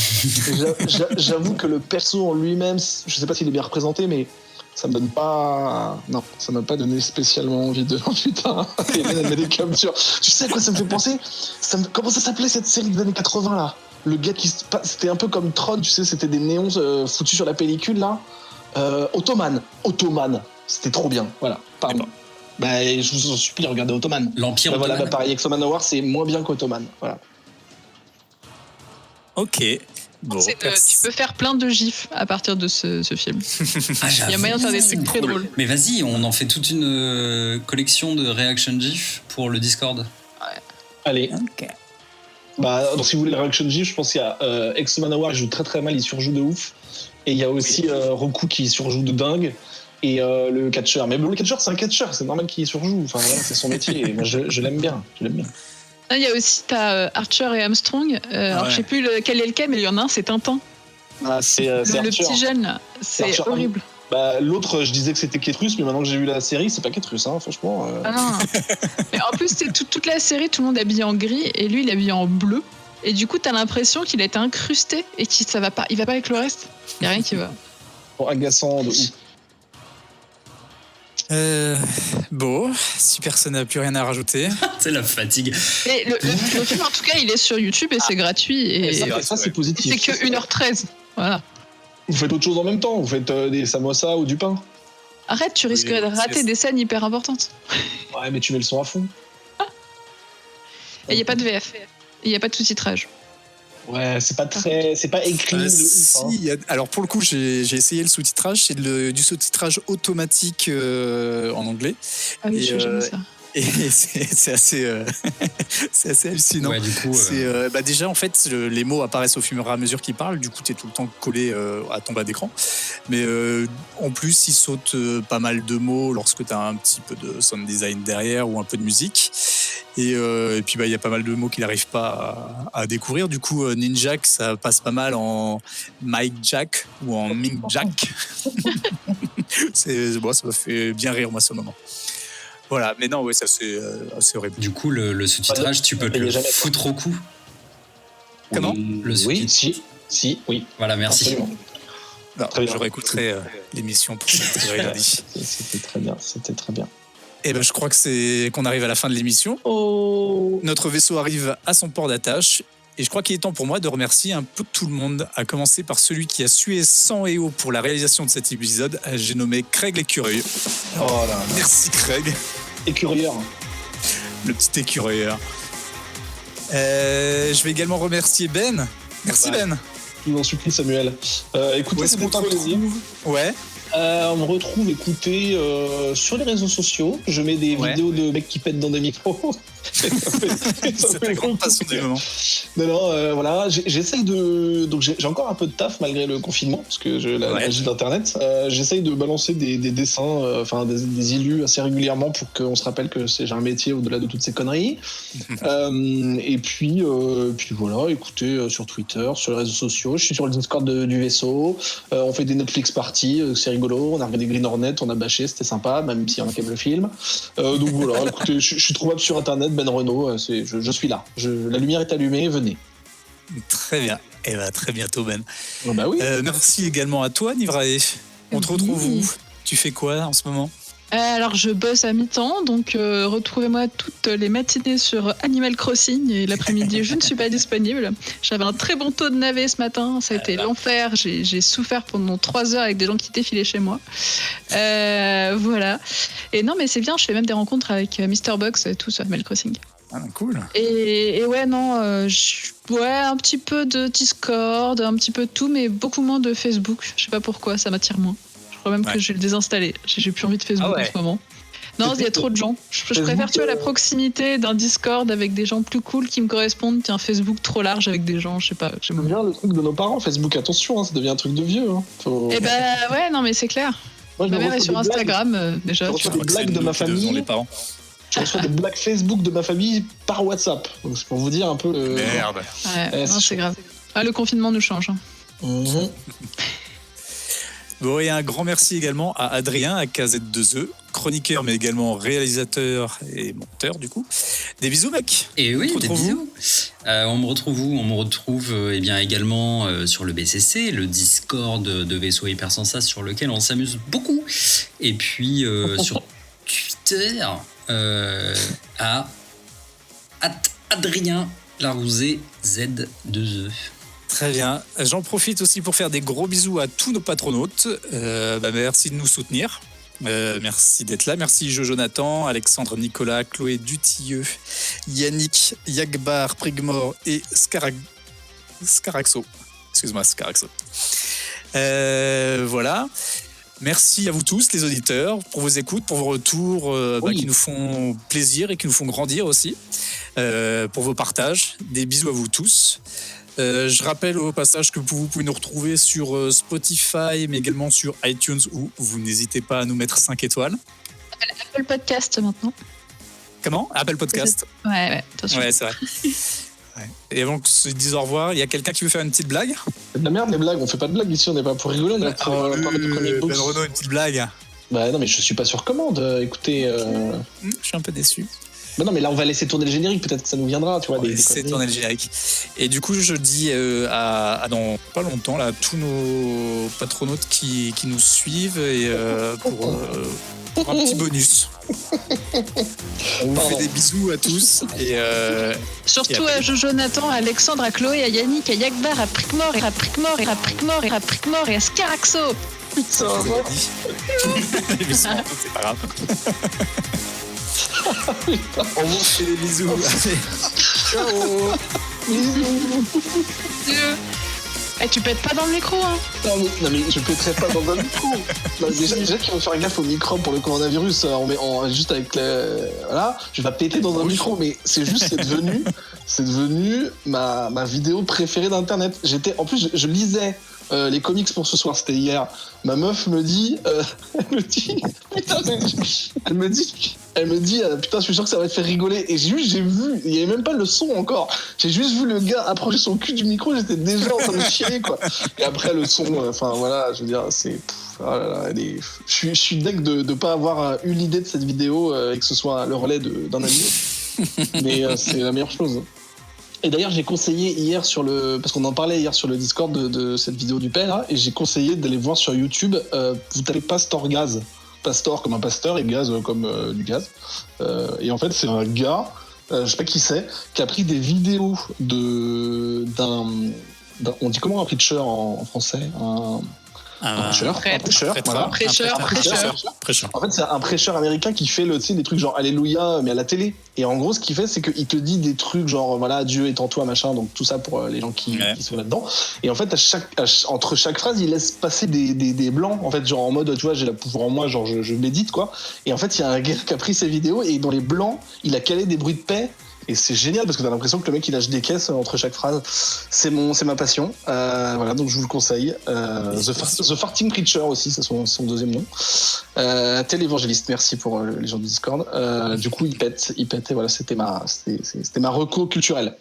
J'avoue que le perso en lui-même, je sais pas s'il est bien représenté, mais ça me donne pas. Non, ça m'a pas donné spécialement envie de. Oh putain, Hélène, elle met des captures. Tu sais à quoi ça me fait penser? Comment ça s'appelait cette série des années 80 là? Le gars c'était un peu comme Tron, tu sais, c'était des néons foutus sur la pellicule là. Ottoman, c'était trop bien. Voilà, pardon. D'accord. Bah, je vous en supplie, regardez Ottoman. L'Empire Bah, voilà, Ottoman. pareil, Exo Manowar, c'est moins bien qu'Ottoman. Voilà. Ok. Bon, Tu peux faire plein de gifs à partir de ce film. Ah, Il y a moyen de faire des trucs très drôles. Mais vas-y, on en fait toute une collection de reaction GIF pour le Discord. Allez. Ok. Bah, donc, si vous voulez le reaction GIF, je pense qu'il y a Exo Manowar, il joue très très mal, il surjoue de ouf. Et il y a aussi Roku qui surjoue de dingue. Et le catcheur. Mais bon, le catcheur, c'est un catcheur, c'est normal qu'il surjoue. Enfin, voilà, c'est son métier. Et moi, je l'aime bien. Il y a aussi Archer et Armstrong. Alors, je sais plus lequel est lequel, mais il y en a un, c'est Tintin. Ah, c'est Le Archer. petit jeune, là. C'est Archer. horrible. Bah, l'autre, je disais que c'était Ketrus, mais maintenant que j'ai vu la série, c'est pas Ketrus, hein, franchement. Ah non. Mais en plus, c'est toute la série, tout le monde est habillé en gris et lui, il est habillé en bleu. Et du coup, t'as l'impression qu'il a été incrusté et qu'il va pas avec le reste. Il y a rien qui va. Bon, agaçant de ouf. Bon, si personne n'a plus rien à rajouter. C'est la fatigue. Et le film, en tout cas, il est sur YouTube et c'est gratuit. Et Ça, c'est positif. c'est que 1h13. Voilà. Vous faites autre chose en même temps, vous faites des samosas ou du pain. Arrête, tu risquerais de rater des scènes hyper importantes. Ouais, mais tu mets le son à fond. Et il n'y a pas de VF. Il n'y a pas de sous-titrage. Ouais, c'est pas écrit de ouf, hein. Si, alors pour le coup, j'ai essayé le sous-titrage. C'est du sous-titrage automatique en anglais. Ah oui, Et, je jamais ça. Et c'est assez, c'est assez hallucinant. Ouais, du coup, Déjà, en fait, les mots apparaissent au fur et à mesure qu'ils parlent. Du coup, tu es tout le temps collé à ton bas d'écran. Mais en plus, il saute pas mal de mots lorsque tu as un petit peu de sound design derrière ou un peu de musique. Et puis, il y a pas mal de mots qu'il n'arrive pas à découvrir. Du coup, Ninjak, ça passe pas mal en Mike Jack ou en Ming Jack. Ça m'a fait bien rire, moi, ce moment. Voilà, mais non, ouais, ça c'est assez horrible. Du coup, le sous-titrage, tu peux te le foutre au cou. Comment ? Le Oui, si, oui. Voilà, merci. Absolument. Non, Très bien. je réécouterai l'émission pour cette lundi. C'était très bien. Et je crois que qu'on arrive à la fin de l'émission. Oh. Notre vaisseau arrive à son port d'attache. Et je crois qu'il est temps pour moi de remercier un peu tout le monde, à commencer par celui qui a sué sang et eau pour la réalisation de cet épisode. J'ai nommé Craig l'écureuil. Oh là. Merci Craig. Écureuilleur. Le petit écureuilleur. Je vais également remercier Ben. Merci Ouais. Ben. Je vous en supplie, Samuel. Écoutez, Où est-ce qu'on c'était un te plaisir. retrouve ? Ouais. On me retrouve, écoutez, sur les réseaux sociaux. Je mets des Ouais. vidéos de mecs qui pètent dans des micros. C'est ta grande passion du moment. Non, voilà. J'essaye de. Donc, j'ai encore un peu de taf malgré le confinement, parce que la Ouais. magie d'Internet. J'essaye de balancer des dessins, des illus assez régulièrement pour qu'on se rappelle que j'ai un métier au-delà de toutes ces conneries. Et puis voilà, écoutez, sur Twitter, sur les réseaux sociaux. Je suis sur le Discord du vaisseau. On fait des Netflix parties, c'est rigolo. On a regardé Green Hornet, on a bâché, c'était sympa, même si on a quand même le film. Donc voilà, écoutez, je suis trouvable sur Internet, Ben Renault, je suis là. La lumière est allumée, venez. Très bien. Et très bientôt Ben. Ah bah oui. Merci également à toi Nivrae. On te retrouve où ? Tu fais quoi en ce moment ? Alors, je bosse à mi-temps, donc retrouvez-moi toutes les matinées sur Animal Crossing et l'après-midi, je ne suis pas disponible. J'avais un très bon taux de navet ce matin, ça a été l'enfer. J'ai souffert pendant 3 heures avec des gens qui défilaient chez moi. Voilà. Et non, mais c'est bien, je fais même des rencontres avec Mr. Box et tout sur Animal Crossing. Ah, cool. Et ouais, non, un petit peu de Discord, un petit peu de tout, mais beaucoup moins de Facebook. Je sais pas pourquoi, ça m'attire moins. Je crois même que je vais le désinstaller. J'ai plus envie de Facebook en ce moment. Non, il y a trop de gens. Je préfère, tu vois, la proximité d'un Discord avec des gens plus cool qui me correspondent qu'un Facebook trop large avec des gens, je sais pas. Ça devient le truc de nos parents, Facebook, attention, ça devient un truc de vieux. Eh ouais, non, mais c'est clair. Moi, Ma mère est sur Instagram, déjà. Je reçois des blagues de ma famille. Les parents. Je reçois des blagues Facebook de ma famille par WhatsApp. Donc, c'est pour vous dire un peu le. Merde. Ouais, non, c'est grave. Le confinement nous change. Mhm. Bon, et un grand merci également à Adrien, à KZ2E, chroniqueur mais également réalisateur et monteur du coup. Des bisous mec. Et oui, On te des retrouve bisous. On me retrouve où ? On me retrouve bien également sur le BCC, le Discord de Vaisseau Hypersensa sur lequel on s'amuse beaucoup. Et puis sur Twitter à Adrien Larouzé Z2E. Très bien. J'en profite aussi pour faire des gros bisous à tous nos patronautes. Merci de nous soutenir. Merci d'être là. Merci Jojo Nathan, Alexandre, Nicolas, Chloé Dutilleux, Yannick, Yagbar, Prigmore et Scaraxo. Excuse-moi, Scaraxo. Voilà. Merci à vous tous, les auditeurs, pour vos écoutes, pour vos retours qui nous font plaisir et qui nous font grandir aussi. Pour vos partages. Des bisous à vous tous. Je rappelle au passage que vous pouvez nous retrouver sur Spotify, mais également sur iTunes, où vous n'hésitez pas à nous mettre 5 étoiles. Apple Podcast maintenant. Comment ? Apple Podcast. Ouais, attention. Ouais, c'est vrai. Ouais. Et avant qu'on se dise au revoir, il y a quelqu'un qui veut faire une petite blague ? C'est de la merde les blagues, on fait pas de blagues ici, on n'est pas pour rigoler, on est là pour mettre le premier Ben box. Renaud, une petite blague. Bah non mais je suis pas sur commande, écoutez. Je suis un peu déçu. Bah non mais là on va laisser tourner le générique, peut-être que ça nous viendra, tu vois. C'est tourner le générique. Et du coup, je dis à dans pas longtemps là, tous nos patronautes qui nous suivent et pour un petit bonus. On vous fait des bisous à tous et surtout à Jojo Nathan, à Alexandre, à Chloé, à Yannick, à Yagbar, à Prigmore, et à Scaraxo. Putain, je vous l'ai dit. Les bisous, c'est pas grave. On vous fait des bisous. Allez. Ciao. bisous. Adieu. Eh, tu pètes pas dans le micro, hein. Non mais je pèterai pas dans un micro. Non, déjà qu'ils vont faire gaffe au micro pour le coronavirus, juste avec voilà, je vais pas péter dans un micro, mais c'est juste c'est devenu ma vidéo préférée d'internet. En plus je lisais les comics pour ce soir, c'était hier. Ma meuf me dit, elle me dit, putain, je suis sûr que ça va te faire rigoler. Et j'ai vu, il y avait même pas le son encore. J'ai juste vu le gars approcher son cul du micro, j'étais déjà en train de chier, quoi. Et après le son, voilà, je veux dire, c'est, oh là là, je suis deg de pas avoir eu l'idée de cette vidéo et que ce soit le relais d'un ami. Mais c'est la meilleure chose. Et d'ailleurs, j'ai conseillé hier parce qu'on en parlait hier sur le Discord de cette vidéo du père, là, et j'ai conseillé d'aller voir sur YouTube, vous tapez Pastor Gaz. Pastor comme un pasteur et gaz comme du gaz. Et en fait, c'est un gars, je sais pas qui c'est, qui a pris des vidéos d'un on dit comment un preacher en français? Un prêcheur. En fait, c'est un prêcheur américain qui fait des trucs genre Alléluia, mais à la télé. Et en gros, ce qu'il fait, c'est qu'il te dit des trucs genre voilà, Dieu est en toi, machin, donc tout ça pour les gens qui sont là-dedans. Et en fait, entre chaque phrase, il laisse passer des blancs, en fait, genre en mode, tu vois, j'ai la pouvoir en moi, genre je médite, quoi. Et en fait, il y a un gars qui a pris ces vidéos et dans les blancs, il a calé des bruits de paix. Et c'est génial parce que t'as l'impression que le mec il lâche des caisses entre chaque phrase. C'est ma passion. Voilà, donc je vous le conseille. The Farting Preacher aussi, c'est son deuxième nom. Tel évangéliste, merci pour les gens du Discord. Du coup, il pète et voilà, c'était ma reco culturelle.